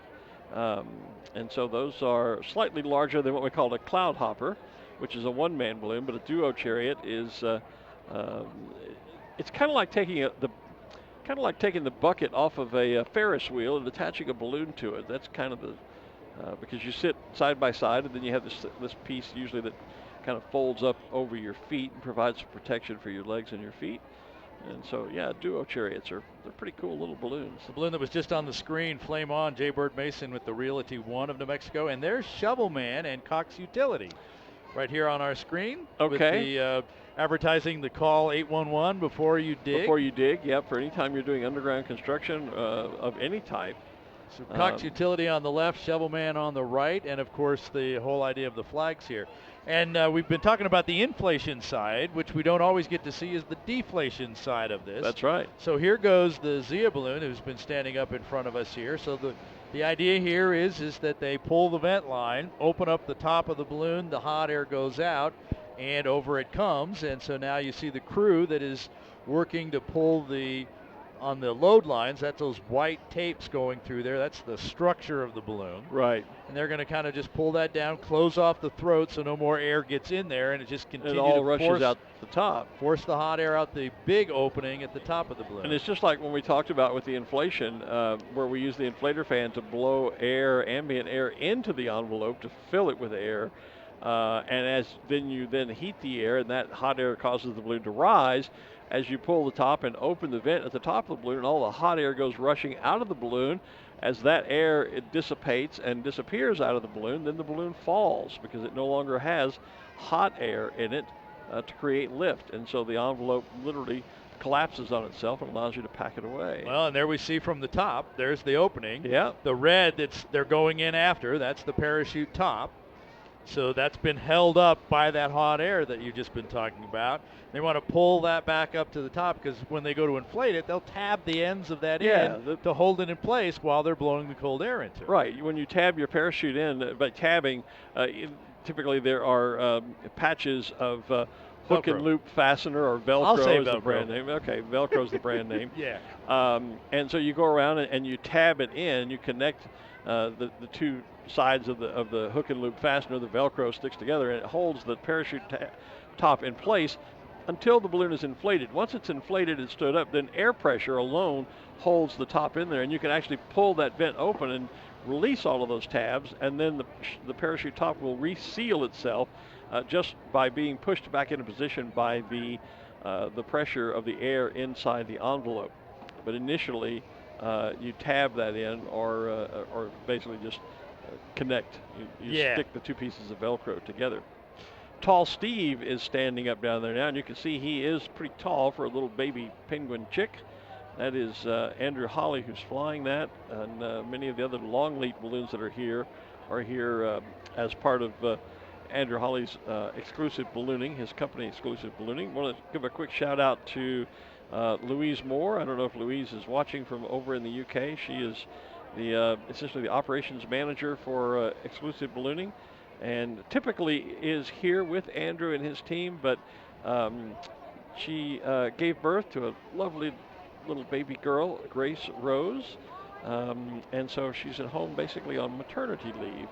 And so those are slightly larger than what we call a cloud hopper, which is a one-man balloon, but a duo chariot is, it's kind of like taking the bucket off of a Ferris wheel and attaching a balloon to it. That's kind of the, because you sit side by side, and then you have this piece usually that kind of folds up over your feet and provides some protection for your legs and your feet. And so, yeah, duo chariots they're pretty cool little balloons. The balloon that was just on the screen, Flame On, Jay Bird Mason with the Realty 1 of New Mexico, and there's Shovel Man and Cox Utility right here on our screen. Okay. With the advertising the call 811 before you dig. Before you dig, yep, for any time you're doing underground construction of any type. So Cox Utility on the left, Shovel Man on the right, and of course the whole idea of the flags here. And we've been talking about the inflation side, which we don't always get to see is the deflation side of this. That's right. So here goes the Zia balloon, who's been standing up in front of us here. So the idea here is that they pull the vent line, open up the top of the balloon, the hot air goes out, and over it comes. And so now you see the crew that is working to pull on the load lines. That's those white tapes going through there. That's the structure of the balloon. Right. And they're going to kind of just pull that down, close off the throat so no more air gets in there, and it just continues it all to rushes out the top. Force the hot air out the big opening at the top of the balloon. And it's just like when we talked about with the inflation, where we use the inflator fan to blow ambient air into the envelope to fill it with air. And you then heat the air, and that hot air causes the balloon to rise. As you pull the top and open the vent at the top of the balloon, all the hot air goes rushing out of the balloon. As that air it dissipates and disappears out of the balloon, then the balloon falls because it no longer has hot air in it to create lift. And so the envelope literally collapses on itself and allows you to pack it away. Well, and there we see from the top, there's the opening. Yeah. The red they're going in after, that's the parachute top. So that's been held up by that hot air that you've just been talking about. They want to pull that back up to the top because when they go to inflate it, they'll tab the ends of that end to hold it in place while they're blowing the cold air into it. Right. When you tab your parachute in, by tabbing, typically there are patches of hook and loop fastener, or Velcro I'll say is Velcro. the brand name. Okay, Velcro's the brand name. Yeah. And so you go around and you tab it in. You connect the two sides of the hook and loop fastener. The Velcro sticks together and it holds the parachute top in place until the balloon is inflated. Once it's inflated and stood up, then air pressure alone holds the top in there, and you can actually pull that vent open and release all of those tabs, and then the parachute top will reseal itself just by being pushed back into position by the pressure of the air inside the envelope. But initially, you tab that in, or basically just connect. You stick the two pieces of Velcro together. Tall Steve is standing up down there now, and you can see he is pretty tall for a little baby penguin chick. That is Andrew Holly who's flying that, and many of the other long lead balloons that are here as part of Andrew Holly's exclusive ballooning, his company exclusive ballooning. I want to give a quick shout out to Louise Moore. I don't know if Louise is watching from over in the UK. She is essentially the operations manager for exclusive ballooning, and typically is here with Andrew and his team, but she gave birth to a lovely little baby girl, Grace Rose, and so she's at home basically on maternity leave,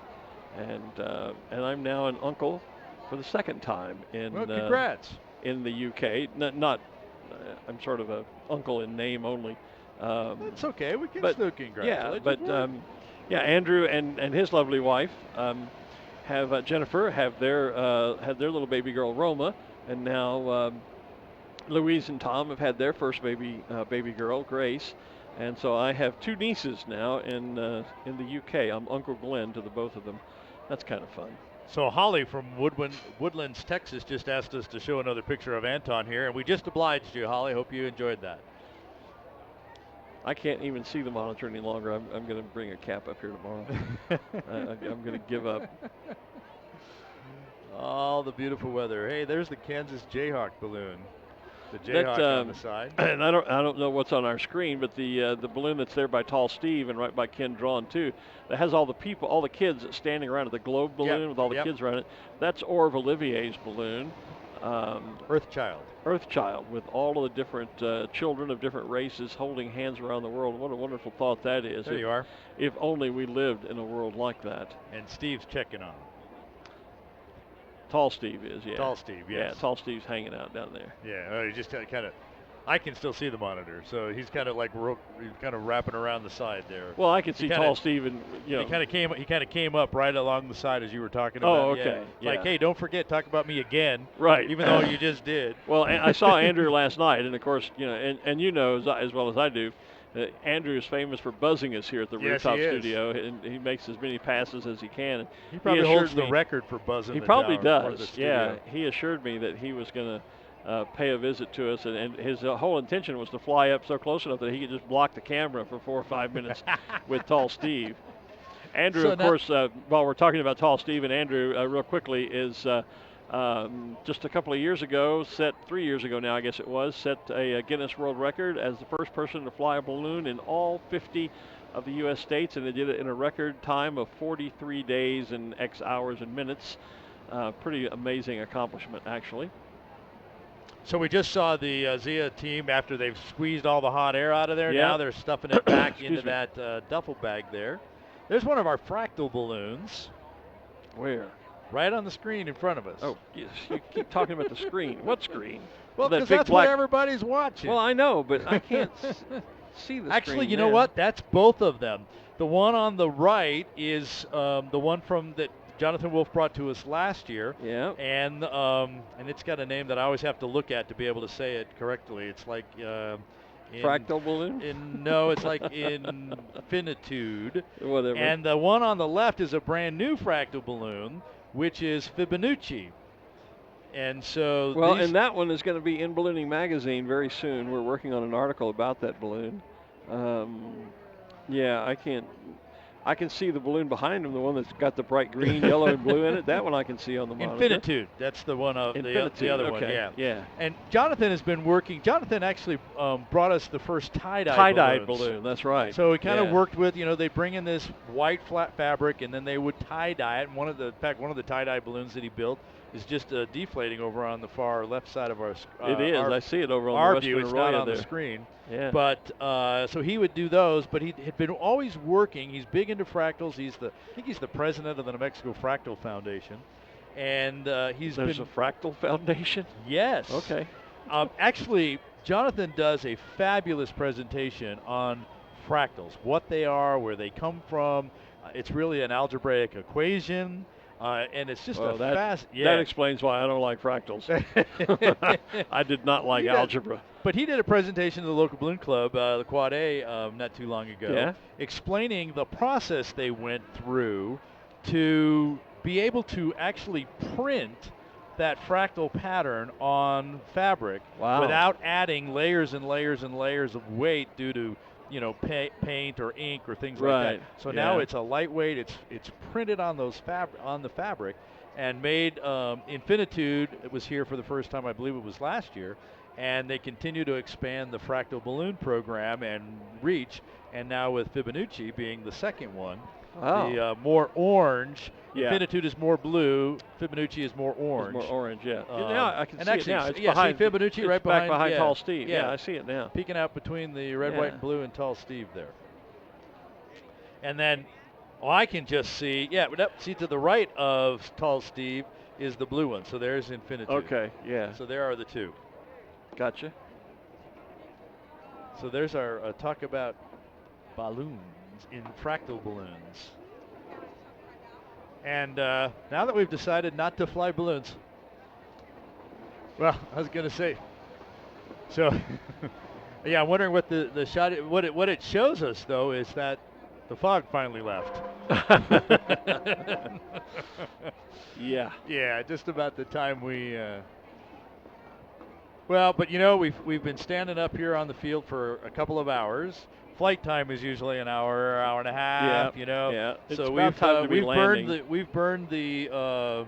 and I'm now an uncle for the second time in congrats. In the UK. I'm sort of a uncle in name only. That's okay. We can still congratulate. Yeah, Andrew and his lovely wife have Jennifer have their little baby girl Roma, and now Louise and Tom have had their first baby girl Grace, and so I have two nieces now in the UK. I'm Uncle Glen to the both of them. That's kind of fun. So Holly from Woodlands, Texas just asked us to show another picture of Anton here, and we just obliged you, Holly. Hope you enjoyed that. I can't even see the monitor any longer. I'm going to bring a cap up here tomorrow. I'm going to give up. All the beautiful weather. Hey, there's the Kansas Jayhawk balloon. The Jayhawk on the side. And I don't know what's on our screen, but the balloon that's there by Tall Steve and right by Ken Drawn too, that has all the people, all the kids standing around it. The globe balloon with all the kids around it. That's Orv Olivier's balloon. Earthchild, with all of the different children of different races holding hands around the world. What a wonderful thought that is. There you are. If only we lived in a world like that. And Steve's checking on him. Tall Steve is, yeah. Tall Steve, yes. Yeah, Tall Steve's hanging out down there. Yeah, he just kind of, I can still see the monitor, so he's kind of like he's kind of wrapping around the side there. Well, I can see Tall Steve, and he kind of came up right along the side as you were talking about. Oh, okay. Yeah. Like, hey, don't forget, talk about me again. Right. Even though you just did. Well, I saw Andrew last night, and of course, and you know as well as I do. Andrew is famous for buzzing us here at the rooftop studio, and he makes as many passes as he can. He probably holds the record for buzzing. He probably does. Yeah, he assured me that he was going to pay a visit to us, and his whole intention was to fly up so close enough that he could just block the camera for 4 or 5 minutes with Tall Steve. Andrew, of course, while we're talking about Tall Steve and Andrew, real quickly, is just a couple of years ago, 3 years ago now, I guess it was, set a Guinness World Record as the first person to fly a balloon in all 50 of the U.S. states, and they did it in a record time of 43 days and X hours and minutes. Pretty amazing accomplishment, actually. So we just saw the Zia team after they've squeezed all the hot air out of there. Now they're stuffing it back into that duffel bag there. There's one of our fractal balloons. Where? Right on the screen in front of us. Oh, yes. You keep talking about the screen. What screen? Well, because that's what everybody's watching. Well, I know, but I can't see the Actually, screen. You know what? That's both of them. The one on the right is the one that Jonathan Wolf brought to us last year. Yeah. And it's got a name that I always have to look at to be able to say it correctly. It's like fractal balloon? No, it's like infinitude. Whatever. And the one on the left is a brand new fractal balloon, which is Fibonacci. And so and that one is going to be in Ballooning Magazine very soon. We're working on an article about that balloon. I can see the balloon behind him, the one that's got the bright green, yellow, and blue in it. That one I can see on the monitor. Infinitude. That's the one of the other one. Yeah. And Jonathan has been working. Jonathan actually brought us the first tie-dye balloon. That's right. So we kind of worked with, they bring in this white flat fabric, and then they would tie-dye it. And one of the tie-dye balloons that he built is just deflating over on the far left side of our it is. I see it over on our the view. It's not on the screen. Yeah. But so he would do those, but he had been always working. He's big into fractals. I think he's the president of the New Mexico Fractal Foundation, and there's a Fractal Foundation. Yes. Okay. Actually, Jonathan does a fabulous presentation on fractals, what they are, where they come from. It's really an algebraic equation. And it's just that explains why I don't like fractals. I did not like algebra. But he did a presentation to the local balloon club, the Quad A, not too long ago, explaining the process they went through to be able to actually print that fractal pattern on fabric without adding layers and layers and layers of weight due to paint or ink or things like that. So now it's a lightweight. It's printed on on the fabric, and made. Infinitude was here for the first time. I believe it was last year, and they continue to expand the fractal balloon program and reach. And now with Fibonacci being the second one, the more orange. Infinitude is more blue. Fibonacci is more orange. It's more orange, yeah. Now I can see it now. It's behind Fibonacci, right behind Tall Steve. Yeah, I see it now. Peeking out between the red, white, and blue and Tall Steve there. And then, I can just see. See to the right of Tall Steve is the blue one. So there's Infinitude. Okay, yeah. So there are the two. Gotcha. So there's our talk about balloons in fractal balloons. And now that we've decided not to fly balloons, well, I was going to say, so I'm wondering what the shot, what it shows us though is that the fog finally left. Yeah. Yeah, just about the time we Well, but we've been standing up here on the field for a couple of hours. Flight time is usually an hour, hour and a half. Yeah. It's So about time to be landing. We've burned the.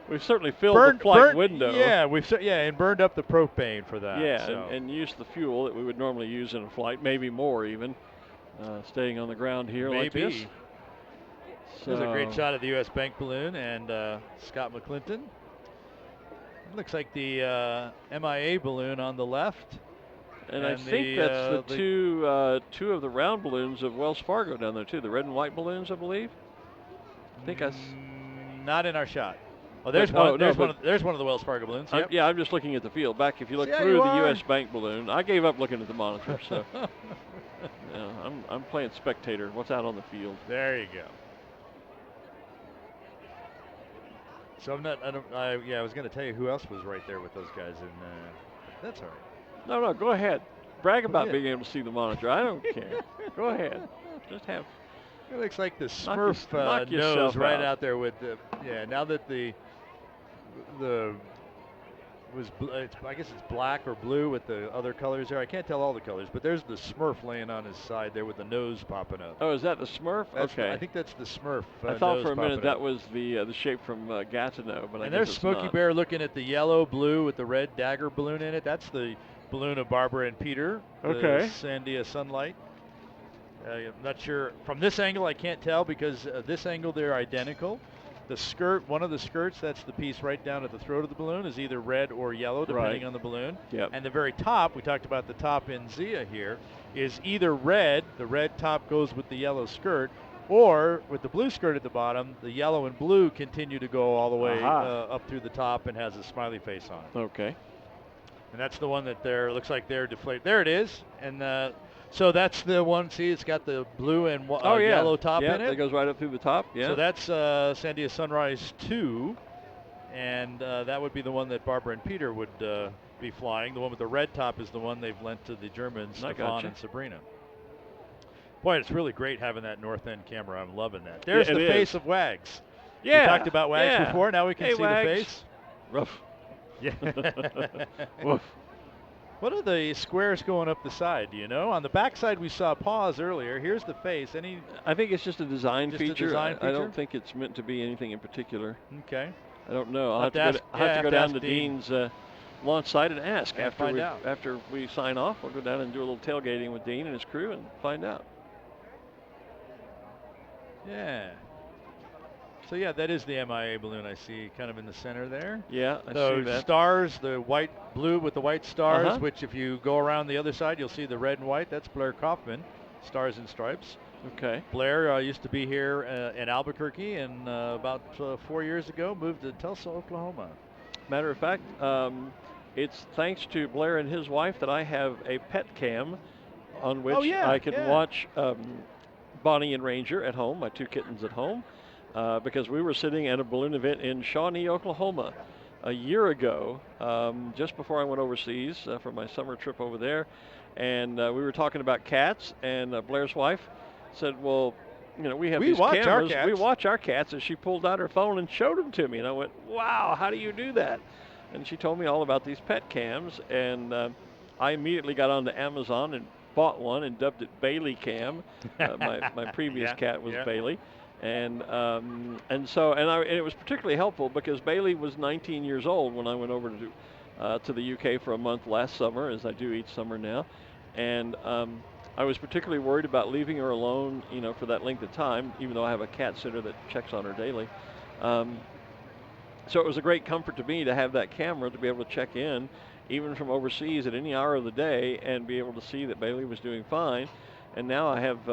We've certainly filled the flight window. Yeah, and burned up the propane for that. Yeah, so. and used the fuel that we would normally use in a flight, maybe more even, staying on the ground here like this. There's a great shot of the U.S. Bank balloon and Scott McClinton. Looks like the MIA balloon on the left. And I think that's the two of the round balloons of Wells Fargo down there too, the red and white balloons, I believe. I think not in our shot. Oh, there's one. There's one of the Wells Fargo balloons. Yep. Yeah, I'm just looking at the field. Back, if you look through the U.S. Bank balloon, I gave up looking at the monitor. So, I'm playing spectator. What's out on the field? There you go. So I was going to tell you who else was right there with those guys, and that's all right. No, go ahead. Brag about being able to see the monitor. I don't care. Go ahead. Just have. It looks like the Smurf nose right out there with the. Yeah, now that the I guess it's black or blue with the other colors there. I can't tell all the colors, but there's the Smurf laying on his side there with the nose popping up. Oh, is that the Smurf? Okay. I think that's the Smurf. I thought for a minute that was the shape from Gatineau, but and there's Smokey Bear looking at the yellow, blue with the red dagger balloon in it. That's the balloon of Barbara and Peter. Okay. The Sandia Sunlight. I'm not sure. From this angle, I can't tell because this angle, they're identical. The skirt, one of the skirts, that's the piece right down at the throat of the balloon, is either red or yellow, depending on the balloon. Yep. And the very top, we talked about the top in Zia here, is either red, the red top goes with the yellow skirt, or with the blue skirt at the bottom, the yellow and blue continue to go all the way up through the top and has a smiley face on it. Okay. And that's the one that looks like they're deflated. There it is. And so that's the one. See, it's got the blue and yellow top in it. Yeah, that goes right up through the top. Yeah. So that's Sandia Sunrise 2, and that would be the one that Barbara and Peter would be flying. The one with the red top is the one they've lent to the Germans, Stefan and Sabrina. Boy, it's really great having that north end camera. I'm loving that. There's the face of Wags. Yeah. We talked about Wags before. Now we can see Wags. the face. Rough. Yeah. Woof. What are the squares going up the side? Do you know? On the back side, we saw paws earlier. Here's the face. I think it's just a design feature. A design feature? I don't think it's meant to be anything in particular. Okay. I don't know. I'll have to go down to Dean's launch site and ask after we sign off. We'll go down and do a little tailgating with Dean and his crew and find out. Yeah. So yeah, that is the MIA balloon I see kind of in the center there. Yeah, I see that. Stars, the blue with the white stars, which if you go around the other side, you'll see the red and white. That's Blair Kaufman, Stars and Stripes. Okay. Blair used to be here in Albuquerque, and about 4 years ago moved to Tulsa, Oklahoma. Matter of fact, it's thanks to Blair and his wife that I have a pet cam on which I can watch Bonnie and Ranger at home, my two kittens at home. Because we were sitting at a balloon event in Shawnee, Oklahoma a year ago, just before I went overseas for my summer trip over there. And we were talking about cats, and Blair's wife said, well, we have these cameras. We watch our cats. And she pulled out her phone and showed them to me. And I went, wow, how do you do that? And she told me all about these pet cams. And I immediately got onto Amazon and bought one and dubbed it Bailey Cam. My previous cat was Bailey. And it was particularly helpful because Bailey was 19 years old when I went over to the UK for a month last summer, as I do each summer now. And I was particularly worried about leaving her alone, for that length of time, even though I have a cat sitter that checks on her daily. So it was a great comfort to me to have that camera to be able to check in, even from overseas at any hour of the day, and be able to see that Bailey was doing fine. And now I have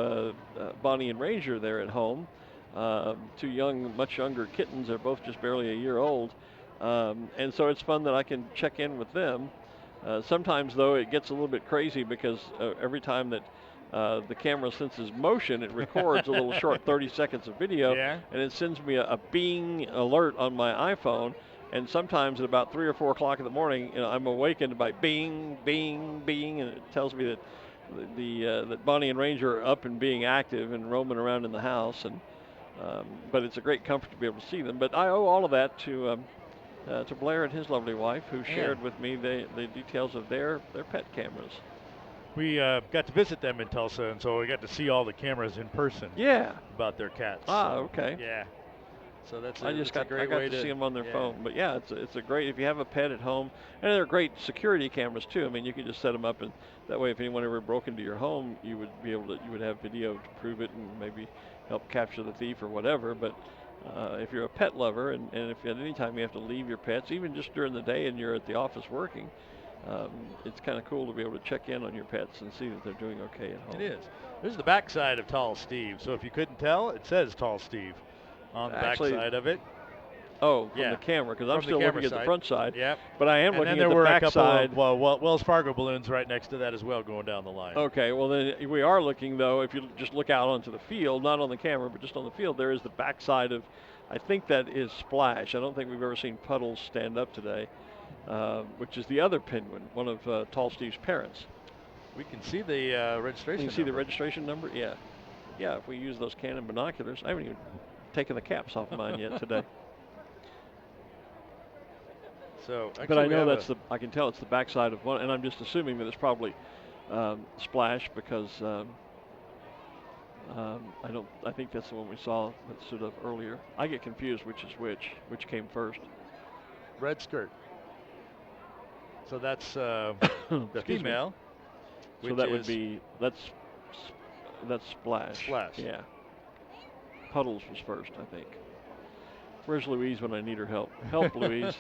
Bonnie and Ranger there at home. Two much younger kittens. They're both just barely a year old. And so it's fun that I can check in with them. Sometimes, though, it gets a little bit crazy because every time that the camera senses motion, it records a little short 30 seconds of video, and it sends me a bing alert on my iPhone. And sometimes at about 3 or 4 o'clock in the morning, I'm awakened by bing, bing, bing, and it tells me that that Bonnie and Ranger are up and being active and roaming around in the house. And but it's a great comfort to be able to see them. But I owe all of that to to Blair and his lovely wife, who shared with me the details of their pet cameras. We got to visit them in Tulsa, and so we got to see all the cameras in person. Yeah. About their cats. Ah, so, okay. Yeah. So that's I got to see them on their yeah. phone. But yeah, it's a great, if you have a pet at home, and they're great security cameras too. I mean, you can just set them up, and that way if anyone ever broke into your home, you would have video to prove it and maybe help capture the thief or whatever. But if you're a pet lover, and if at any time you have to leave your pets, even just during the day and you're at the office working, it's kind of cool to be able to check in on your pets and see that they're doing okay at home. It is. This is the backside of Tall Steve. So if you couldn't tell, it says Tall Steve on the backside of it. Oh, from the camera, because I'm still looking at the front side. Yep. But I am looking at the back side. And then there were a couple of Wells Fargo balloons right next to that as well going down the line. Okay, well then we are looking, though, if you just look out onto the field, not on the camera, but just on the field, there is the backside of, I think that is Splash. I don't think we've ever seen Puddles stand up today, which is the other penguin, one of Tall Steve's parents. We can see the registration number. You see the registration number? Yeah. Yeah, if we use those Canon binoculars. I haven't even taken the caps off of mine yet today. So, but I know I can tell it's the backside of one, and I'm just assuming that it's probably Splash because I think that's the one we saw that stood up earlier. I get confused which is which came first. Red skirt. So that's the female. So that would be that's Splash. Splash. Yeah. Puddles was first, I think. Where's Louise when I need her help? Help, Louise.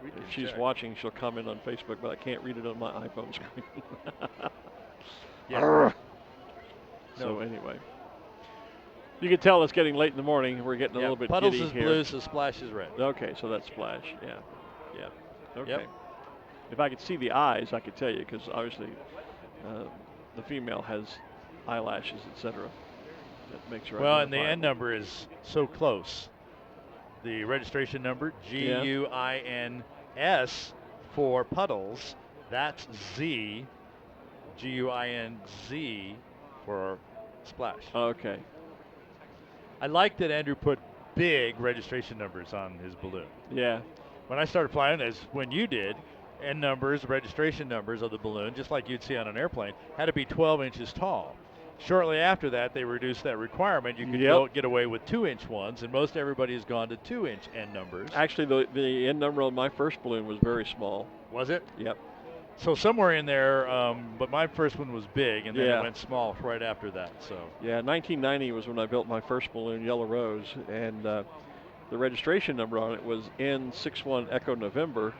If she's watching, she'll comment on Facebook, but I can't read it on my iPhone screen. Yeah. So anyway, you can tell it's getting late in the morning. We're getting a little bit Puddles giddy is here. blue, so Splash is red. Okay, so that's Splash. Yeah. Yeah. Okay. Yep. If I could see the eyes, I could tell you, because obviously the female has eyelashes, etc. That makes her well, and the N number is so close. The registration number, GUINS for Puddles. That's Z, GUINZ for Splash. Okay. I like that Andrew put big registration numbers on his balloon. Yeah. When I started flying, as when you did, N numbers, registration numbers of the balloon, just like you'd see on an airplane, had to be 12 inches tall. Shortly after that, they reduced that requirement. You could get away with 2-inch ones, and most everybody has gone to 2-inch N numbers. Actually, the N number on my first balloon was very small. Was it? Yep. So somewhere in there, but my first one was big, and then it went small right after that. So yeah, 1990 was when I built my first balloon, Yellow Rose, and the registration number on it was N61 Echo November,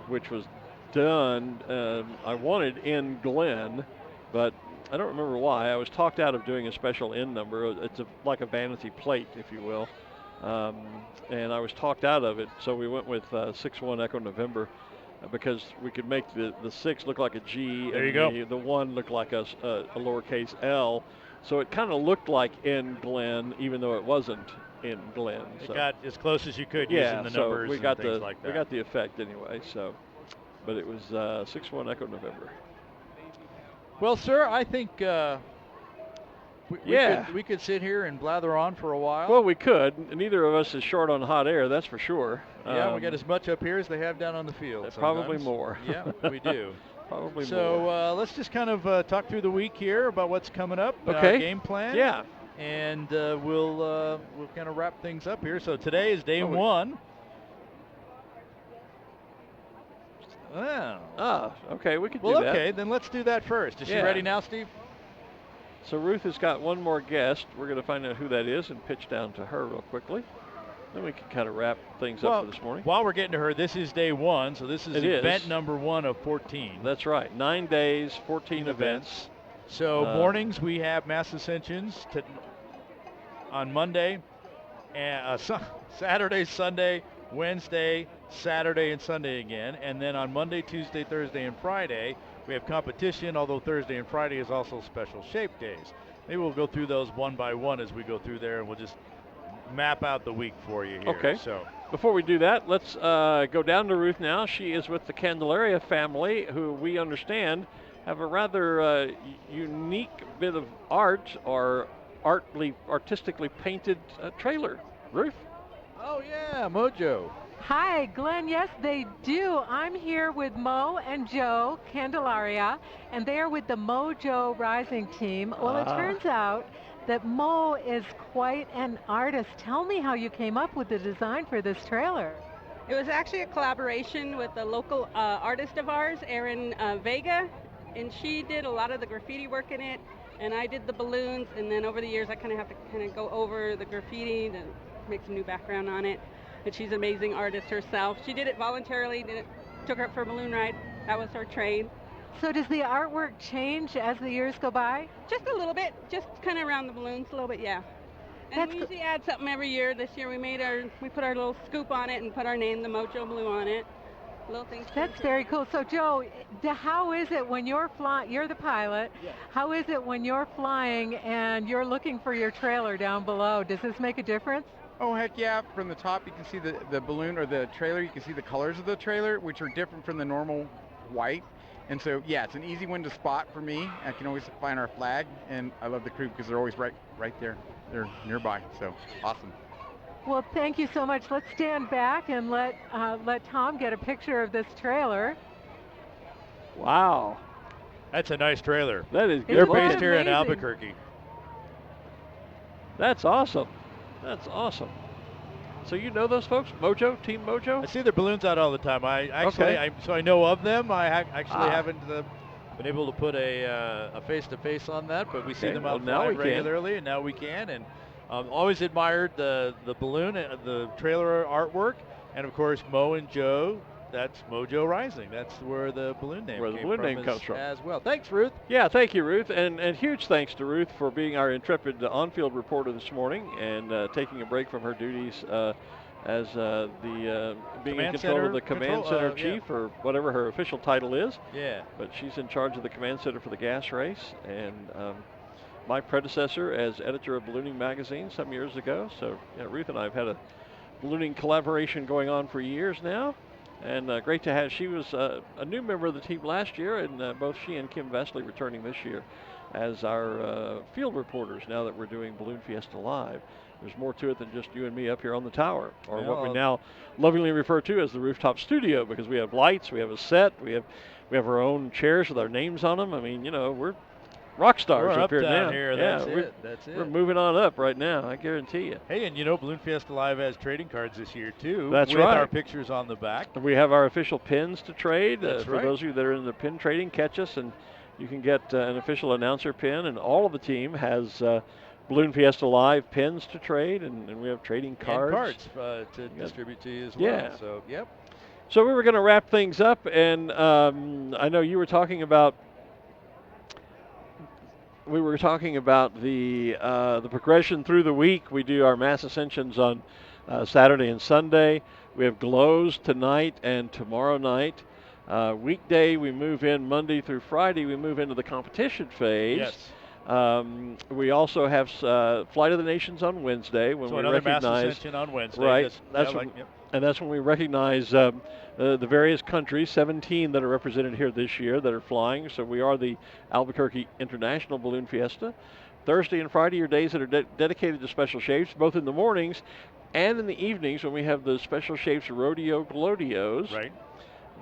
which was done. I wanted in Glen, but I don't remember why. I was talked out of doing a special N number. It's like a vanity plate, if you will. And I was talked out of it, so we went with 61 Echo November because we could make the 6 look like a G and the 1 look like a lowercase L. So it kind of looked like in Glen, even though it wasn't in Glen. It got as close as you could using the numbers and things like that. We got the effect anyway, so. But it was 61 Echo November. Well, sir, I think we could sit here and blather on for a while. Well, we could. Neither of us is short on hot air, that's for sure. Yeah, we got as much up here as they have down on the field. Probably more. Yeah, we do. Probably more. So let's just kind of talk through the week here about what's coming up. Okay. Game plan. Yeah. And we'll kind of wrap things up here. So today is day one. Oh. Okay, we could do that. Well, okay, then let's do that first. Is she ready now, Steve? So Ruth has got one more guest. We're going to find out who that is and pitch down to her real quickly. Then we can kind of wrap things up for this morning. While we're getting to her, this is day one, so this is event number 1 of 14. That's right. 9 days, 14 events. So mornings we have mass ascensions on Monday, and Saturday, Sunday, Wednesday, Saturday, and Sunday again. And then on Monday, Tuesday, Thursday, and Friday, we have competition, although Thursday and Friday is also special shape days. Maybe we'll go through those one by one as we go through there, and we'll just map out the week for you here. Okay. So before we do that, let's go down to Ruth now. She is with the Candelaria family, who we understand have a rather unique bit of art or artistically painted trailer. Ruth? Oh, yeah, Mojo. Hi, Glenn. Yes, they do. I'm here with Mo and Joe Candelaria, and they are with the Mojo Rising team. Well, it turns out that Mo is quite an artist. Tell me how you came up with the design for this trailer. It was actually a collaboration with a local artist of ours, Erin Vega, and she did a lot of the graffiti work in it, and I did the balloons, and then over the years I kind of have to kind of go over the graffiti to make some new background on it. But she's an amazing artist herself. She did it voluntarily, took her up for a balloon ride. That was her trade. So does the artwork change as the years go by? Just a little bit, just kind of around the balloons a little bit, yeah. And we usually add something every year. This year we put our little scoop on it and put our name, the Mojo Blue, on it. Little things. That's very cool. So Joe, how is it when you're flying? You're the pilot. Yeah. How is it when you're flying and you're looking for your trailer down below? Does this make a difference? Oh, heck yeah. From the top, you can see the balloon or the trailer. You can see the colors of the trailer, which are different from the normal white. And so, yeah, it's an easy one to spot for me. I can always find our flag, and I love the crew because they're always right there. They're nearby, so awesome. Well, thank you so much. Let's stand back and let Tom get a picture of this trailer. Wow. That's a nice trailer. That is good. They're looking. based here in Albuquerque. That's awesome. That's awesome. So you know those folks, Mojo, Team Mojo? I see their balloons out all the time. So I know of them. I actually haven't been able to put a face-to-face on that, but we see them out flying regularly, and now we can. And always admired the balloon, the trailer artwork, and of course Mo and Joe. That's Mojo Rising. That's where the balloon name comes from as well. Thanks, Ruth. Yeah, thank you, Ruth, and huge thanks to Ruth for being our intrepid on-field reporter this morning and taking a break from her duties as being in control of the command center chief or whatever her official title is. Yeah. But she's in charge of the command center for the gas race, and my predecessor as editor of Ballooning Magazine some years ago. So Ruth and I have had a ballooning collaboration going on for years now. And great to have. She was a new member of the team last year, and both she and Kim Vesely returning this year as our field reporters now that we're doing Balloon Fiesta Live. There's more to it than just you and me up here on the tower, or what we now lovingly refer to as the rooftop studio, because we have lights, we have a set, we have our own chairs with our names on them. I mean, we're rock stars up here down now. Here. Yeah, That's it. We're moving on up right now, I guarantee you. Hey, and Balloon Fiesta Live has trading cards this year too. That's with right. Our pictures on the back. We have our official pins to trade. That's for those of you that are in the pin trading, catch us and you can get an official announcer pin. And all of the team has Balloon Fiesta Live pins to trade, and we have trading cards. And cards to distribute to you as well. Yeah. So, yep. So we were going to wrap things up, and I know you were talking about. We were talking about the progression through the week. We do our mass ascensions on Saturday and Sunday. We have glows tonight and tomorrow night. Weekday we move in Monday through Friday. We move into the competition phase. Yes. We also have Flight of the Nations on Wednesday when we another recognize mass ascension on Wednesday. Right. That's when we recognize the various countries, 17 that are represented here this year that are flying. So we are the Albuquerque International Balloon Fiesta. Thursday and Friday are days that are dedicated to special shapes, both in the mornings and in the evenings when we have the special shapes rodeo glowdeos. Right.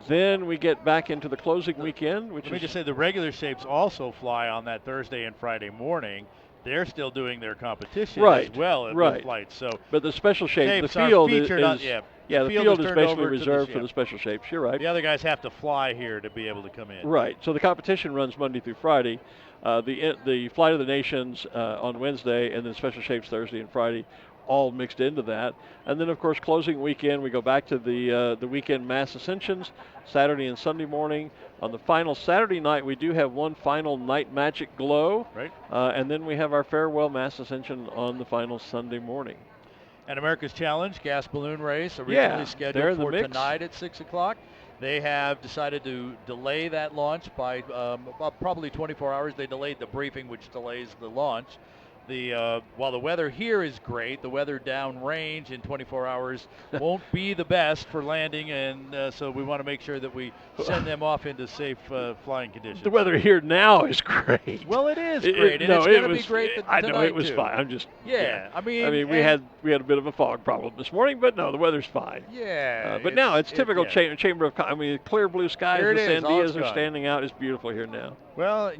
Then we get back into the closing weekend, Let me just say the regular shapes also fly on that Thursday and Friday morning. They're still doing their competition as well at the flights. So, but the special shapes, the field is basically reserved for the special shapes. You're right. The other guys have to fly here to be able to come in. Right. So the competition runs Monday through Friday. The Flight of the Nations on Wednesday, and then special shapes Thursday and Friday, all mixed into that. And then, of course, closing weekend, we go back to the weekend mass ascensions, Saturday and Sunday morning. On the final Saturday night, we do have one final night magic glow. Right. And then we have our farewell mass ascension on the final Sunday morning. And America's Challenge gas balloon race originally scheduled for tonight at 6 o'clock. They have decided to delay that launch by probably 24 hours. They delayed the briefing, which delays the launch. while the weather here is great, the weather downrange in 24 hours won't be the best for landing, and so we want to make sure that we send them off into safe flying conditions. The weather here now is great. Well, it is great, and it's going to be great tonight, I know it was too. fine. I'm just I mean, we had a bit of a fog problem this morning, but no, the weather's fine. But now it's typical chamber of. I mean, clear blue skies. Here The it is, Sandias all are standing out. It's beautiful here now. Well,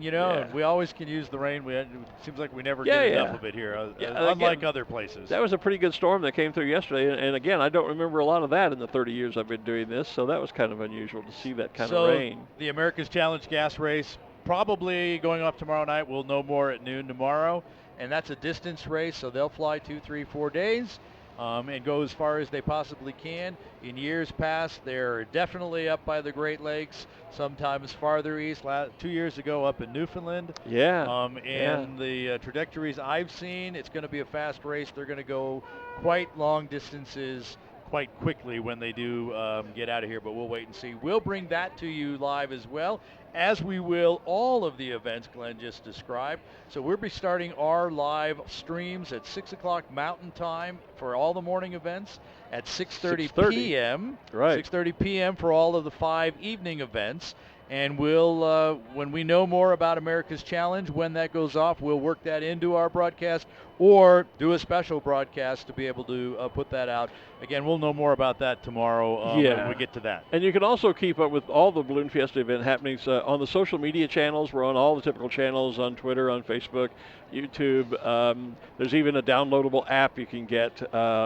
we always can use the rain. It seems like we never get enough of it here, unlike other places. That was a pretty good storm that came through yesterday, and again, I don't remember a lot of that in the 30 years I've been doing this, so that was kind of unusual to see that kind of rain. The America's Challenge gas race probably going off tomorrow night. We'll know more at noon tomorrow, and that's a distance race, so they'll fly 2, 3, 4 days. And go as far as they possibly can. In years past, they're definitely up by the Great Lakes, sometimes farther east. 2 years ago up in Newfoundland. The trajectories I've seen, it's going to be a fast race. They're going to go quite long distances quite quickly when they do get out of here, but we'll wait and see. We'll bring that to you live as well, as we will all of the events Glenn just described. So we'll be starting our live streams at 6 o'clock Mountain Time for all the morning events, at 6:30 p.m. Right. 6:30 p.m. for all of the 5 evening events. And we'll, when we know more about America's Challenge, when that goes off, we'll work that into our broadcast or do a special broadcast to be able to put that out. Again, we'll know more about that tomorrow when we get to that. And you can also keep up with all the Balloon Fiesta event happenings on the social media channels. We're on all the typical channels, on Twitter, on Facebook, YouTube. There's even a downloadable app you can get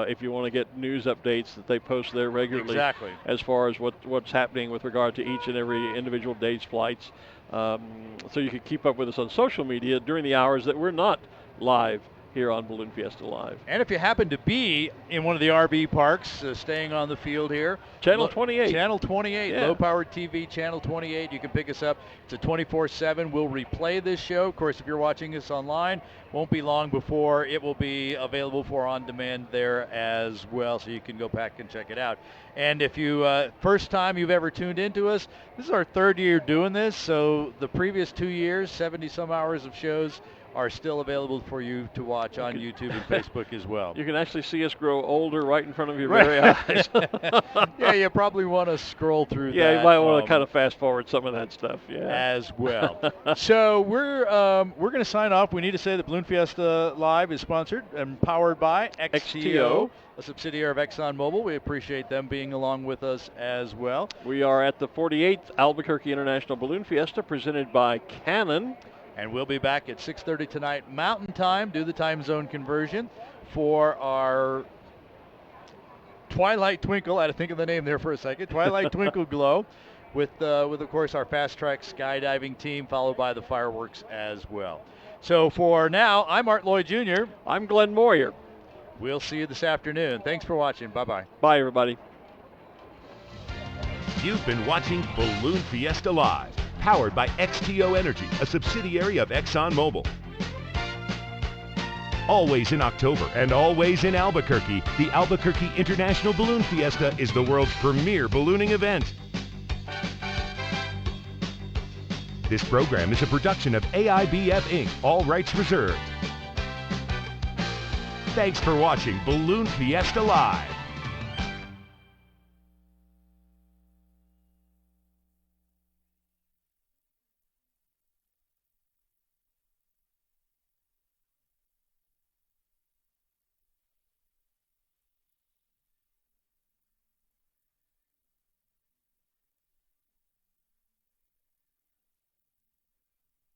if you want to get news updates that they post there regularly. Exactly. As far as what's happening with regard to each and every individual day's flights. So you can keep up with us on social media during the hours that we're not live here on Balloon Fiesta Live. And if you happen to be in one of the RV parks, staying on the field here, Channel 28. Channel 28, low-powered TV, Channel 28. You can pick us up. It's a 24/7. We'll replay this show. Of course, if you're watching us online, won't be long before it will be available for on-demand there as well, so you can go back and check it out. And if you, first time you've ever tuned into us, this is our 3rd year doing this, so the previous 2 years, 70-some hours of shows are still available for you to watch on YouTube and Facebook as well. You can actually see us grow older right in front of your very eyes. Yeah, you probably want to scroll through that. Yeah, you might want to kind of fast forward some of that stuff. Yeah, as well. So we're going to sign off. We need to say that Balloon Fiesta Live is sponsored and powered by XTO, a subsidiary of ExxonMobil. We appreciate them being along with us as well. We are at the 48th Albuquerque International Balloon Fiesta, presented by Canon. And we'll be back at 6:30 tonight Mountain Time, do the time zone conversion, for our Twilight Twinkle. I had to think of the name there for a second. Twilight Twinkle Glow with of course, our fast track skydiving team, followed by the fireworks as well. So for now, I'm Art Lloyd Jr. I'm Glen Moyer. We'll see you this afternoon. Thanks for watching. Bye-bye. Bye, everybody. You've been watching Balloon Fiesta Live, powered by XTO Energy, a subsidiary of ExxonMobil. Always in October and always in Albuquerque, the Albuquerque International Balloon Fiesta is the world's premier ballooning event. This program is a production of AIBF Inc., all rights reserved. Thanks for watching Balloon Fiesta Live.